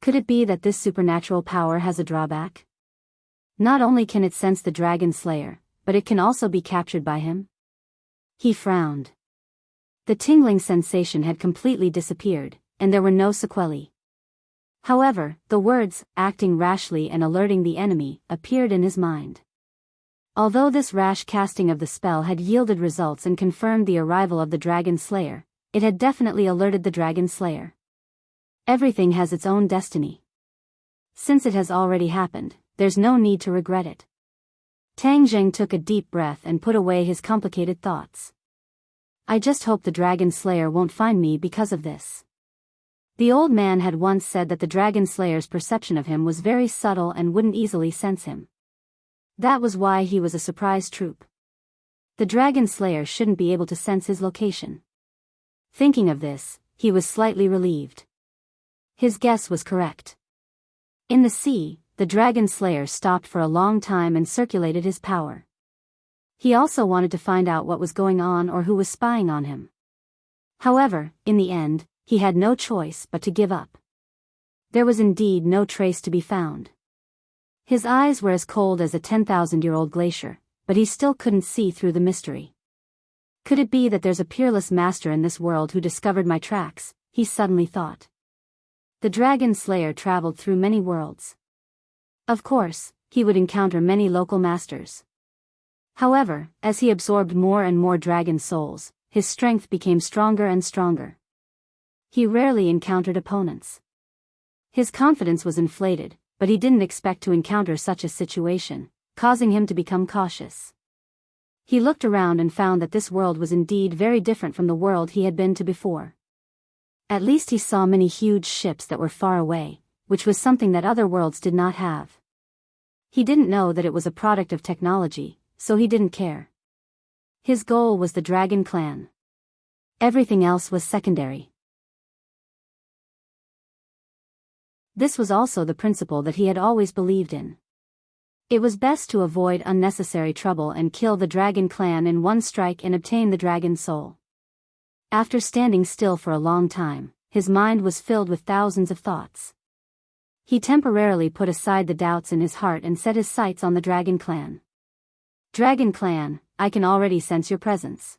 Could it be that this supernatural power has a drawback? Not only can it sense the dragon slayer, but it can also be captured by him? He frowned. The tingling sensation had completely disappeared, and there were no sequelae. However, the words, acting rashly and alerting the enemy, appeared in his mind. Although this rash casting of the spell had yielded results and confirmed the arrival of the Dragon Slayer, it had definitely alerted the Dragon Slayer. Everything has its own destiny. Since it has already happened, there's no need to regret it. Tang Zheng took a deep breath and put away his complicated thoughts. I just hope the Dragon Slayer won't find me because of this. The old man had once said that the Dragon Slayer's perception of him was very subtle and wouldn't easily sense him. That was why he was a surprise troop. The Dragon Slayer shouldn't be able to sense his location. Thinking of this, he was slightly relieved. His guess was correct. In the sea, the Dragon Slayer stopped for a long time and circulated his power. He also wanted to find out what was going on or who was spying on him. However, in the end, he had no choice but to give up. There was indeed no trace to be found. His eyes were as cold as a 10,000-year-old glacier, but he still couldn't see through the mystery. Could it be that there's a peerless master in this world who discovered my tracks, he suddenly thought. The Dragon Slayer traveled through many worlds. Of course, he would encounter many local masters. However, as he absorbed more and more dragon souls, his strength became stronger and stronger. He rarely encountered opponents. His confidence was inflated, but he didn't expect to encounter such a situation, causing him to become cautious. He looked around and found that this world was indeed very different from the world he had been to before. At least he saw many huge ships that were far away, which was something that other worlds did not have. He didn't know that it was a product of technology, so he didn't care. His goal was the Dragon Clan. Everything else was secondary. This was also the principle that he had always believed in. It was best to avoid unnecessary trouble and kill the Dragon Clan in one strike and obtain the Dragon Soul. After standing still for a long time, his mind was filled with thousands of thoughts. He temporarily put aside the doubts in his heart and set his sights on the Dragon Clan. Dragon Clan, I can already sense your presence.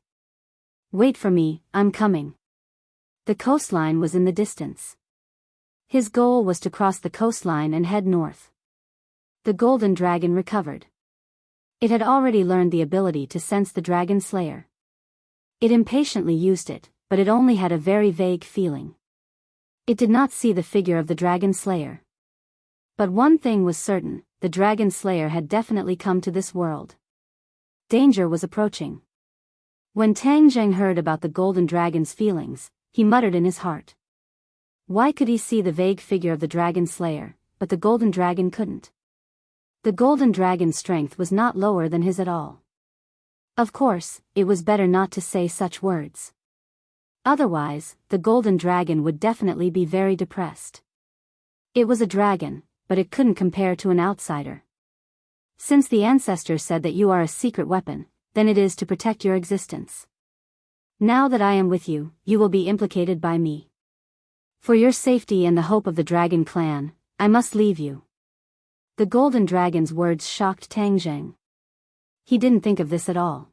Wait for me, I'm coming. The coastline was in the distance. His goal was to cross the coastline and head north. The Golden Dragon recovered. It had already learned the ability to sense the Dragon Slayer. It impatiently used it, but it only had a very vague feeling. It did not see the figure of the Dragon Slayer. But one thing was certain, the Dragon Slayer had definitely come to this world. Danger was approaching. When Tang Zheng heard about the Golden Dragon's feelings, he muttered in his heart. Why could he see the vague figure of the Dragon Slayer, but the Golden Dragon couldn't? The Golden Dragon's strength was not lower than his at all. Of course, it was better not to say such words. Otherwise, the Golden Dragon would definitely be very depressed. It was a dragon, but it couldn't compare to an outsider. Since the ancestors said that you are a secret weapon, then it is to protect your existence. Now that I am with you, you will be implicated by me. For your safety and the hope of the Dragon Clan, I must leave you. The Golden Dragon's words shocked Tang Zheng. He didn't think of this at all.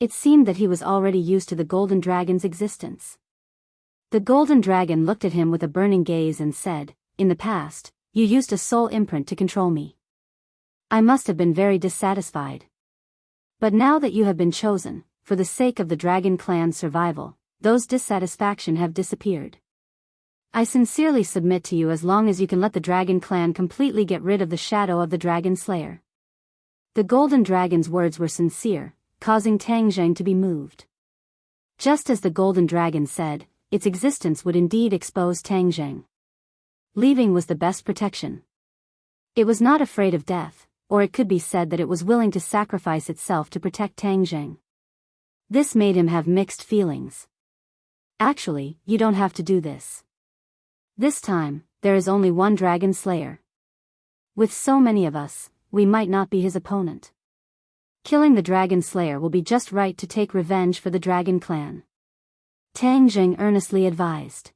It seemed that he was already used to the Golden Dragon's existence. The Golden Dragon looked at him with a burning gaze and said, in the past, you used a soul imprint to control me. I must have been very dissatisfied. But now that you have been chosen, for the sake of the Dragon Clan's survival, those dissatisfaction have disappeared. I sincerely submit to you as long as you can let the Dragon Clan completely get rid of the shadow of the Dragon Slayer. The Golden Dragon's words were sincere, causing Tang Zheng to be moved. Just as the Golden Dragon said, its existence would indeed expose Tang Zheng. Leaving was the best protection. It was not afraid of death, or it could be said that it was willing to sacrifice itself to protect Tang Zheng. This made him have mixed feelings. Actually, you don't have to do this. This time, there is only one Dragon Slayer. With so many of us, we might not be his opponent. Killing the Dragon Slayer will be just right to take revenge for the Dragon Clan. Tang Zheng earnestly advised.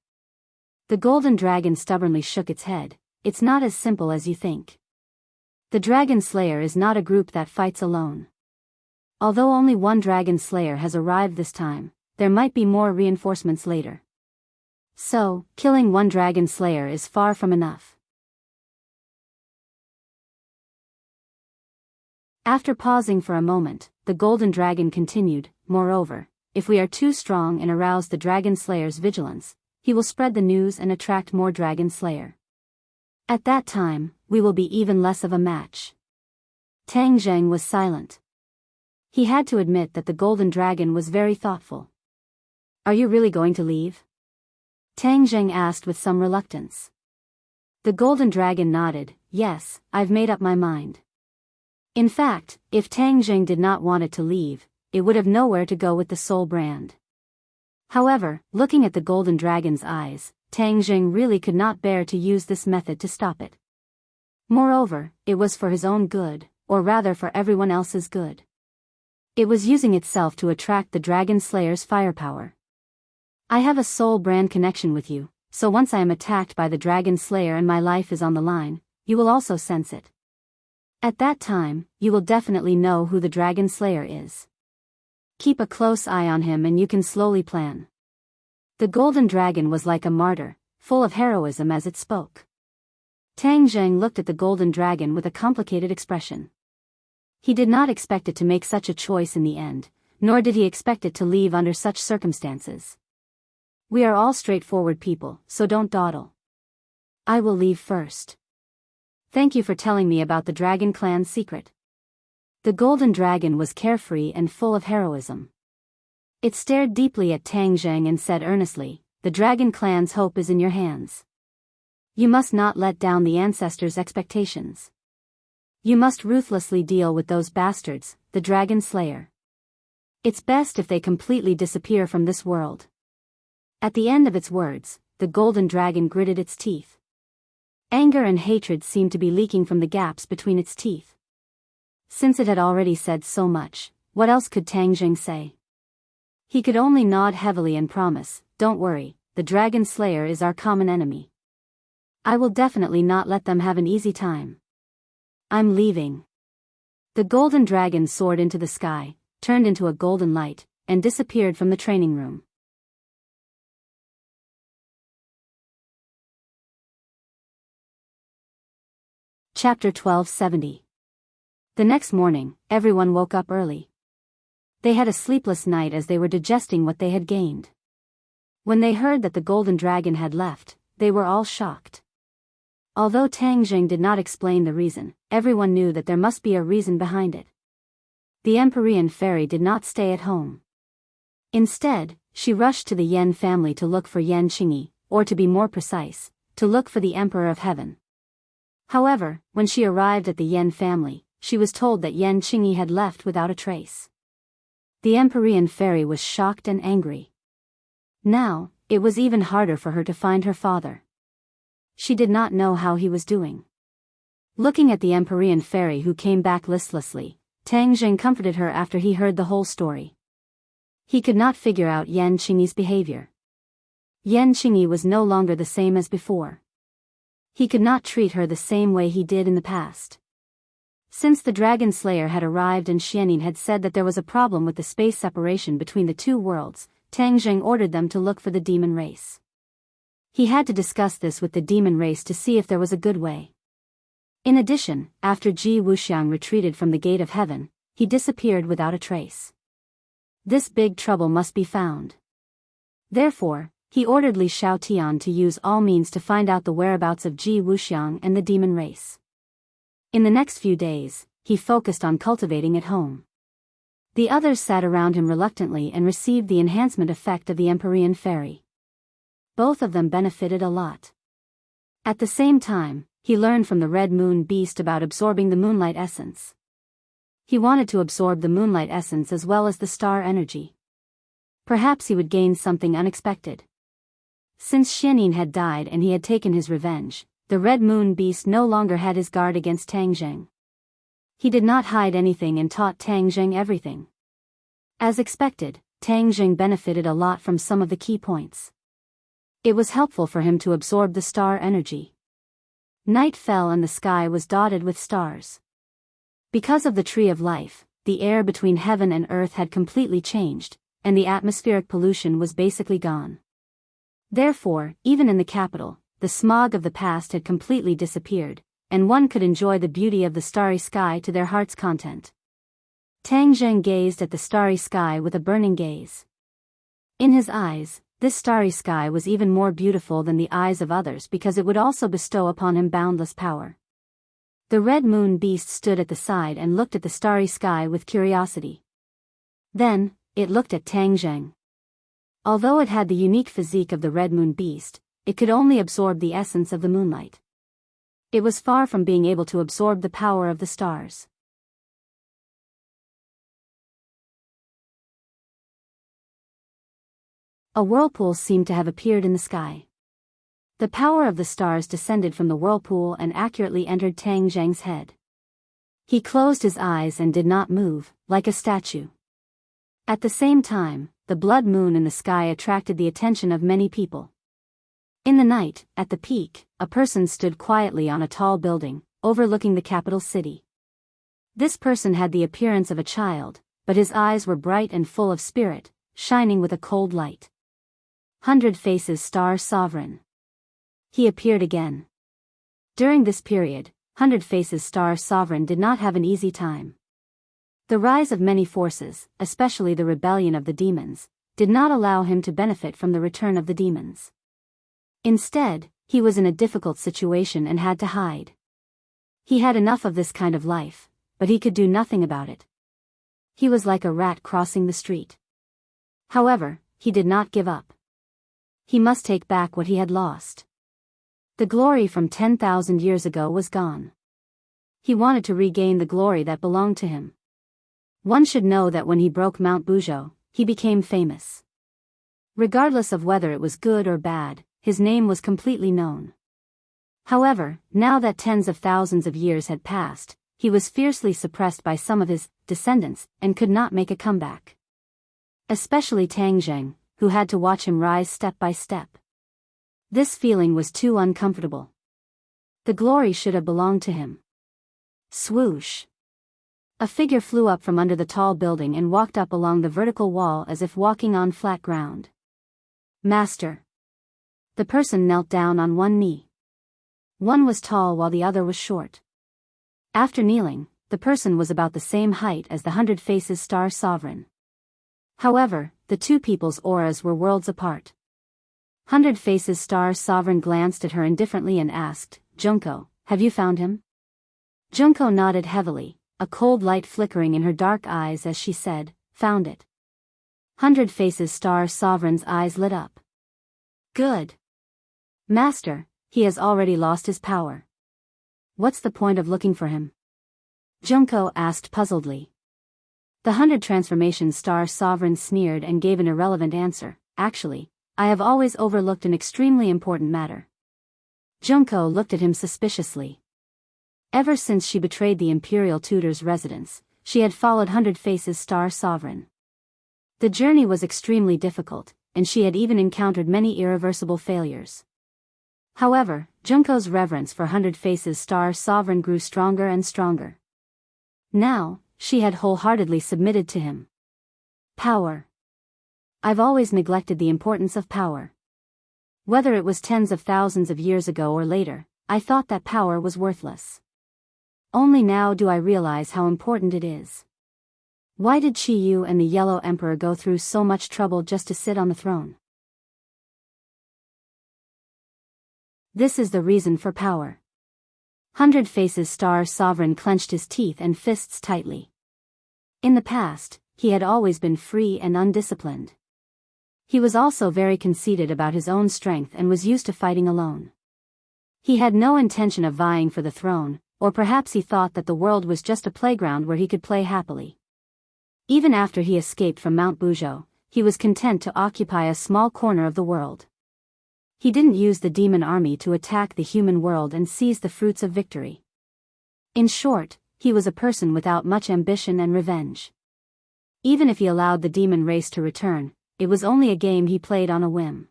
The Golden Dragon stubbornly shook its head. It's not as simple as you think. The Dragon Slayer is not a group that fights alone. Although only one Dragon Slayer has arrived this time, there might be more reinforcements later. So, killing one Dragon Slayer is far from enough. After pausing for a moment, the golden dragon continued, "Moreover, if we are too strong and arouse the dragon slayer's vigilance, he will spread the news and attract more dragon slayer. At that time, we will be even less of a match." Tang Zheng was silent. He had to admit that the golden dragon was very thoughtful. "Are you really going to leave?" Tang Zheng asked with some reluctance. The golden dragon nodded, "Yes, I've made up my mind." In fact, if Tang Zheng did not want it to leave, it would have nowhere to go with the soul brand. However, looking at the golden dragon's eyes, Tang Zheng really could not bear to use this method to stop it. Moreover, it was for his own good, or rather for everyone else's good. It was using itself to attract the dragon slayer's firepower. "I have a soul brand connection with you, so once I am attacked by the dragon slayer and my life is on the line, you will also sense it. At that time, you will definitely know who the dragon slayer is. Keep a close eye on him and you can slowly plan." The golden dragon was like a martyr, full of heroism as it spoke. Tang Zheng looked at the golden dragon with a complicated expression. He did not expect it to make such a choice in the end, nor did he expect it to leave under such circumstances. "We are all straightforward people, so don't dawdle. I will leave first. Thank you for telling me about the dragon clan's secret." The golden dragon was carefree and full of heroism. It stared deeply at Tang Zheng and said earnestly, "The dragon clan's hope is in your hands. You must not let down the ancestors' expectations. You must ruthlessly deal with those bastards, the dragon slayer. It's best if they completely disappear from this world." At the end of its words, the golden dragon gritted its teeth. Anger and hatred seemed to be leaking from the gaps between its teeth. Since it had already said so much, what else could Tang Zheng say? He could only nod heavily and promise, "Don't worry, the dragon slayer is our common enemy. I will definitely not let them have an easy time. I'm leaving." The golden dragon soared into the sky, turned into a golden light, and disappeared from the training room. Chapter 1270. The next morning, everyone woke up early. They had a sleepless night as they were digesting what they had gained. When they heard that the golden dragon had left, they were all shocked. Although Tang Zheng did not explain the reason, everyone knew that there must be a reason behind it. The Empyrean fairy did not stay at home. Instead, she rushed to the Yen family to look for Yan Qingyi, or to be more precise, to look for the Emperor of Heaven. However, when she arrived at the Yen family, she was told that Yan Qingyi had left without a trace. The Empyrean fairy was shocked and angry. Now, it was even harder for her to find her father. She did not know how he was doing. Looking at the Empyrean fairy who came back listlessly, Tang Zheng comforted her after he heard the whole story. He could not figure out Yan Qingyi's behavior. Yan Qingyi was no longer the same as before. He could not treat her the same way he did in the past. Since the dragon slayer had arrived and Xianin had said that there was a problem with the space separation between the two worlds, Tang Zheng ordered them to look for the demon race. He had to discuss this with the demon race to see if there was a good way. In addition, after Ji Wuxiang retreated from the gate of heaven, he disappeared without a trace. This big trouble must be found. Therefore, he ordered Li Xiaotian to use all means to find out the whereabouts of Ji Wuxiang and the demon race. In the next few days, he focused on cultivating at home. The others sat around him reluctantly and received the enhancement effect of the Empyrean fairy. Both of them benefited a lot. At the same time, he learned from the Red Moon Beast about absorbing the moonlight essence. He wanted to absorb the moonlight essence as well as the star energy. Perhaps he would gain something unexpected. Since Xianin had died and he had taken his revenge, the Red Moon Beast no longer had his guard against Tang Zheng. He did not hide anything and taught Tang Zheng everything. As expected, Tang Zheng benefited a lot from some of the key points. It was helpful for him to absorb the star energy. Night fell and the sky was dotted with stars. Because of the Tree of Life, the air between heaven and earth had completely changed, and the atmospheric pollution was basically gone. Therefore, even in the capital, the smog of the past had completely disappeared, and one could enjoy the beauty of the starry sky to their heart's content. Tang Zheng gazed at the starry sky with a burning gaze. In his eyes, this starry sky was even more beautiful than the eyes of others because it would also bestow upon him boundless power. The red moon beast stood at the side and looked at the starry sky with curiosity. Then, it looked at Tang Zheng. Although it had the unique physique of the red moon beast, it could only absorb the essence of the moonlight. It was far from being able to absorb the power of the stars. A whirlpool seemed to have appeared in the sky. The power of the stars descended from the whirlpool and accurately entered Tang Zheng's head. He closed his eyes and did not move, like a statue. At the same time, the blood moon in the sky attracted the attention of many people. In the night, at the peak, a person stood quietly on a tall building, overlooking the capital city. This person had the appearance of a child, but his eyes were bright and full of spirit, shining with a cold light. 100 Faces Star Sovereign. He appeared again. During this period, 100 Faces Star Sovereign did not have an easy time. The rise of many forces, especially the rebellion of the demons, did not allow him to benefit from the return of the demons. Instead, he was in a difficult situation and had to hide. He had enough of this kind of life, but he could do nothing about it. He was like a rat crossing the street. However, he did not give up. He must take back what he had lost. The glory from 10,000 years ago was gone. He wanted to regain the glory that belonged to him. One should know that when he broke Mount Buzhou, he became famous. Regardless of whether it was good or bad, his name was completely known. However, now that tens of thousands of years had passed, he was fiercely suppressed by some of his descendants and could not make a comeback. Especially Tang Zheng, who had to watch him rise step by step. This feeling was too uncomfortable. The glory should have belonged to him. Swoosh! A figure flew up from under the tall building and walked up along the vertical wall as if walking on flat ground. Master. The person knelt down on one knee. One was tall while the other was short. After kneeling, the person was about the same height as the 100 Faces Star Sovereign. However, the two people's auras were worlds apart. 100 Faces Star Sovereign glanced at her indifferently and asked, "Junko, have you found him?" Junko nodded heavily, a cold light flickering in her dark eyes as she said, "Found it." 100 Faces Star Sovereign's eyes lit up. "Good. Master, he has already lost his power. What's the point of looking for him?" Junko asked puzzledly. The 100 Transformation Star Sovereign sneered and gave an irrelevant answer. "Actually, I have always overlooked an extremely important matter." Junko looked at him suspiciously. Ever since she betrayed the Imperial Tutor's residence, she had followed 100 Faces Star Sovereign. The journey was extremely difficult, and she had even encountered many irreversible failures. However, Junko's reverence for 100 Faces Star Sovereign grew stronger and stronger. Now, she had wholeheartedly submitted to him. Power. I've always neglected the importance of power. Whether it was tens of thousands of years ago or later, I thought that power was worthless. Only now do I realize how important it is. Why did Qi Yu and the Yellow Emperor go through so much trouble just to sit on the throne? This is the reason for power. 100 Faces Star Sovereign clenched his teeth and fists tightly. In the past, he had always been free and undisciplined. He was also very conceited about his own strength and was used to fighting alone. He had no intention of vying for the throne, or perhaps he thought that the world was just a playground where he could play happily. Even after he escaped from Mount Buzhou, he was content to occupy a small corner of the world. He didn't use the demon army to attack the human world and seize the fruits of victory. In short, he was a person without much ambition and revenge. Even if he allowed the demon race to return, it was only a game he played on a whim.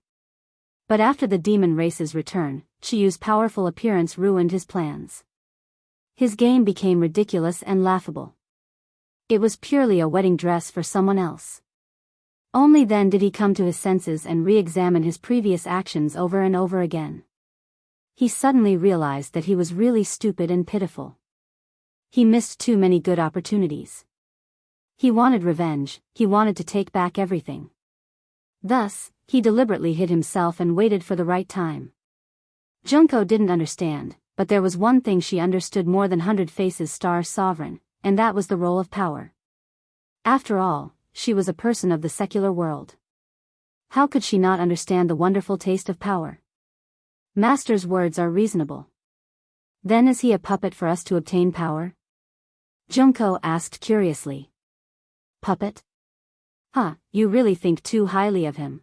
But after the demon race's return, Qiyu's powerful appearance ruined his plans. His game became ridiculous and laughable. It was purely a wedding dress for someone else. Only then did he come to his senses and re-examine his previous actions over and over again. He suddenly realized that he was really stupid and pitiful. He missed too many good opportunities. He wanted revenge, he wanted to take back everything. Thus, he deliberately hid himself and waited for the right time. Junko didn't understand, but there was one thing she understood more than 100 Faces Star Sovereign, and that was the role of power. After all, she was a person of the secular world. How could she not understand the wonderful taste of power? Master's words are reasonable. Then is he a puppet for us to obtain power? Junko asked curiously. Puppet? Huh, you really think too highly of him.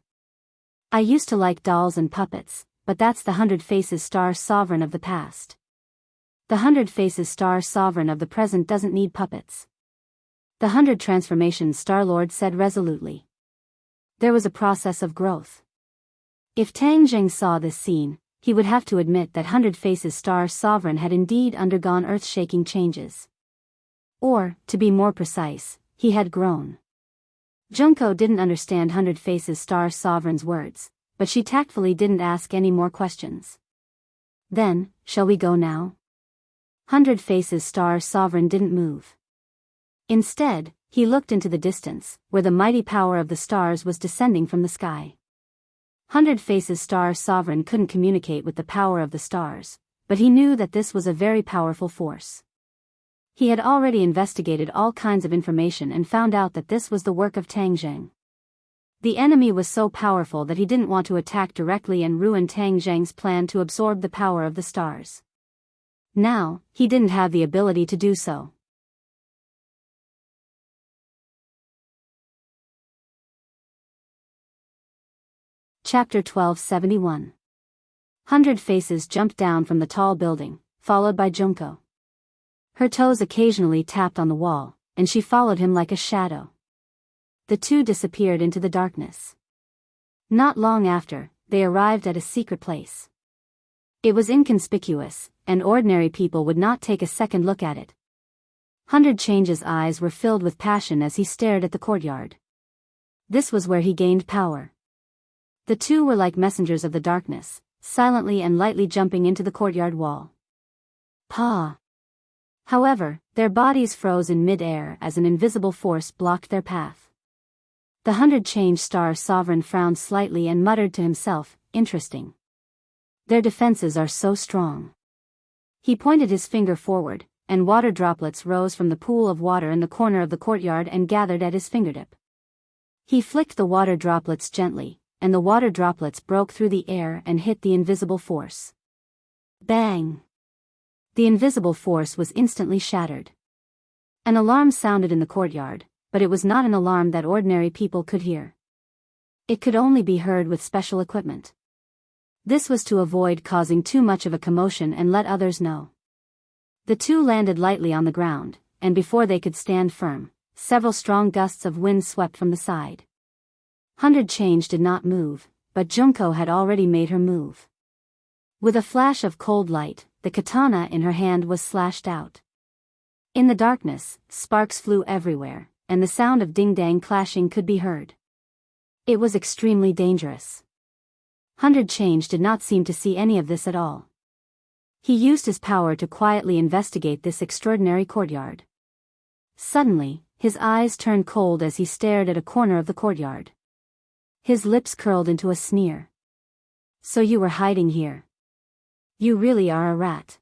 I used to like dolls and puppets, but that's the 100 Faces Star Sovereign of the past. The 100 Faces Star Sovereign of the present doesn't need puppets. The 100 Transformations Star-Lord said resolutely. There was a process of growth. If Tang Zheng saw this scene, he would have to admit that 100 Faces Star Sovereign had indeed undergone earth-shaking changes. Or, to be more precise, he had grown. Junko didn't understand 100 Faces Star Sovereign's words, but she tactfully didn't ask any more questions. Then, shall we go now? 100 Faces Star Sovereign didn't move. Instead, he looked into the distance, where the mighty power of the stars was descending from the sky. 100 Faces Star Sovereign couldn't communicate with the power of the stars, but he knew that this was a very powerful force. He had already investigated all kinds of information and found out that this was the work of Tang Zheng. The enemy was so powerful that he didn't want to attack directly and ruin Tang Zheng's plan to absorb the power of the stars. Now, he didn't have the ability to do so. Chapter 1271. 100 Faces jumped down from the tall building, followed by Junko. Her toes occasionally tapped on the wall, and she followed him like a shadow. The two disappeared into the darkness. Not long after, they arrived at a secret place. It was inconspicuous, and ordinary people would not take a second look at it. 100 Change's eyes were filled with passion as he stared at the courtyard. This was where he gained power. The two were like messengers of the darkness, silently and lightly jumping into the courtyard wall. Pa! However, their bodies froze in mid-air as an invisible force blocked their path. The 100 Change Star Sovereign frowned slightly and muttered to himself, interesting. Their defenses are so strong. He pointed his finger forward, and water droplets rose from the pool of water in the corner of the courtyard and gathered at his fingertip. He flicked the water droplets gently, and the water droplets broke through the air and hit the invisible force. Bang! The invisible force was instantly shattered. An alarm sounded in the courtyard, but it was not an alarm that ordinary people could hear. It could only be heard with special equipment. This was to avoid causing too much of a commotion and let others know. The two landed lightly on the ground, and before they could stand firm, several strong gusts of wind swept from the side. 100 Change did not move, but Junko had already made her move. With a flash of cold light, the katana in her hand was slashed out. In the darkness, sparks flew everywhere, and the sound of ding-dang clashing could be heard. It was extremely dangerous. 100 Change did not seem to see any of this at all. He used his power to quietly investigate this extraordinary courtyard. Suddenly, his eyes turned cold as he stared at a corner of the courtyard. His lips curled into a sneer. So you were hiding here. You really are a rat.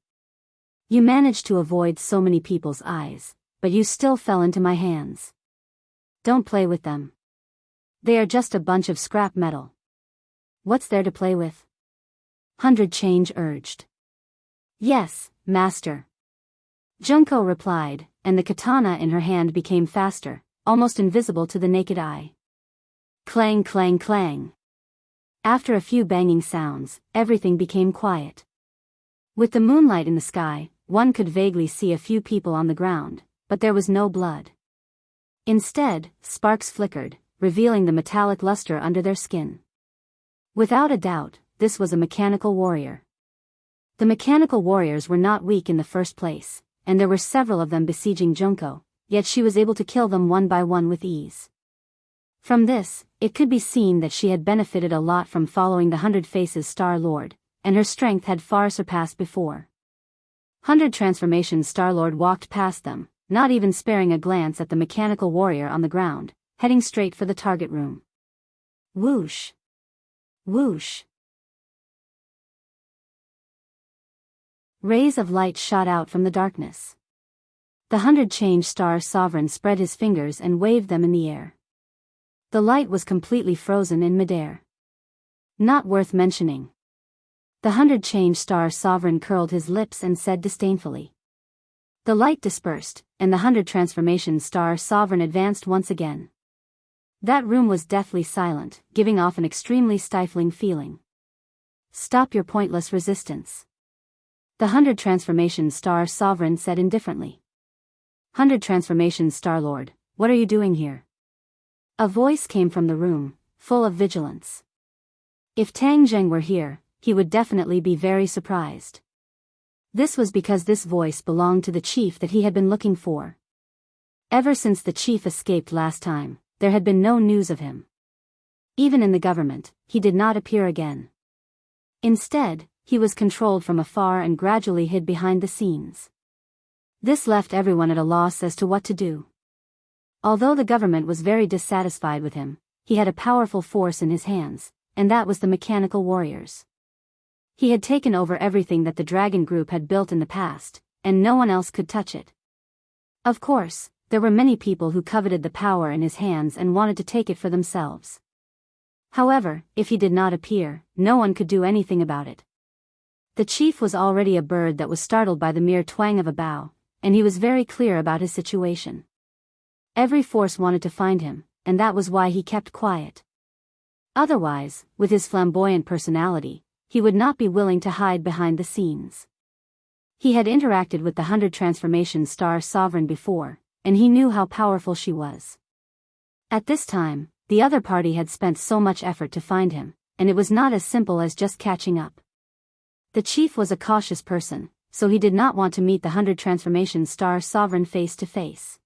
You managed to avoid so many people's eyes, but you still fell into my hands. Don't play with them. They are just a bunch of scrap metal. What's there to play with? 100 Change urged. Yes, master. Junko replied, and the katana in her hand became faster, almost invisible to the naked eye. Clang, clang, clang. After a few banging sounds, everything became quiet. With the moonlight in the sky, one could vaguely see a few people on the ground, but there was no blood. Instead, sparks flickered, revealing the metallic luster under their skin. Without a doubt, this was a mechanical warrior. The mechanical warriors were not weak in the first place, and there were several of them besieging Junko, yet she was able to kill them one by one with ease. From this, it could be seen that she had benefited a lot from following the 100 Faces Star Lord, and her strength had far surpassed before. 100 Transformation Star-Lord walked past them, not even sparing a glance at the mechanical warrior on the ground, heading straight for the target room. Whoosh! Whoosh! Rays of light shot out from the darkness. The 100 Change Star Sovereign spread his fingers and waved them in the air. The light was completely frozen in midair. Not worth mentioning. The 100 Change Star Sovereign curled his lips and said disdainfully. The light dispersed, and the 100 Transformation Star Sovereign advanced once again. That room was deathly silent, giving off an extremely stifling feeling. Stop your pointless resistance. The 100 Transformation Star Sovereign said indifferently. 100 Transformation Star-Lord, what are you doing here? A voice came from the room, full of vigilance. If Tang Zheng were here, he would definitely be very surprised. This was because this voice belonged to the chief that he had been looking for. Ever since the chief escaped last time, there had been no news of him. Even in the government, he did not appear again. Instead, he was controlled from afar and gradually hid behind the scenes. This left everyone at a loss as to what to do. Although the government was very dissatisfied with him, he had a powerful force in his hands, and that was the mechanical warriors. He had taken over everything that the Dragon Group had built in the past, and no one else could touch it. Of course, there were many people who coveted the power in his hands and wanted to take it for themselves. However, if he did not appear, no one could do anything about it. The chief was already a bird that was startled by the mere twang of a bow, and he was very clear about his situation. Every force wanted to find him, and that was why he kept quiet. Otherwise, with his flamboyant personality, he would not be willing to hide behind the scenes. He had interacted with the 100 Transformation Star Sovereign before, and he knew how powerful she was. At this time, the other party had spent so much effort to find him, and it was not as simple as just catching up. The chief was a cautious person, so he did not want to meet the 100 Transformation Star Sovereign face to face.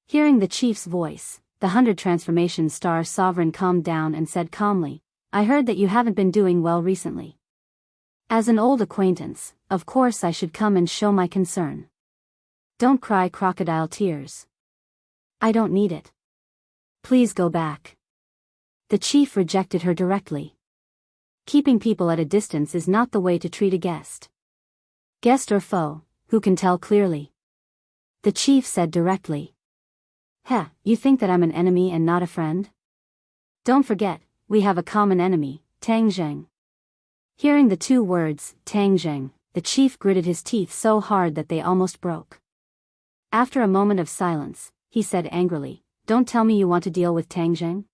Hearing the chief's voice, the 100 Transformation Star Sovereign calmed down and said calmly, I heard that you haven't been doing well recently. As an old acquaintance, of course I should come and show my concern. Don't cry crocodile tears. I don't need it. Please go back. The chief rejected her directly. Keeping people at a distance is not the way to treat a guest. Guest or foe, who can tell clearly? The chief said directly. Heh, you think that I'm an enemy and not a friend? Don't forget, we have a common enemy, Tang Zheng. Hearing the two words, Tang Zheng, the chief gritted his teeth so hard that they almost broke. After a moment of silence, he said angrily, Don't tell me you want to deal with Tang Zheng?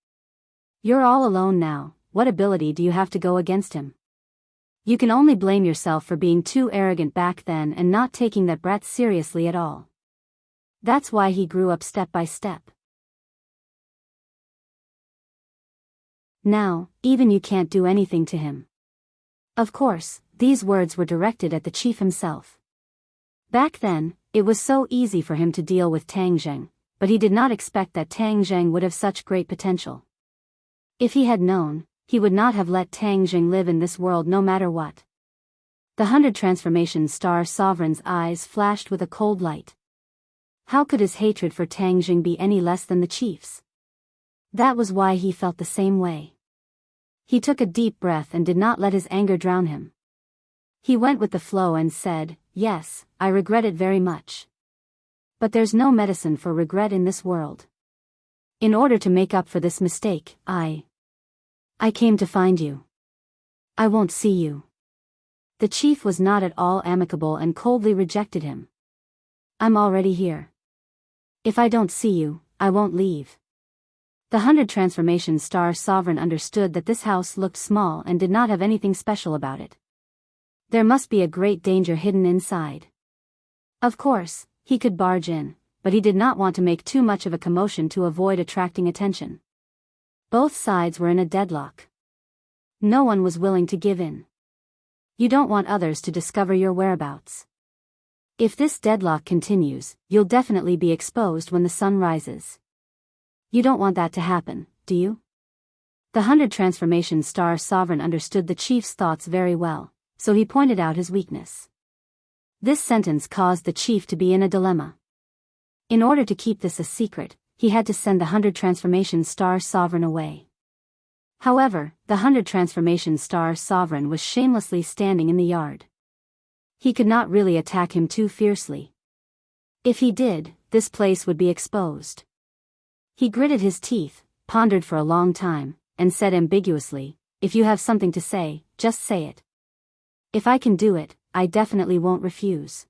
You're all alone now, what ability do you have to go against him? You can only blame yourself for being too arrogant back then and not taking that brat seriously at all. That's why he grew up step by step. Now, even you can't do anything to him. Of course, these words were directed at the chief himself. Back then, it was so easy for him to deal with Tang Zheng, but he did not expect that Tang Zheng would have such great potential. If he had known, he would not have let Tang Zheng live in this world no matter what. The 100 Transformation Star Sovereign's eyes flashed with a cold light. How could his hatred for Tang Zheng be any less than the chief's? That was why he felt the same way. He took a deep breath and did not let his anger drown him. He went with the flow and said, Yes, I regret it very much. But there's no medicine for regret in this world. In order to make up for this mistake, I came to find you. I won't see you. The chief was not at all amicable and coldly rejected him. I'm already here. If I don't see you, I won't leave. The 100 Transformation Star Sovereign understood that this house looked small and did not have anything special about it. There must be a great danger hidden inside. Of course, he could barge in, but he did not want to make too much of a commotion to avoid attracting attention. Both sides were in a deadlock. No one was willing to give in. You don't want others to discover your whereabouts. If this deadlock continues, you'll definitely be exposed when the sun rises. You don't want that to happen, do you? The 100 Transformation Star Sovereign understood the chief's thoughts very well, so he pointed out his weakness. This sentence caused the chief to be in a dilemma. In order to keep this a secret, he had to send the 100 Transformation Star Sovereign away. However, the 100 Transformation Star Sovereign was shamelessly standing in the yard. He could not really attack him too fiercely. If he did, this place would be exposed. He gritted his teeth, pondered for a long time, and said ambiguously, "If you have something to say, just say it. If I can do it, I definitely won't refuse.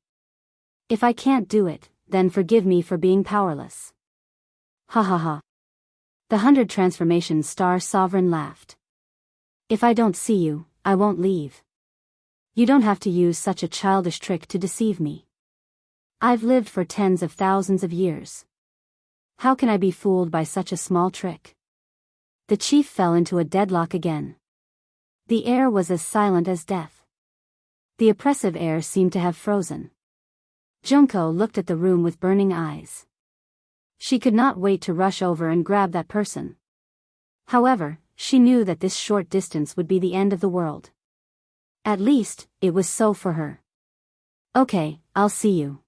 If I can't do it, then forgive me for being powerless." Ha ha ha. The 100 Transformation Star Sovereign laughed. "If I don't see you, I won't leave. You don't have to use such a childish trick to deceive me. I've lived for tens of thousands of years. How can I be fooled by such a small trick?" The chief fell into a deadlock again. The air was as silent as death. The oppressive air seemed to have frozen. Junko looked at the room with burning eyes. She could not wait to rush over and grab that person. However, she knew that this short distance would be the end of the world. At least, it was so for her. "Okay, I'll see you.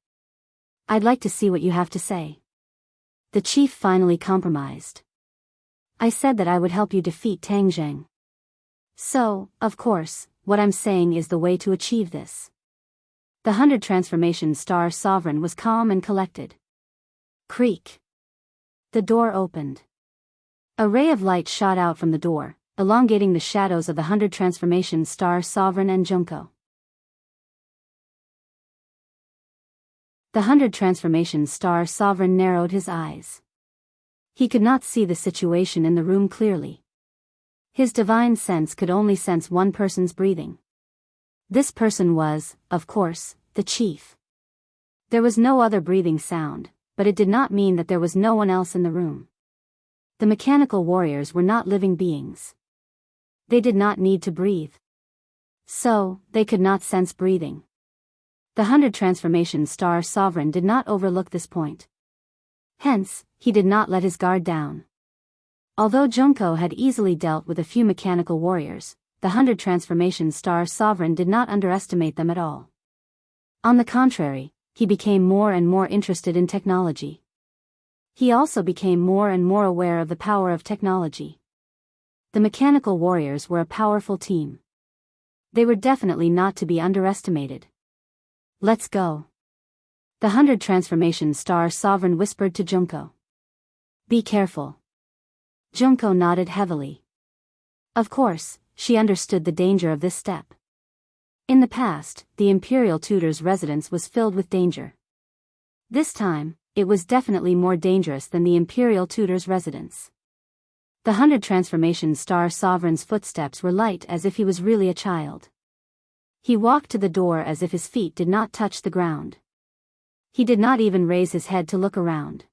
I'd like to see what you have to say." The chief finally compromised. "I said that I would help you defeat Tang Zheng. So, of course, what I'm saying is the way to achieve this." The 100 Transformation Star Sovereign was calm and collected. Creak. The door opened. A ray of light shot out from the door, elongating the shadows of the 100 Transformation Star Sovereign and Junko. The 100 Transformation Star Sovereign narrowed his eyes. He could not see the situation in the room clearly. His divine sense could only sense one person's breathing. This person was, of course, the chief. There was no other breathing sound, but it did not mean that there was no one else in the room. The mechanical warriors were not living beings. They did not need to breathe. So, they could not sense breathing. The 100 Transformation Star Sovereign did not overlook this point. Hence, he did not let his guard down. Although Junko had easily dealt with a few mechanical warriors, the 100 Transformation Star Sovereign did not underestimate them at all. On the contrary, he became more and more interested in technology. He also became more and more aware of the power of technology. The mechanical warriors were a powerful team. They were definitely not to be underestimated. "Let's go." The 100 Transformation Star Sovereign whispered to Junko. "Be careful." Junko nodded heavily. Of course, she understood the danger of this step. In the past, the Imperial Tutor's residence was filled with danger. This time, it was definitely more dangerous than the Imperial Tutor's residence. The 100 Transformation Star Sovereign's footsteps were light as if he was really a child. He walked to the door as if his feet did not touch the ground. He did not even raise his head to look around.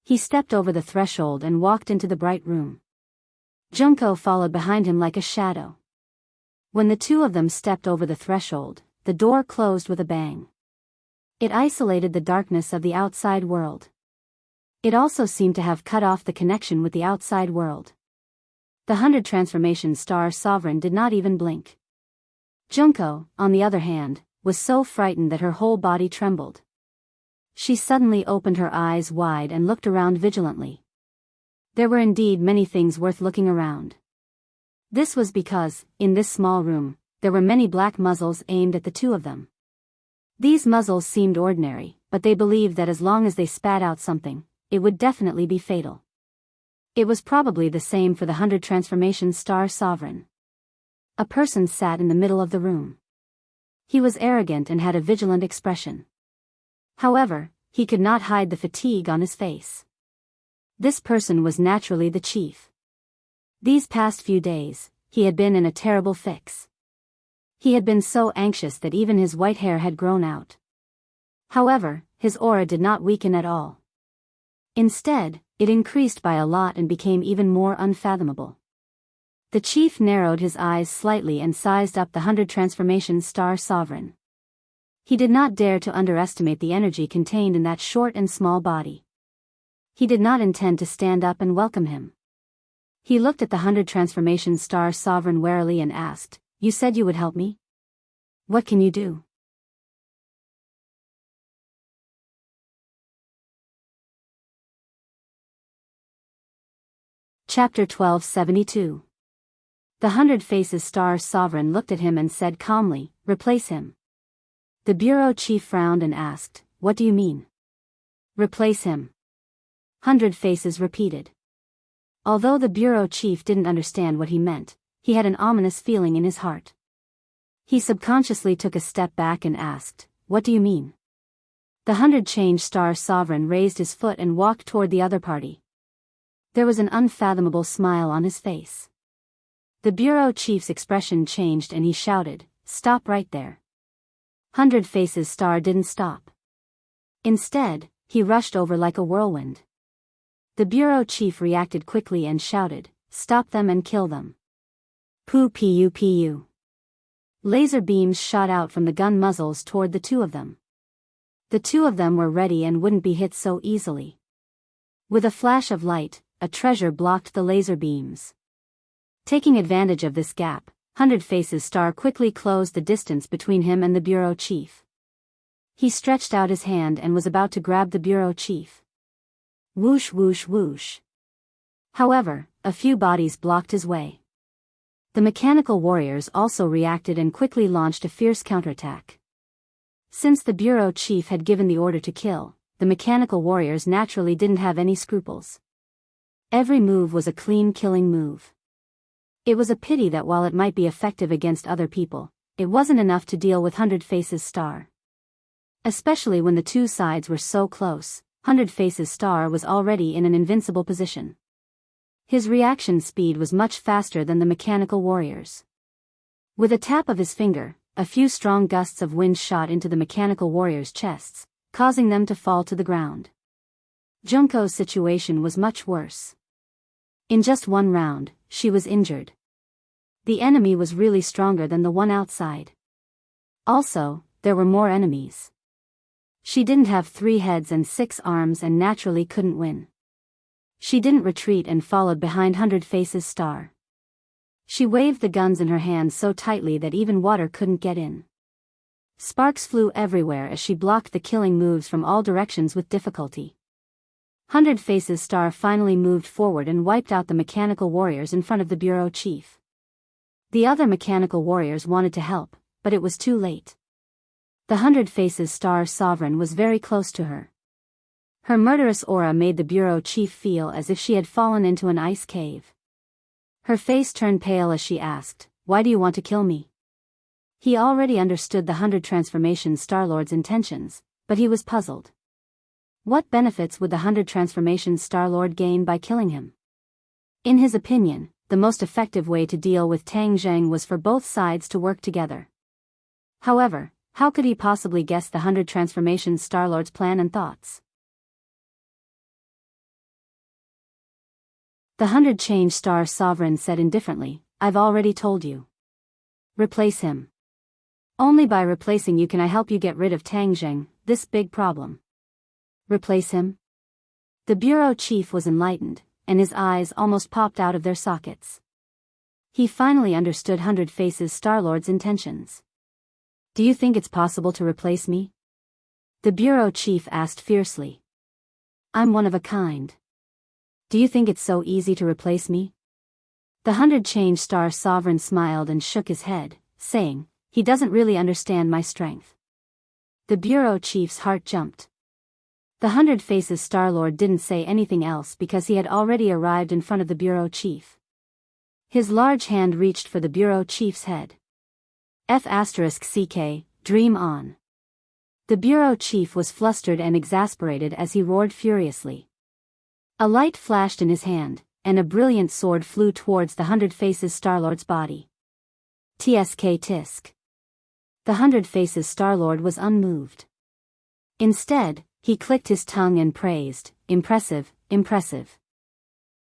He stepped over the threshold and walked into the bright room. Junko followed behind him like a shadow. When the two of them stepped over the threshold, the door closed with a bang. It isolated the darkness of the outside world. It also seemed to have cut off the connection with the outside world. The 100 Transformation Star Sovereign did not even blink. Junko, on the other hand, was so frightened that her whole body trembled. She suddenly opened her eyes wide and looked around vigilantly. There were indeed many things worth looking around. This was because, in this small room, there were many black muzzles aimed at the two of them. These muzzles seemed ordinary, but they believed that as long as they spat out something, it would definitely be fatal. It was probably the same for the 100 Transformation Star Sovereign. A person sat in the middle of the room. He was arrogant and had a vigilant expression. However, he could not hide the fatigue on his face. This person was naturally the chief. These past few days, he had been in a terrible fix. He had been so anxious that even his white hair had grown out. However, his aura did not weaken at all. Instead, it increased by a lot and became even more unfathomable. The chief narrowed his eyes slightly and sized up the 100 Transformation Star Sovereign. He did not dare to underestimate the energy contained in that short and small body. He did not intend to stand up and welcome him. He looked at the 100 Transformation Star Sovereign warily and asked, "You said you would help me?" What can you do? Chapter 1272. The Hundred Faces Star Sovereign looked at him and said calmly, "Replace him." The bureau chief frowned and asked, "What do you mean?" "Replace him," Hundred Faces repeated. Although the bureau chief didn't understand what he meant, he had an ominous feeling in his heart. He subconsciously took a step back and asked, "What do you mean?" The Hundred Change Star Sovereign raised his foot and walked toward the other party. There was an unfathomable smile on his face. The bureau chief's expression changed and he shouted, "Stop right there." Hundred Faces Star didn't stop. Instead, he rushed over like a whirlwind. The bureau chief reacted quickly and shouted, "Stop them and kill them." Pu pu pu. Laser beams shot out from the gun muzzles toward the two of them. The two of them were ready and wouldn't be hit so easily. With a flash of light, a treasure blocked the laser beams. Taking advantage of this gap, Hundred Faces Star quickly closed the distance between him and the bureau chief. He stretched out his hand and was about to grab the bureau chief. Whoosh whoosh whoosh. However, a few bodies blocked his way. The mechanical warriors also reacted and quickly launched a fierce counterattack. Since the bureau chief had given the order to kill, the mechanical warriors naturally didn't have any scruples. Every move was a clean killing move. It was a pity that while it might be effective against other people, it wasn't enough to deal with Hundred Faces Star. Especially when the two sides were so close, Hundred Faces Star was already in an invincible position. His reaction speed was much faster than the mechanical warriors. With a tap of his finger, a few strong gusts of wind shot into the mechanical warriors' chests, causing them to fall to the ground. Junko's situation was much worse. In just one round, she was injured. The enemy was really stronger than the one outside. Also, there were more enemies. She didn't have 3 heads and 6 arms and naturally couldn't win. She didn't retreat and followed behind Hundred Faces Star. She waved the guns in her hands so tightly that even water couldn't get in. Sparks flew everywhere as she blocked the killing moves from all directions with difficulty. Hundred Faces Star finally moved forward and wiped out the mechanical warriors in front of the bureau chief. The other mechanical warriors wanted to help, but it was too late. The Hundred Faces Star Sovereign was very close to her. Her murderous aura made the bureau chief feel as if she had fallen into an ice cave. Her face turned pale as she asked, "Why do you want to kill me?" He already understood the 100 Transformation Starlord's intentions, but he was puzzled. What benefits would the 100 Transformation Starlord gain by killing him? In his opinion, the most effective way to deal with Tang Zheng was for both sides to work together. However, how could he possibly guess the 100 Transformation Starlord's plan and thoughts? The 100 Change Star Sovereign said indifferently, "I've already told you. Replace him. Only by replacing you can I help you get rid of Tang Zheng, this big problem." Replace him? The bureau chief was enlightened, and his eyes almost popped out of their sockets. He finally understood Hundred Faces Starlord's intentions. "Do you think it's possible to replace me?" The bureau chief asked fiercely. "I'm one of a kind. Do you think it's so easy to replace me?" The 100 Change Star Sovereign smiled and shook his head, saying, "He doesn't really understand my strength." The bureau chief's heart jumped. The 100 Faces Starlord didn't say anything else because he had already arrived in front of the bureau chief. His large hand reached for the bureau chief's head. F***CK, dream on. The bureau chief was flustered and exasperated as he roared furiously. A light flashed in his hand, and a brilliant sword flew towards the 100 Faces Starlord's body. Tsk tisk. The 100 Faces Starlord was unmoved. Instead, he clicked his tongue and praised, "Impressive, impressive.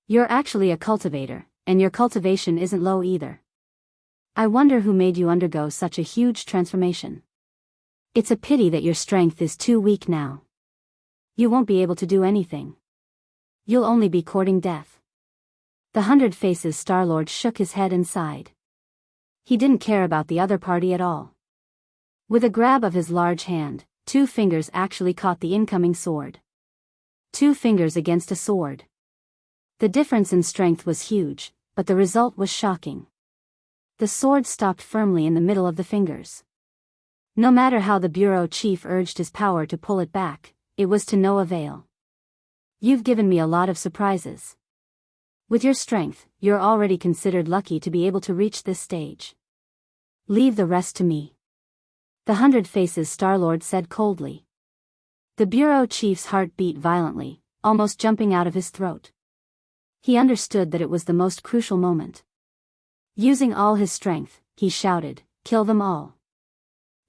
You're actually a cultivator, and your cultivation isn't low either. I wonder who made you undergo such a huge transformation. It's a pity that your strength is too weak now. You won't be able to do anything. You'll only be courting death." The 100 Faces Starlord shook his head and sighed. He didn't care about the other party at all. With a grab of his large hand, 2 fingers actually caught the incoming sword. 2 fingers against a sword. The difference in strength was huge, but the result was shocking. The sword stopped firmly in the middle of the fingers. No matter how the bureau chief urged his power to pull it back, it was to no avail. You've given me a lot of surprises. With your strength, you're already considered lucky to be able to reach this stage. Leave the rest to me. The 100 Faces Star-Lord said coldly. The bureau chief's heart beat violently, almost jumping out of his throat. He understood that it was the most crucial moment. Using all his strength, he shouted, "Kill them all."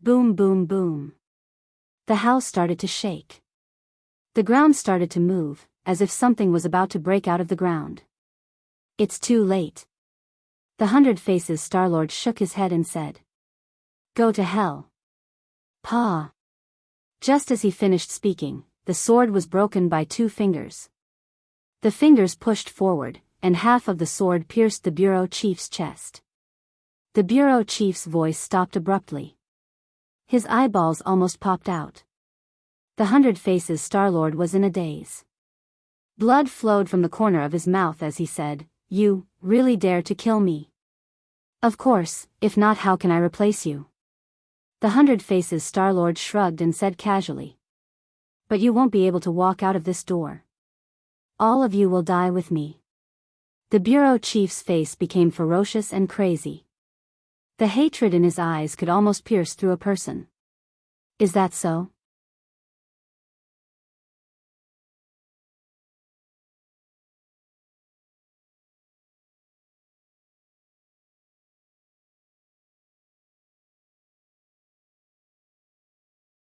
Boom, boom, boom. The house started to shake. The ground started to move, as if something was about to break out of the ground. It's too late. The 100 Faces Star-Lord shook his head and said, "Go to hell." Pa. Just as he finished speaking, the sword was broken by 2 fingers. The fingers pushed forward, and half of the sword pierced the bureau chief's chest. The bureau chief's voice stopped abruptly. His eyeballs almost popped out. The 100 Faces Star-Lord was in a daze. Blood flowed from the corner of his mouth as he said, "You really dare to kill me?" "Of course, if not, how can I replace you?" The 100 Faces Star-Lord shrugged and said casually. "But you won't be able to walk out of this door. All of you will die with me." The bureau chief's face became ferocious and crazy. The hatred in his eyes could almost pierce through a person. "Is that so?"